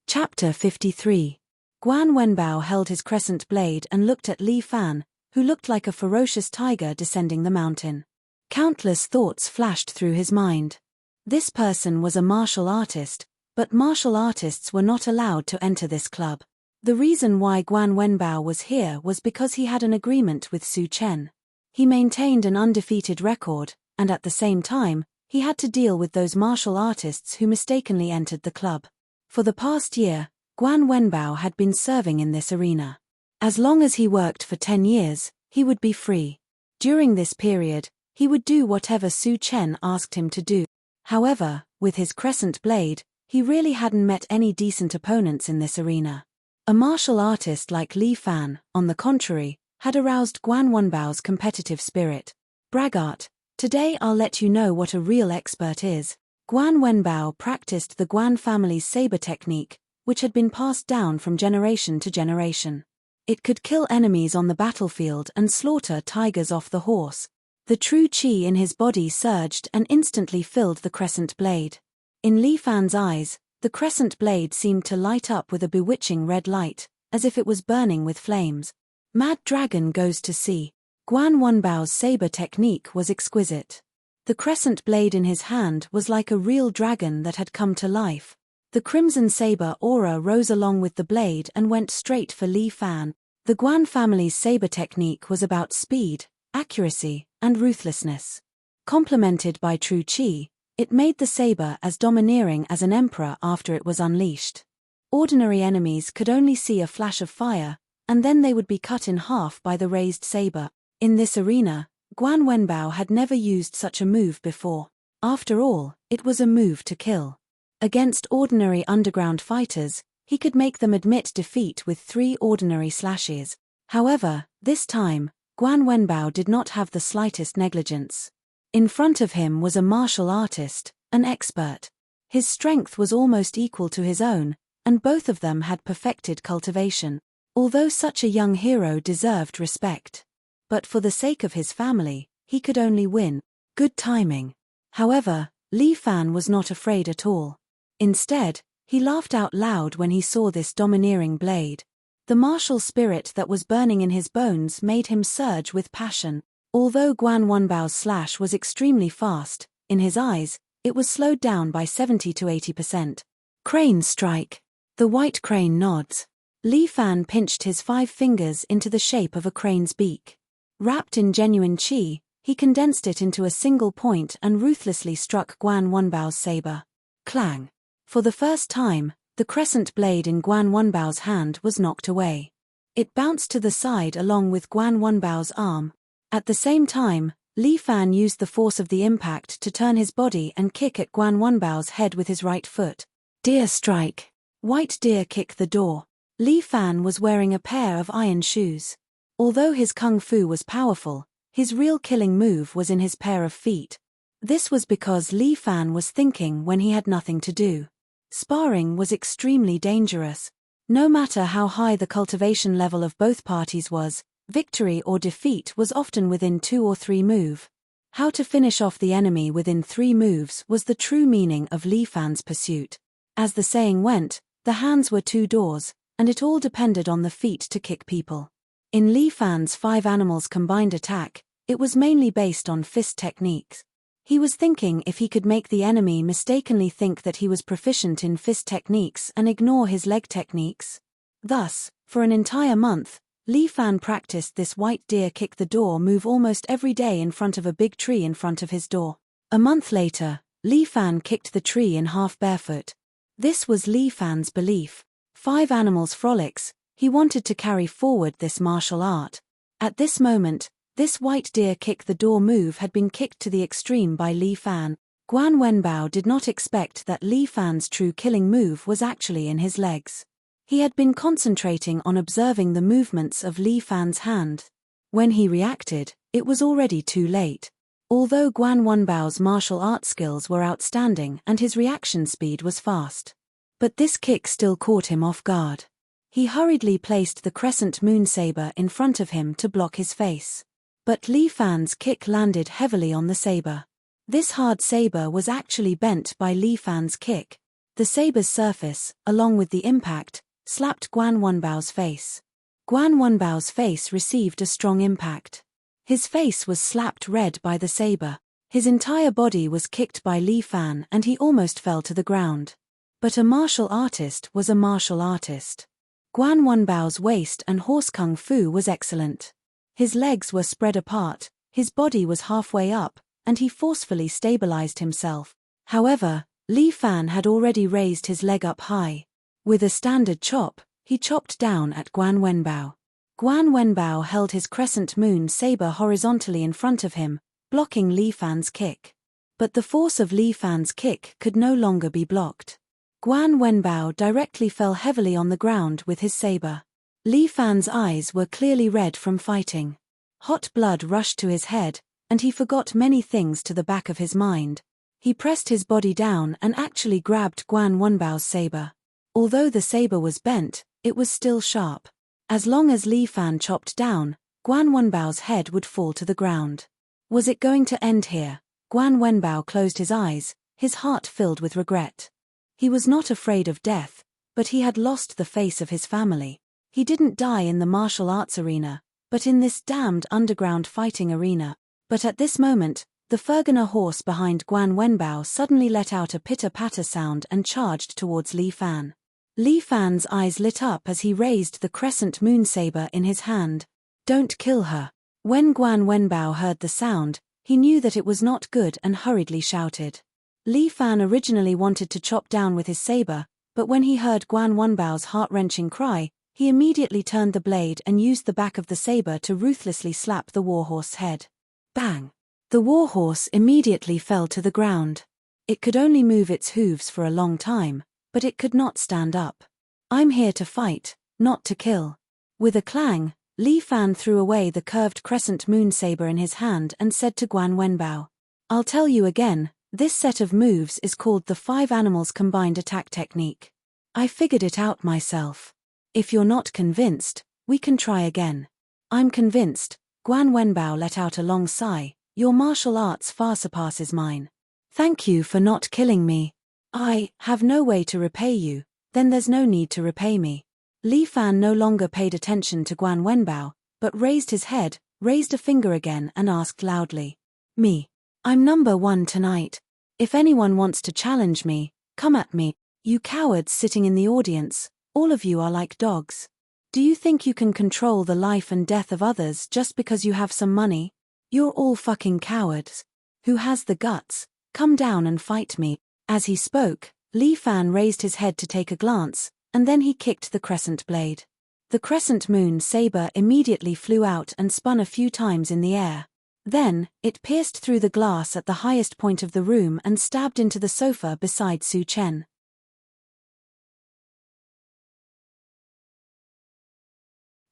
Chapter 53. Guan Wenbao held his crescent blade and looked at Li Fan, who looked like a ferocious tiger descending the mountain. Countless thoughts flashed through his mind. This person was a martial artist, but martial artists were not allowed to enter this club. The reason why Guan Wenbao was here was because he had an agreement with Su Chen. He maintained an undefeated record, and at the same time, he had to deal with those martial artists who mistakenly entered the club. For the past year, Guan Wenbao had been serving in this arena. As long as he worked for 10 years, he would be free. During this period, he would do whatever Su Chen asked him to do. However, with his crescent blade, he really hadn't met any decent opponents in this arena. A martial artist like Li Fan, on the contrary, had aroused Guan Wenbao's competitive spirit. "Braggart, today I'll let you know what a real expert is." Guan Wenbao practiced the Guan family's saber technique, which had been passed down from generation to generation. It could kill enemies on the battlefield and slaughter tigers off the horse. The true qi in his body surged and instantly filled the crescent blade. In Li Fan's eyes, the crescent blade seemed to light up with a bewitching red light, as if it was burning with flames. Mad Dragon goes to sea. Guan Wenbao's saber technique was exquisite. The crescent blade in his hand was like a real dragon that had come to life. The crimson saber aura rose along with the blade and went straight for Li Fan. The Guan family's saber technique was about speed, accuracy, and ruthlessness. Complemented by true qi, it made the saber as domineering as an emperor after it was unleashed. Ordinary enemies could only see a flash of fire, and then they would be cut in half by the raised saber. In this arena, Guan Wenbao had never used such a move before. After all, it was a move to kill. Against ordinary underground fighters, he could make them admit defeat with 3 ordinary slashes. However, this time, Guan Wenbao did not have the slightest negligence. In front of him was a martial artist, an expert. His strength was almost equal to his own, and both of them had perfected cultivation. Although such a young hero deserved respect. But for the sake of his family, he could only win. Good timing. However, Li Fan was not afraid at all. Instead, he laughed out loud when he saw this domineering blade. The martial spirit that was burning in his bones made him surge with passion. Although Guan Wenbao's slash was extremely fast, in his eyes, it was slowed down by 70 to 80%. Crane strike. The white crane nods. Li Fan pinched his 5 fingers into the shape of a crane's beak. Wrapped in genuine qi, he condensed it into a single point and ruthlessly struck Guan Wenbao's saber. Clang. For the first time, the crescent blade in Guan Wenbao's hand was knocked away. It bounced to the side along with Guan Wenbao's arm. At the same time, Li Fan used the force of the impact to turn his body and kick at Guan Wenbao's head with his right foot. Deer strike. White deer kick the door. Li Fan was wearing a pair of iron shoes. Although his kung fu was powerful, his real killing move was in his pair of feet. This was because Li Fan was thinking when he had nothing to do. Sparring was extremely dangerous. No matter how high the cultivation level of both parties was, victory or defeat was often within 2 or 3 moves. How to finish off the enemy within 3 moves was the true meaning of Li Fan's pursuit. As the saying went, the hands were 2 doors, and it all depended on the feet to kick people. In Li Fan's 5 animals combined attack, it was mainly based on fist techniques. He was thinking if he could make the enemy mistakenly think that he was proficient in fist techniques and ignore his leg techniques. Thus, for an entire month, Li Fan practiced this white deer kick the door move almost every day in front of a big tree in front of his door. A month later, Li Fan kicked the tree in half barefoot. This was Li Fan's belief. 5 animals frolics, he wanted to carry forward this martial art. At this moment, this white deer kick the door move had been kicked to the extreme by Li Fan. Guan Wenbao did not expect that Li Fan's true killing move was actually in his legs. He had been concentrating on observing the movements of Li Fan's hand. When he reacted, it was already too late. Although Guan Wenbao's martial arts skills were outstanding and his reaction speed was fast. But this kick still caught him off guard. He hurriedly placed the crescent moon saber in front of him to block his face. But Li Fan's kick landed heavily on the saber. This hard saber was actually bent by Li Fan's kick. The saber's surface, along with the impact, slapped Guan Wenbao's face. Guan Wenbao's face received a strong impact. His face was slapped red by the saber. His entire body was kicked by Li Fan and he almost fell to the ground. But a martial artist was a martial artist. Guan Wenbao's waist and horse kung fu was excellent. His legs were spread apart, his body was halfway up, and he forcefully stabilized himself. However, Li Fan had already raised his leg up high. With a standard chop, he chopped down at Guan Wenbao. Guan Wenbao held his crescent moon saber horizontally in front of him, blocking Li Fan's kick. But the force of Li Fan's kick could no longer be blocked. Guan Wenbao directly fell heavily on the ground with his saber. Li Fan's eyes were clearly red from fighting. Hot blood rushed to his head, and he forgot many things to the back of his mind. He pressed his body down and actually grabbed Guan Wenbao's saber. Although the saber was bent, it was still sharp. As long as Li Fan chopped down, Guan Wenbao's head would fall to the ground. Was it going to end here? Guan Wenbao closed his eyes, his heart filled with regret. He was not afraid of death, but he had lost the face of his family. He didn't die in the martial arts arena, but in this damned underground fighting arena. But at this moment, the Fergana horse behind Guan Wenbao suddenly let out a pitter-patter sound and charged towards Li Fan. Li Fan's eyes lit up as he raised the crescent moon saber in his hand. Don't kill her. When Guan Wenbao heard the sound, he knew that it was not good and hurriedly shouted. Li Fan originally wanted to chop down with his saber, but when he heard Guan Wenbao's heart-wrenching cry, he immediately turned the blade and used the back of the saber to ruthlessly slap the warhorse's head. Bang! The warhorse immediately fell to the ground. It could only move its hooves for a long time, but it could not stand up. I'm here to fight, not to kill. With a clang, Li Fan threw away the curved crescent moon saber in his hand and said to Guan Wenbao, I'll tell you again, this set of moves is called the 5 Animals Combined Attack Technique. I figured it out myself. If you're not convinced, we can try again. I'm convinced. Guan Wenbao let out a long sigh. Your martial arts far surpasses mine. Thank you for not killing me. I have no way to repay you, then there's no need to repay me. Li Fan no longer paid attention to Guan Wenbao, but raised his head, raised a finger again and asked loudly. Me. I'm number 1 tonight. If anyone wants to challenge me, come at me. You cowards sitting in the audience, all of you are like dogs. Do you think you can control the life and death of others just because you have some money? You're all fucking cowards. Who has the guts? Come down and fight me. As he spoke, Li Fan raised his head to take a glance, and then he kicked the crescent blade. The crescent moon saber immediately flew out and spun a few times in the air. Then, it pierced through the glass at the highest point of the room and stabbed into the sofa beside Su Chen.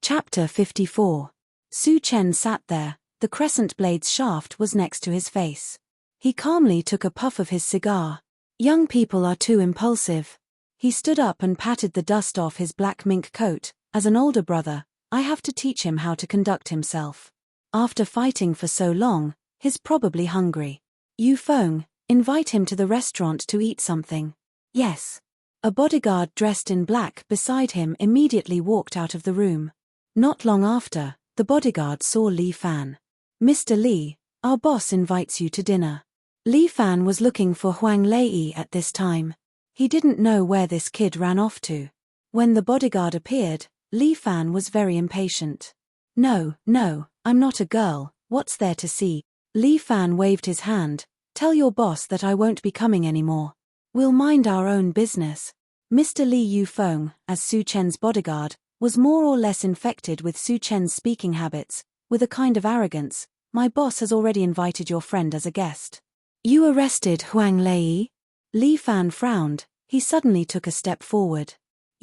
Chapter 54. Su Chen sat there. The crescent blade's shaft was next to his face. He calmly took a puff of his cigar. Young people are too impulsive. He stood up and patted the dust off his black mink coat. As an older brother, I have to teach him how to conduct himself. After fighting for so long, he's probably hungry. Yu Feng, invite him to the restaurant to eat something. Yes. A bodyguard dressed in black beside him immediately walked out of the room. Not long after, the bodyguard saw Li Fan. Mr. Li, our boss invites you to dinner. Li Fan was looking for Huang Lei at this time. He didn't know where this kid ran off to. When the bodyguard appeared, Li Fan was very impatient. No, I'm not a girl, what's there to see? Li Fan waved his hand. Tell your boss that I won't be coming anymore. We'll mind our own business. Mr. Li Yu Feng, as Su Chen's bodyguard, was more or less infected with Su Chen's speaking habits, with a kind of arrogance. My boss has already invited your friend as a guest. You arrested Huang Lei? Li Fan frowned. He suddenly took a step forward.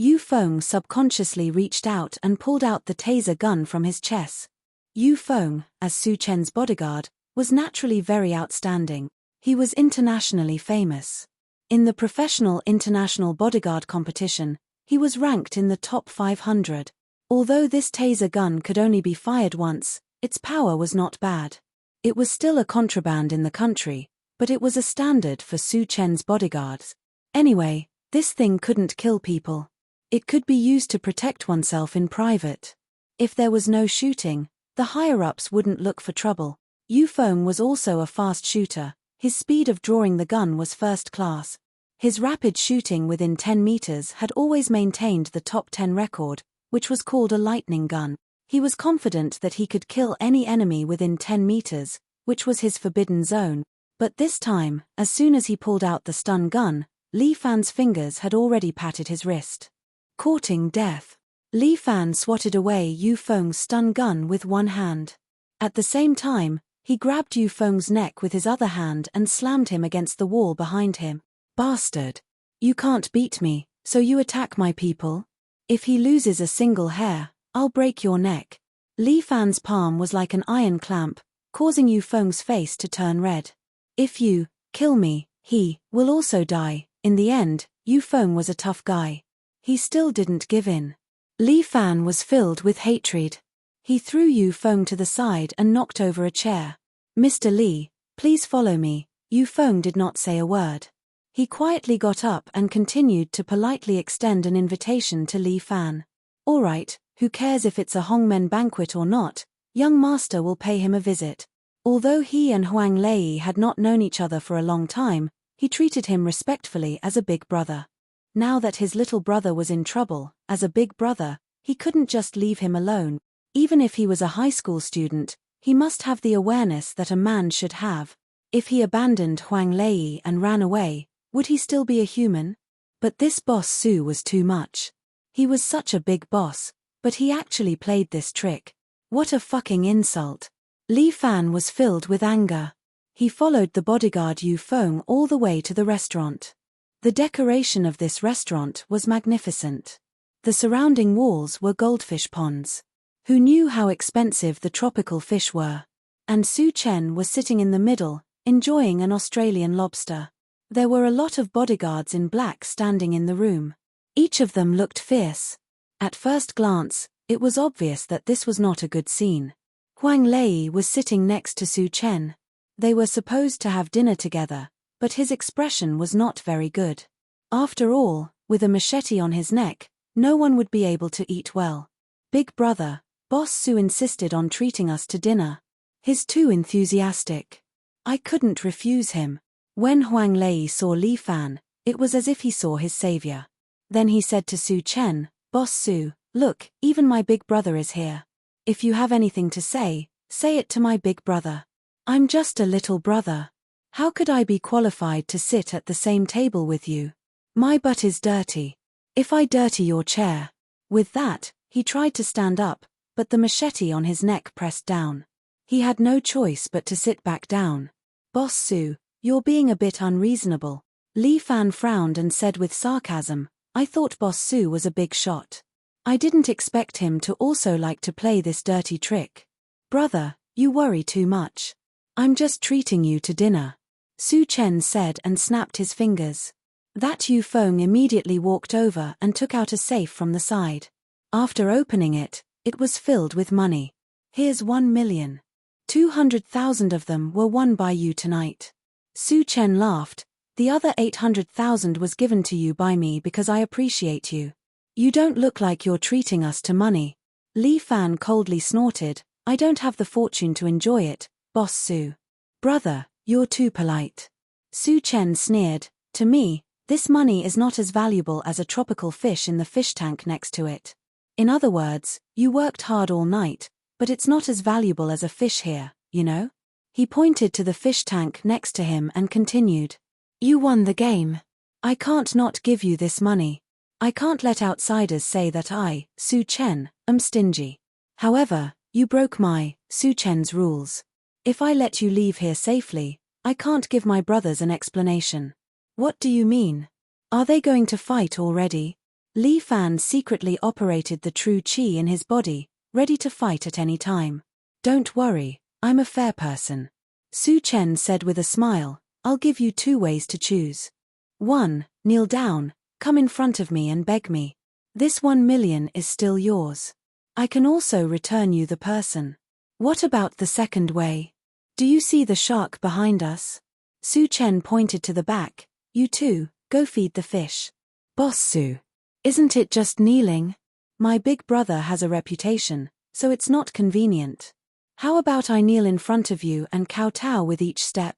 Yu Feng subconsciously reached out and pulled out the taser gun from his chest. Yu Feng, as Su Chen's bodyguard, was naturally very outstanding. He was internationally famous. In the professional international bodyguard competition, he was ranked in the top 500. Although this taser gun could only be fired once, its power was not bad. It was still a contraband in the country, but it was a standard for Su Chen's bodyguards. Anyway, this thing couldn't kill people. It could be used to protect oneself in private. If there was no shooting, the higher-ups wouldn't look for trouble. Yu Feng was also a fast shooter. His speed of drawing the gun was first class. His rapid shooting within 10 meters had always maintained the top 10 record, which was called a lightning gun. He was confident that he could kill any enemy within 10 meters, which was his forbidden zone. But this time, as soon as he pulled out the stun gun, Li Fan's fingers had already patted his wrist. Courting death. Li Fan swatted away Yu Feng's stun gun with one hand. At the same time, he grabbed Yu Feng's neck with his other hand and slammed him against the wall behind him. Bastard. You can't beat me, so you attack my people? If he loses a single hair, I'll break your neck. Li Fan's palm was like an iron clamp, causing Yu Feng's face to turn red. If you kill me, he will also die. In the end, Yu Feng was a tough guy. He still didn't give in. Li Fan was filled with hatred. He threw Yu Feng to the side and knocked over a chair. Mr. Li, please follow me. Yu Feng did not say a word. He quietly got up and continued to politely extend an invitation to Li Fan. All right, who cares if it's a Hongmen banquet or not, young master will pay him a visit. Although he and Huang Lei had not known each other for a long time, he treated him respectfully as a big brother. Now that his little brother was in trouble, as a big brother, he couldn't just leave him alone. Even if he was a high school student, he must have the awareness that a man should have. If he abandoned Huang Lei and ran away, would he still be a human? But this boss Su was too much. He was such a big boss, but he actually played this trick. What a fucking insult. Li Fan was filled with anger. He followed the bodyguard Yu Feng all the way to the restaurant. The decoration of this restaurant was magnificent. The surrounding walls were goldfish ponds. Who knew how expensive the tropical fish were? And Su Chen was sitting in the middle, enjoying an Australian lobster. There were a lot of bodyguards in black standing in the room. Each of them looked fierce. At first glance, it was obvious that this was not a good scene. Huang Lei was sitting next to Su Chen. They were supposed to have dinner together, but his expression was not very good. After all, with a machete on his neck, no one would be able to eat well. Big brother, Boss Su insisted on treating us to dinner. He's too enthusiastic. I couldn't refuse him. When Huang Lei saw Li Fan, it was as if he saw his savior. Then he said to Su Chen, Boss Su, look, even my big brother is here. If you have anything to say it to my big brother. I'm just a little brother. How could I be qualified to sit at the same table with you? My butt is dirty. If I dirty your chair. With that, he tried to stand up, but the machete on his neck pressed down. He had no choice but to sit back down. Boss Su, you're being a bit unreasonable. Li Fan frowned and said with sarcasm, I thought Boss Su was a big shot. I didn't expect him to also like to play this dirty trick. Brother, you worry too much. I'm just treating you to dinner. Su Chen said and snapped his fingers. That Yu Feng immediately walked over and took out a safe from the side. After opening it, it was filled with money. Here's 1,200,000 of them were won by you tonight. Su Chen laughed. The other 800,000 was given to you by me because I appreciate you. You don't look like you're treating us to money. Li Fan coldly snorted, I don't have the fortune to enjoy it, Boss Su. Brother, you're too polite. Su Chen sneered, to me, this money is not as valuable as a tropical fish in the fish tank next to it. In other words, you worked hard all night, but it's not as valuable as a fish here, you know? He pointed to the fish tank next to him and continued. You won the game. I can't not give you this money. I can't let outsiders say that I, Su Chen, am stingy. However, you broke my, Su Chen's rules. If I let you leave here safely, I can't give my brothers an explanation. What do you mean? Are they going to fight already? Li Fan secretly operated the true qi in his body, ready to fight at any time. Don't worry, I'm a fair person. Su Chen said with a smile, I'll give you 2 ways to choose. 1. Kneel down, come in front of me and beg me. This 1 million is still yours. I can also return you the person. What about the second way? Do you see the shark behind us? Su Chen pointed to the back. You two, go feed the fish. Boss Su. Isn't it just kneeling? My big brother has a reputation, so it's not convenient. How about I kneel in front of you and kowtow with each step?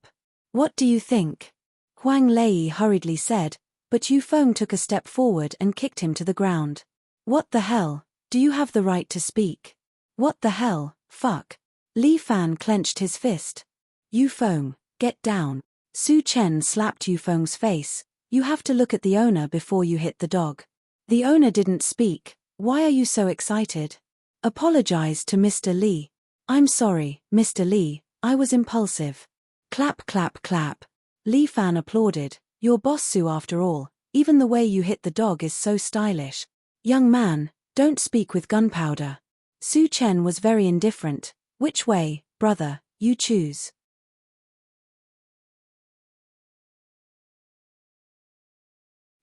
What do you think? Huang Lei hurriedly said, but Yu Feng took a step forward and kicked him to the ground. What the hell? Do you have the right to speak? What the hell, fuck? Li Fan clenched his fist. Yu Feng, get down. Su Chen slapped Yu Feng's face. You have to look at the owner before you hit the dog. The owner didn't speak. Why are you so excited? Apologize to Mr. Li. I'm sorry, Mr. Li, I was impulsive. Clap clap clap. Li Fan applauded. You're Boss Su after all, even the way you hit the dog is so stylish. Young man, don't speak with gunpowder. Su Chen was very indifferent. Which way, brother, you choose.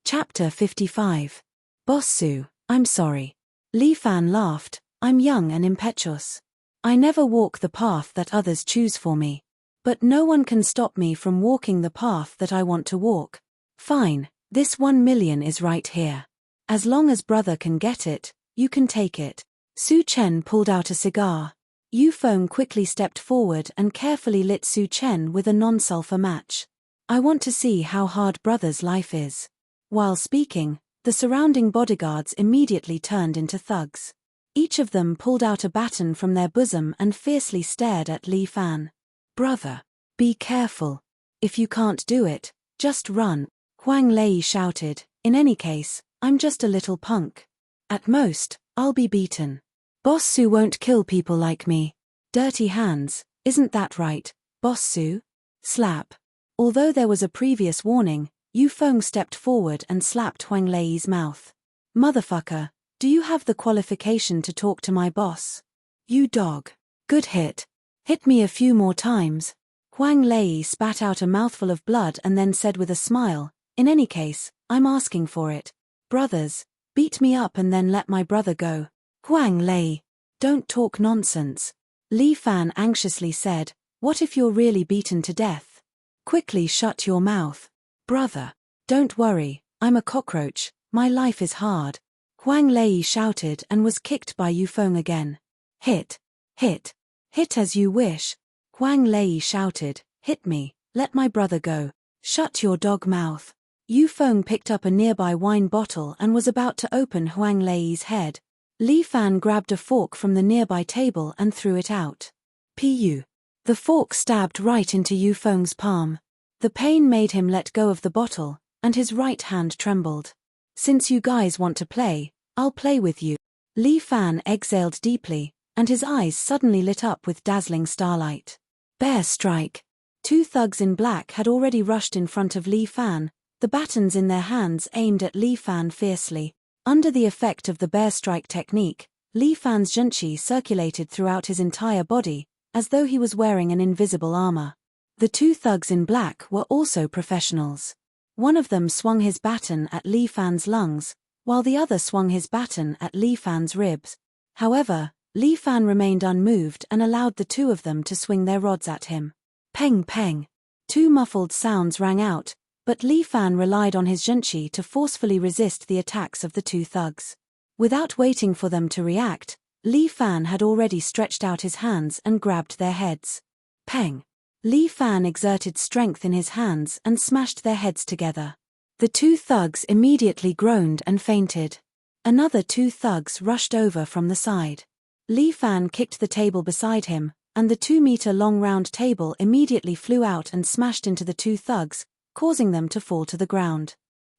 Chapter 55. Boss Su, I'm sorry. Li Fan laughed. I'm young and impetuous. I never walk the path that others choose for me. But no one can stop me from walking the path that I want to walk. Fine, this 1 million is right here. As long as brother can get it, you can take it. Su Chen pulled out a cigar. Yu Feng quickly stepped forward and carefully lit Su Chen with a non-sulfur match. I want to see how hard brother's life is. While speaking, the surrounding bodyguards immediately turned into thugs. Each of them pulled out a baton from their bosom and fiercely stared at Li Fan. Brother, be careful. If you can't do it, just run. Huang Lei shouted. In any case, I'm just a little punk. At most, I'll be beaten. Boss Su won't kill people like me. Dirty hands, isn't that right, Boss Su? Slap. Although there was a previous warning, Yu Feng stepped forward and slapped Huang Lei's mouth. Motherfucker, do you have the qualification to talk to my boss? You dog. Good hit. Hit me a few more times. Huang Lei spat out a mouthful of blood and then said with a smile, in any case, I'm asking for it. Brothers, beat me up and then let my brother go. Huang Lei, don't talk nonsense. Li Fan anxiously said, what if you're really beaten to death? Quickly shut your mouth. Brother, don't worry, I'm a cockroach, my life is hard. Huang Lei shouted and was kicked by Yu Feng again. Hit. Hit. Hit as you wish. Huang Lei shouted, hit me, let my brother go. Shut your dog mouth. Yu Feng picked up a nearby wine bottle and was about to open Huang Lei's head. Li Fan grabbed a fork from the nearby table and threw it out. Pu. The fork stabbed right into Yu Feng's palm. The pain made him let go of the bottle, and his right hand trembled. Since you guys want to play, I'll play with you. Li Fan exhaled deeply, and his eyes suddenly lit up with dazzling starlight. Bear strike. 2 thugs in black had already rushed in front of Li Fan, the batons in their hands aimed at Li Fan fiercely. Under the effect of the bear strike technique, Li Fan's zhenqi circulated throughout his entire body, as though he was wearing an invisible armor. The 2 thugs in black were also professionals. One of them swung his baton at Li Fan's lungs, while the other swung his baton at Li Fan's ribs. However, Li Fan remained unmoved and allowed the 2 of them to swing their rods at him. Peng peng. 2 muffled sounds rang out, but Li Fan relied on his zhenqi to forcefully resist the attacks of the 2 thugs. Without waiting for them to react, Li Fan had already stretched out his hands and grabbed their heads. Peng. Li Fan exerted strength in his hands and smashed their heads together. The 2 thugs immediately groaned and fainted. Another 2 thugs rushed over from the side. Li Fan kicked the table beside him, and the 2-meter-long round table immediately flew out and smashed into the 2 thugs, causing them to fall to the ground.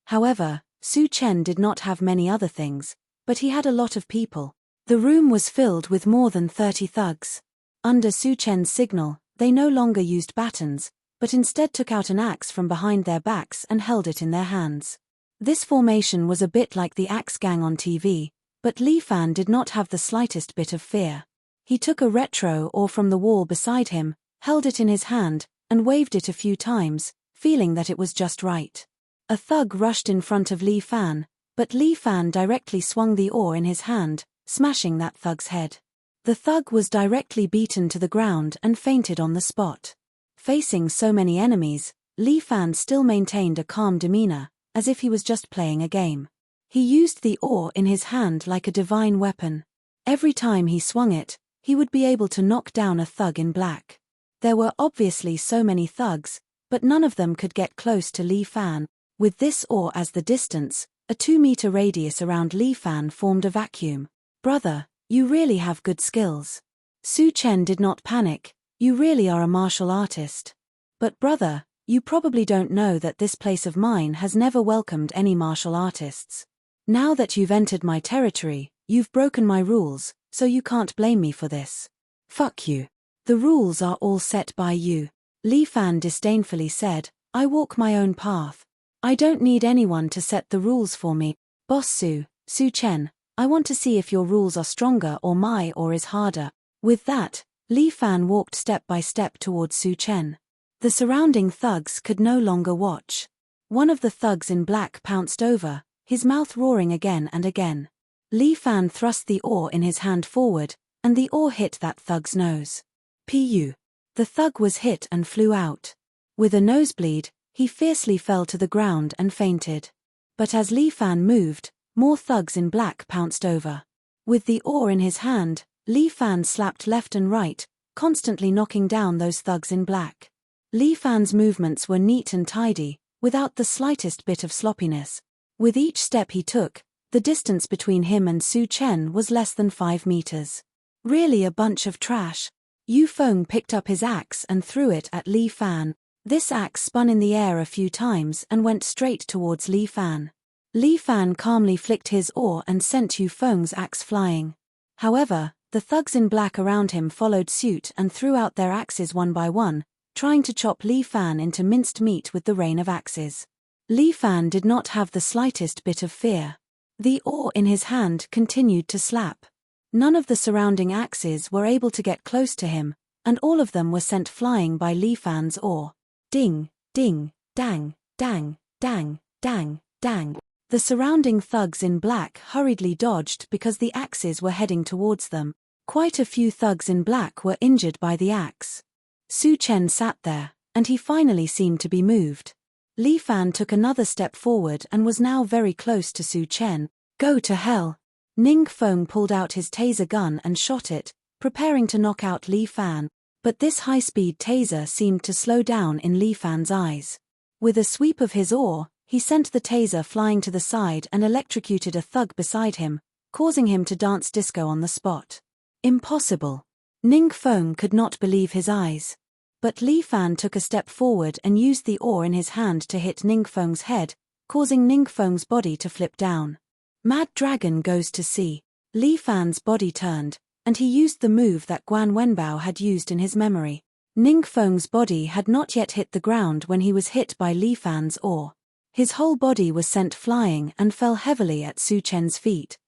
However, Su Chen did not have many other things, but he had a lot of people. The room was filled with more than 30 thugs. Under Su Chen's signal, they no longer used batons, but instead took out an axe from behind their backs and held it in their hands. This formation was a bit like the Axe Gang on TV, but Li Fan did not have the slightest bit of fear. He took a retro ore from the wall beside him, held it in his hand, and waved it a few times, feeling that it was just right. A thug rushed in front of Li Fan, but Li Fan directly swung the ore in his hand, smashing that thug's head. The thug was directly beaten to the ground and fainted on the spot. Facing so many enemies, Li Fan still maintained a calm demeanor, as if he was just playing a game. He used the ore in his hand like a divine weapon. Every time he swung it, he would be able to knock down a thug in black. There were obviously so many thugs, but none of them could get close to Li Fan. With this ore as the distance, a 2-meter radius around Li Fan formed a vacuum. "Brother, you really have good skills." Su Chen did not panic. "You really are a martial artist. But brother, you probably don't know that this place of mine has never welcomed any martial artists. Now that you've entered my territory, you've broken my rules, so you can't blame me for this." "Fuck you. The rules are all set by you," Li Fan disdainfully said. "I walk my own path. I don't need anyone to set the rules for me. Boss Su Chen, I want to see if your rules are stronger or is harder." With that, Li Fan walked step by step towards Su Chen. The surrounding thugs could no longer watch. One of the thugs in black pounced over, his mouth roaring again and again. Li Fan thrust the ore in his hand forward, and the ore hit that thug's nose. Pu. The thug was hit and flew out. With a nosebleed, he fiercely fell to the ground and fainted. But as Li Fan moved, more thugs in black pounced over. With the ore in his hand, Li Fan slapped left and right, constantly knocking down those thugs in black. Li Fan's movements were neat and tidy, without the slightest bit of sloppiness. With each step he took, the distance between him and Su Chen was less than 5 meters. Really a bunch of trash. Yu Feng picked up his axe and threw it at Li Fan. This axe spun in the air a few times and went straight towards Li Fan. Li Fan calmly flicked his ore and sent Yu Feng's axe flying. However, the thugs in black around him followed suit and threw out their axes one by one, trying to chop Li Fan into minced meat with the rain of axes. Li Fan did not have the slightest bit of fear. The ore in his hand continued to slap. None of the surrounding axes were able to get close to him, and all of them were sent flying by Li Fan's ore. Ding, ding, dang, dang, dang, dang, dang. The surrounding thugs in black hurriedly dodged because the axes were heading towards them. Quite a few thugs in black were injured by the axe. Su Chen sat there, and he finally seemed to be moved. Li Fan took another step forward and was now very close to Su Chen. "Go to hell." Ning Feng pulled out his taser gun and shot it, preparing to knock out Li Fan, but this high-speed taser seemed to slow down in Li Fan's eyes. With a sweep of his oar, he sent the taser flying to the side and electrocuted a thug beside him, causing him to dance disco on the spot. Impossible. Ning Feng could not believe his eyes. But Li Fan took a step forward and used the ore in his hand to hit Ning Feng's head, causing Ning Feng's body to flip down. Mad Dragon goes to sea. Li Fan's body turned, and he used the move that Guan Wenbao had used in his memory. Ning Feng's body had not yet hit the ground when he was hit by Li Fan's ore. His whole body was sent flying and fell heavily at Su Chen's feet.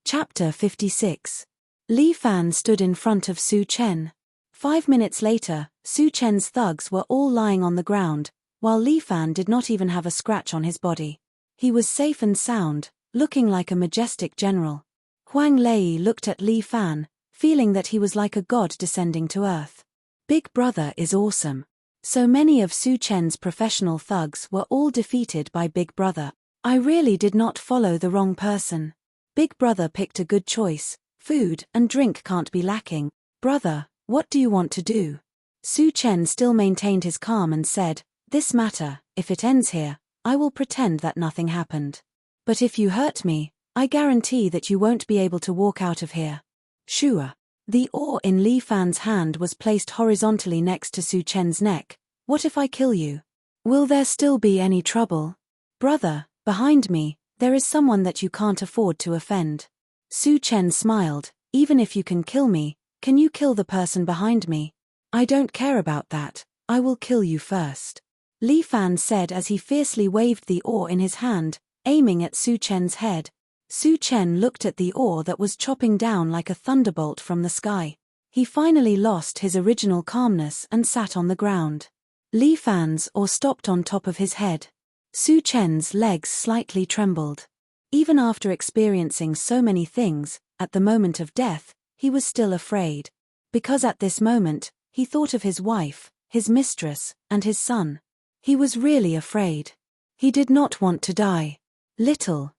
Chapter 56. Li Fan stood in front of Su Chen. 5 minutes later, Su Chen's thugs were all lying on the ground, while Li Fan did not even have a scratch on his body. He was safe and sound, looking like a majestic general. Huang Lei looked at Li Fan, feeling that he was like a god descending to earth. Big Brother is awesome. So many of Su Chen's professional thugs were all defeated by Big Brother. I really did not follow the wrong person. Big Brother picked a good choice. Food and drink can't be lacking. Brother, what do you want to do? Su Chen still maintained his calm and said, "This matter, if it ends here, I will pretend that nothing happened. But if you hurt me, I guarantee that you won't be able to walk out of here." Sure. The ore in Li Fan's hand was placed horizontally next to Su Chen's neck. "What if I kill you? Will there still be any trouble?" "Brother, behind me, there is someone that you can't afford to offend." Su Chen smiled. "Even if you can kill me, can you kill the person behind me?" "I don't care about that. I will kill you first. Li Fan said as he fiercely waved the oar in his hand, aiming at Su Chen's head. Su Chen looked at the oar that was chopping down like a thunderbolt from the sky. He finally lost his original calmness and sat on the ground. Li Fan's oar stopped on top of his head. Su Chen's legs slightly trembled. Even after experiencing so many things, at the moment of death, he was still afraid. Because at this moment, he thought of his wife, his mistress, and his son. He was really afraid. He did not want to die. Little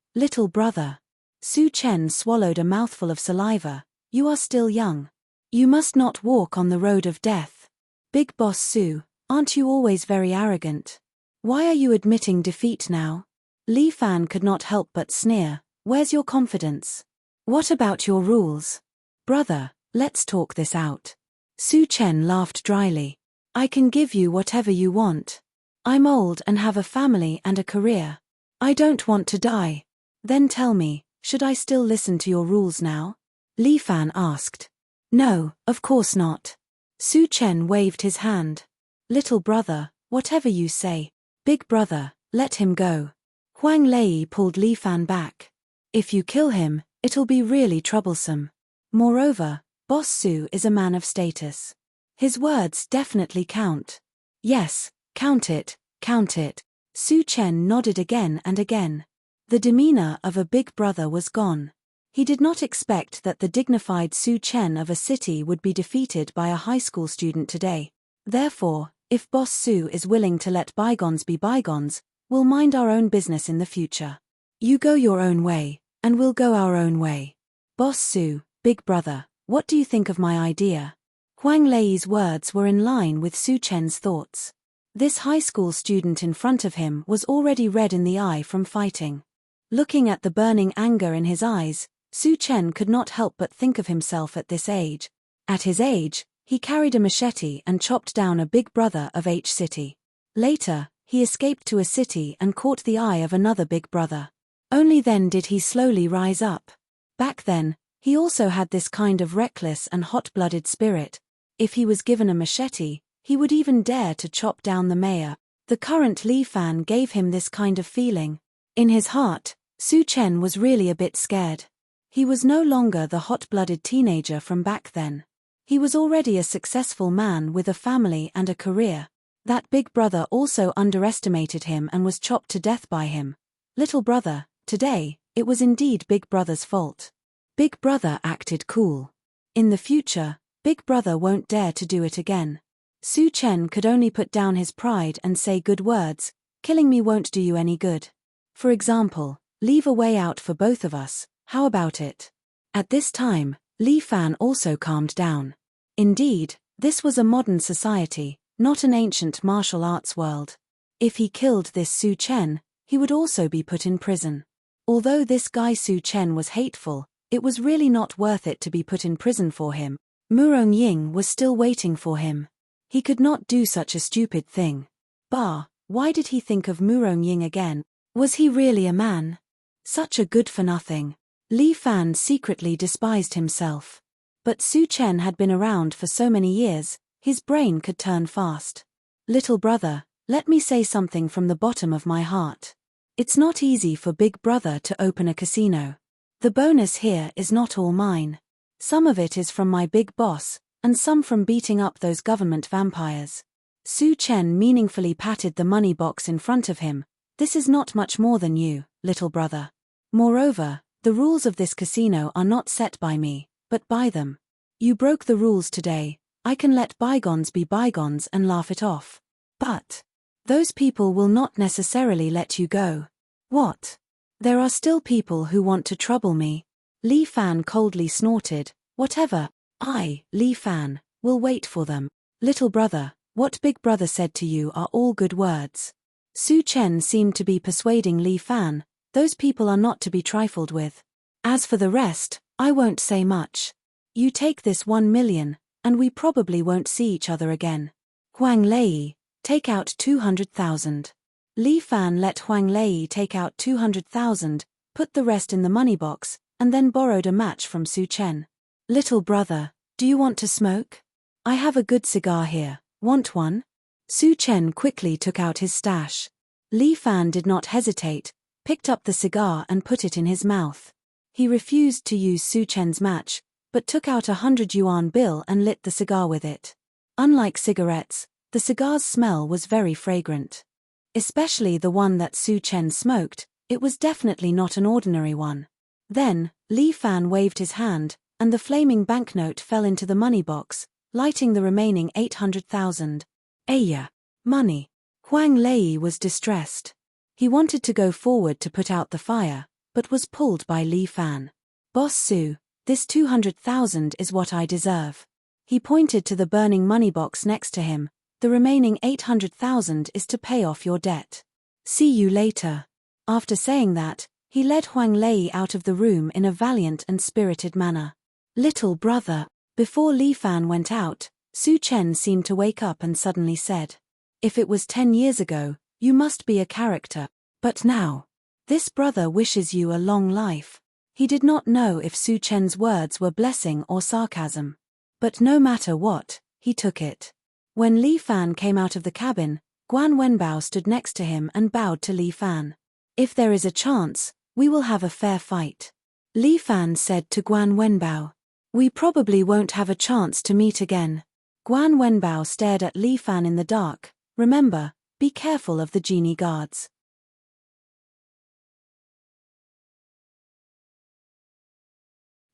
brother. Su Chen swallowed a mouthful of saliva. You are still young. You must not walk on the road of death. Big Boss Su, aren't you always very arrogant? Why are you admitting defeat now? Li Fan could not help but sneer. Where's your confidence? What about your rules? Brother, let's talk this out. Su Chen laughed dryly. I can give you whatever you want. I'm old and have a family and a career. I don't want to die. Then tell me, should I still listen to your rules now? Li Fan asked. No, of course not. Su Chen waved his hand. Little brother, whatever you say. Big brother, let him go. Huang Lei pulled Li Fan back. If you kill him, it'll be really troublesome. Moreover, Boss Su is a man of status. His words definitely count. Yes, count it, count it. Su Chen nodded again and again. The demeanor of a big brother was gone. He did not expect that the dignified Su Chen of a city would be defeated by a high school student today. Therefore, if Boss Su is willing to let bygones be bygones, we'll mind our own business in the future. You go your own way, and we'll go our own way. Boss Su, big brother, what do you think of my idea? Huang Lei's words were in line with Su Chen's thoughts. This high school student in front of him was already red in the eye from fighting. Looking at the burning anger in his eyes, Su Chen could not help but think of himself at this age. At his age, he carried a machete and chopped down a big brother of H city. Later, he escaped to a city and caught the eye of another big brother. Only then did he slowly rise up. Back then, he also had this kind of reckless and hot-blooded spirit. If he was given a machete, he would even dare to chop down the mayor. The current Li Fan gave him this kind of feeling. In his heart, Su Chen was really a bit scared. He was no longer the hot-blooded teenager from back then. He was already a successful man with a family and a career. That big brother also underestimated him and was chopped to death by him. Little brother, today, it was indeed big brother's fault. Big brother acted cool. In the future, big brother won't dare to do it again. Su Chen could only put down his pride and say good words. Killing me won't do you any good. For example, leave a way out for both of us, how about it? At this time, Li Fan also calmed down. Indeed, this was a modern society, not an ancient martial arts world. If he killed this Su Chen, he would also be put in prison. Although this guy Su Chen was hateful, it was really not worth it to be put in prison for him. Murong Ying was still waiting for him. He could not do such a stupid thing. Bah, why did he think of Murong Ying again? Was he really a man? Such a good-for-nothing. Li Fan secretly despised himself. But Su Chen had been around for so many years, his brain could turn fast. Little brother, let me say something from the bottom of my heart. It's not easy for big brother to open a casino. The bonus here is not all mine. Some of it is from my big boss, and some from beating up those government vampires. Su Chen meaningfully patted the money box in front of him. This is not much more than you, little brother. Moreover, the rules of this casino are not set by me, but by them. You broke the rules today. I can let bygones be bygones and laugh it off. But those people will not necessarily let you go. What? There are still people who want to trouble me. Li Fan coldly snorted. Whatever. Li Fan, will wait for them. Little brother, what big brother said to you are all good words. Su Chen seemed to be persuading Li Fan. Those people are not to be trifled with. As for the rest, I won't say much. You take this 1 million, and we probably won't see each other again. Huang Lei, take out 200,000. Li Fan let Huang Lei take out 200,000, put the rest in the money box, and then borrowed a match from Su Chen. Little brother, do you want to smoke? I have a good cigar here, want one? Su Chen quickly took out his stash. Li Fan did not hesitate, picked up the cigar and put it in his mouth. He refused to use Su Chen's match, but took out a 100 yuan bill and lit the cigar with it. Unlike cigarettes, the cigar's smell was very fragrant. Especially the one that Su Chen smoked, it was definitely not an ordinary one. Then, Li Fan waved his hand, and the flaming banknote fell into the money box, lighting the remaining 800,000. Aya! Money! Huang Lei was distressed. He wanted to go forward to put out the fire, but was pulled by Li Fan. Boss Su, this 200,000 is what I deserve. He pointed to the burning money box next to him. The remaining 800,000 is to pay off your debt. See you later. After saying that, he led Huang Lei out of the room in a valiant and spirited manner. Little brother. Before Li Fan went out, Su Chen seemed to wake up and suddenly said, "If it was 10 years ago, you must be a character. But now, this brother wishes you a long life." He did not know if Su Chen's words were blessing or sarcasm. But no matter what, he took it. When Li Fan came out of the cabin, Guan Wenbao stood next to him and bowed to Li Fan. "If there is a chance, we will have a fair fight." Li Fan said to Guan Wenbao. "We probably won't have a chance to meet again." Guan Wenbao stared at Li Fan in the dark. "Remember, be careful of the genie guards."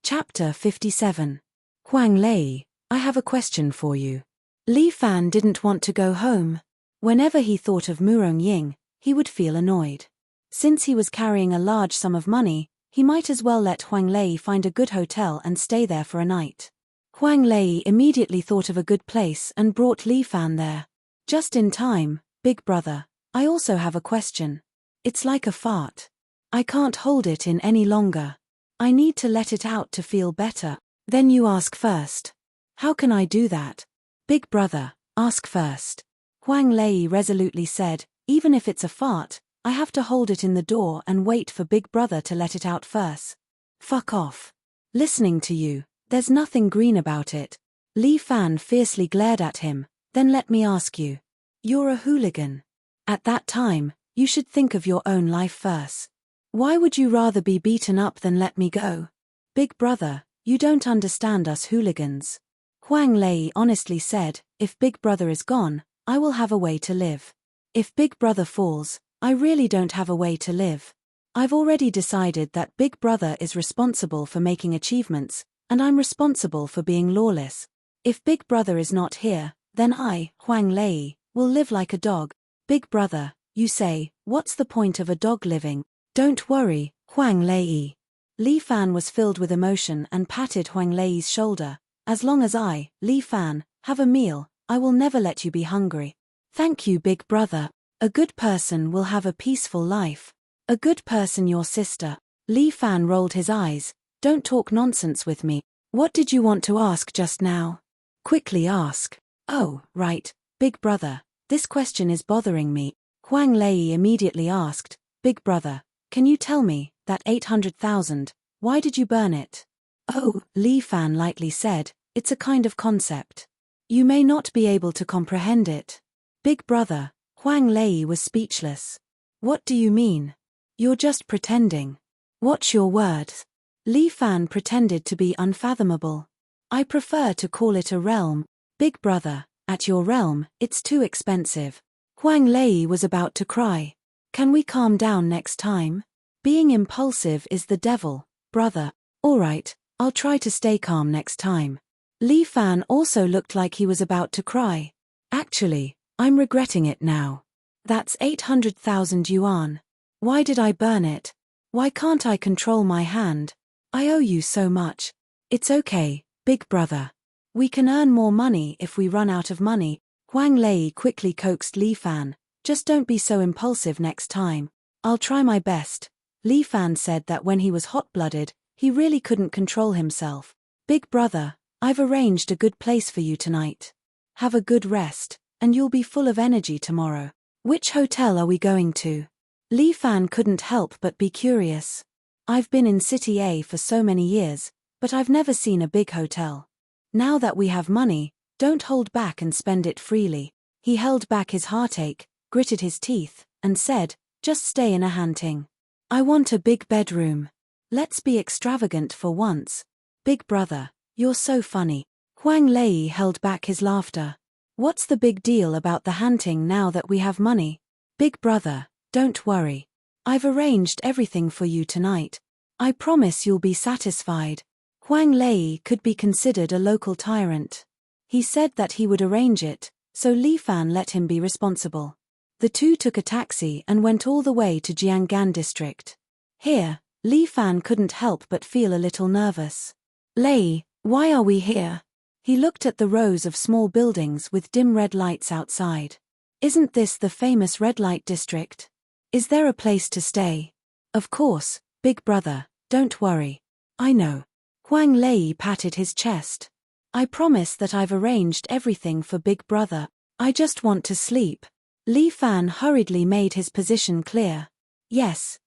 Chapter 57. Huang Lei, I have a question for you. Li Fan didn't want to go home. Whenever he thought of Murong Ying, he would feel annoyed. Since he was carrying a large sum of money, he might as well let Huang Lei find a good hotel and stay there for a night. Huang Lei immediately thought of a good place and brought Li Fan there. "Just in time, big brother, I also have a question. It's like a fart. I can't hold it in any longer. I need to let it out to feel better." "Then you ask first." "How can I do that?" "Big brother, ask first." Huang Lei resolutely said, "Even if it's a fart, I have to hold it in the door and wait for big brother to let it out first." "Fuck off. Listening to you, there's nothing green about it." Li Fan fiercely glared at him. "Then let me ask you. You're a hooligan. At that time, you should think of your own life first. Why would you rather be beaten up than let me go?" "Big brother, you don't understand us hooligans." Huang Lei honestly said, "If big brother is gone, I will have a way to live. If big brother falls, I really don't have a way to live. I've already decided that big brother is responsible for making achievements, and I'm responsible for being lawless. If big brother is not here, then I, Huang Lei, will live like a dog." "Big brother, you say, what's the point of a dog living?" "Don't worry, Huang Lei." Li Fan was filled with emotion and patted Huang Lei's shoulder. "As long as I, Li Fan, have a meal, I will never let you be hungry." "Thank you, big brother. A good person will have a peaceful life." "A good person, your sister." Li Fan rolled his eyes. "Don't talk nonsense with me. What did you want to ask just now?" "Quickly ask." "Oh, right, big brother, this question is bothering me." Huang Lei immediately asked, "Big brother, can you tell me, that 800,000, why did you burn it?" "Oh," Li Fan lightly said, "it's a kind of concept. You may not be able to comprehend it." "Big brother," Huang Lei was speechless. "What do you mean? You're just pretending. Watch your words." Li Fan pretended to be unfathomable. "I prefer to call it a realm." "Big brother, at your realm, it's too expensive." Huang Lei was about to cry. "Can we calm down next time? Being impulsive is the devil, brother." "All right, I'll try to stay calm next time." Li Fan also looked like he was about to cry. "Actually, I'm regretting it now. That's 800,000 yuan. Why did I burn it? Why can't I control my hand? I owe you so much." "It's okay, big brother. We can earn more money if we run out of money." Huang Lei quickly coaxed Li Fan. "Just don't be so impulsive next time." "I'll try my best." Li Fan said that when he was hot-blooded, he really couldn't control himself. "Big brother, I've arranged a good place for you tonight. Have a good rest, and you'll be full of energy tomorrow." "Which hotel are we going to?" Li Fan couldn't help but be curious. "I've been in City A for so many years, but I've never seen a big hotel. Now that we have money, don't hold back and spend it freely." He held back his heartache, gritted his teeth, and said, "Just stay in Enchanting. I want a big bedroom. Let's be extravagant for once." "Big brother, you're so funny." Huang Lei held back his laughter. "What's the big deal about the hunting now that we have money?" "Big brother, don't worry. I've arranged everything for you tonight. I promise you'll be satisfied." Huang Lei could be considered a local tyrant. He said that he would arrange it, so Li Fan let him be responsible. The two took a taxi and went all the way to Jiangan district. Here, Li Fan couldn't help but feel a little nervous. "Lei, why are we here?" He looked at the rows of small buildings with dim red lights outside. "Isn't this the famous red light district? Is there a place to stay?" "Of course, big brother, don't worry. I know." Huang Lei patted his chest. "I promise that I've arranged everything for big brother. I just want to sleep." Li Fan hurriedly made his position clear. Yes,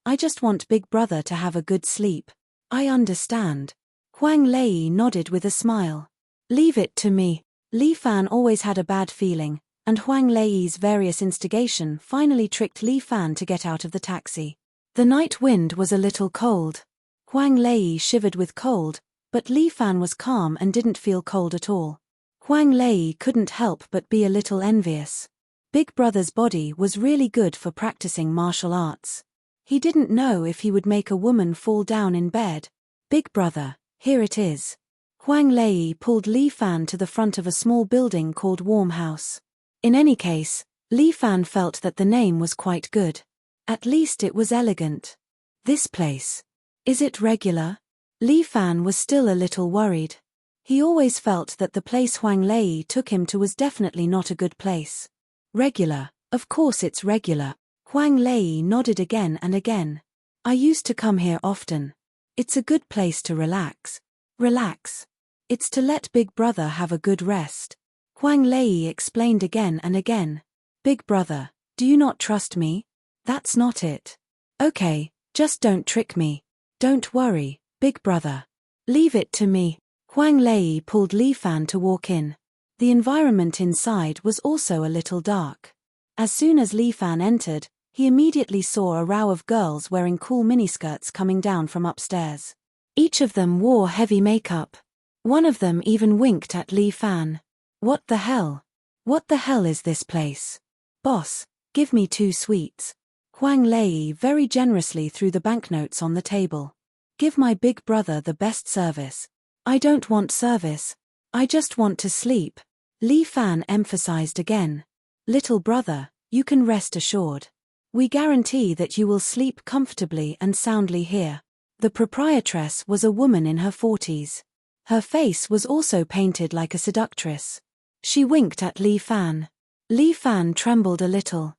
I just want big brother to have a good sleep." "I understand." Huang Lei nodded with a smile. "Leave it to me." Li Fan always had a bad feeling, and Huang Lei's various instigation finally tricked Li Fan to get out of the taxi. The night wind was a little cold. Huang Lei shivered with cold, but Li Fan was calm and didn't feel cold at all. Huang Lei couldn't help but be a little envious. Big brother's body was really good for practicing martial arts. He didn't know if he would make a woman fall down in bed. "Big brother, here it is." Huang Lei pulled Li Fan to the front of a small building called Warm House. In any case, Li Fan felt that the name was quite good. At least it was elegant. "This place. Is it regular?" Li Fan was still a little worried. He always felt that the place Huang Lei took him to was definitely not a good place. "Regular, of course it's regular." Huang Lei nodded again and again. "I used to come here often. It's a good place to relax." "Relax? It's to let big brother have a good rest." Huang Lei explained again and again. "Big brother, do you not trust me?" "That's not it." "Okay, just don't trick me." "Don't worry, big brother. Leave it to me." Huang Lei pulled Li Fan to walk in. The environment inside was also a little dark. As soon as Li Fan entered, he immediately saw a row of girls wearing cool miniskirts coming down from upstairs. Each of them wore heavy makeup. One of them even winked at Li Fan. "What the hell? What the hell is this place? Boss, give me 2 sweets." Huang Lei very generously threw the banknotes on the table. "Give my big brother the best service." "I don't want service. I just want to sleep." Li Fan emphasized again. "Little brother, you can rest assured. We guarantee that you will sleep comfortably and soundly here." The proprietress was a woman in her 40s. Her face was also painted like a seductress. She winked at Li Fan. Li Fan trembled a little.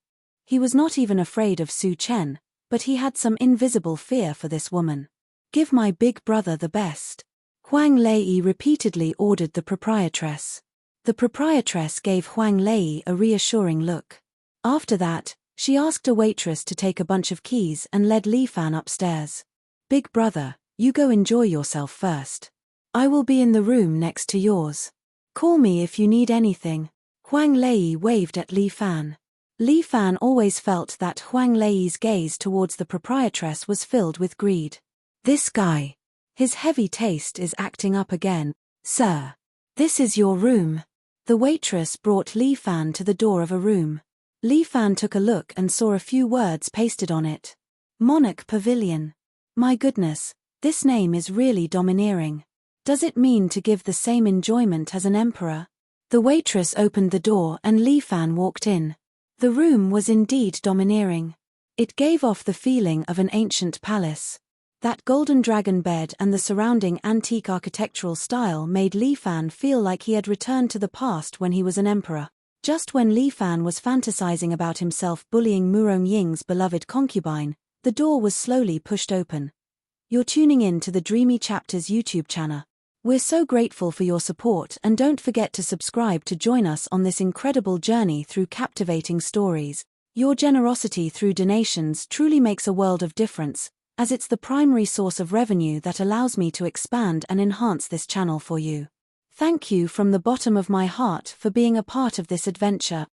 He was not even afraid of Su Chen, but he had some invisible fear for this woman. "Give my big brother the best." Huang Lei repeatedly ordered the proprietress. The proprietress gave Huang Lei a reassuring look. After that, she asked a waitress to take a bunch of keys and led Li Fan upstairs. "Big brother, you go enjoy yourself first. I will be in the room next to yours. Call me if you need anything." Huang Lei waved at Li Fan. Li Fan always felt that Huang Lei's gaze towards the proprietress was filled with greed. "This guy. His heavy taste is acting up again." "Sir, this is your room." The waitress brought Li Fan to the door of a room. Li Fan took a look and saw a few words pasted on it. "Monarch Pavilion." My goodness, this name is really domineering. Does it mean to give the same enjoyment as an emperor? The waitress opened the door and Li Fan walked in. The room was indeed domineering. It gave off the feeling of an ancient palace. That golden dragon bed and the surrounding antique architectural style made Li Fan feel like he had returned to the past when he was an emperor. Just when Li Fan was fantasizing about himself bullying Murong Ying's beloved concubine, the door was slowly pushed open. You're tuning in to the Dreamy Chapters YouTube channel. We're so grateful for your support and don't forget to subscribe to join us on this incredible journey through captivating stories. Your generosity through donations truly makes a world of difference, as it's the primary source of revenue that allows me to expand and enhance this channel for you. Thank you from the bottom of my heart for being a part of this adventure.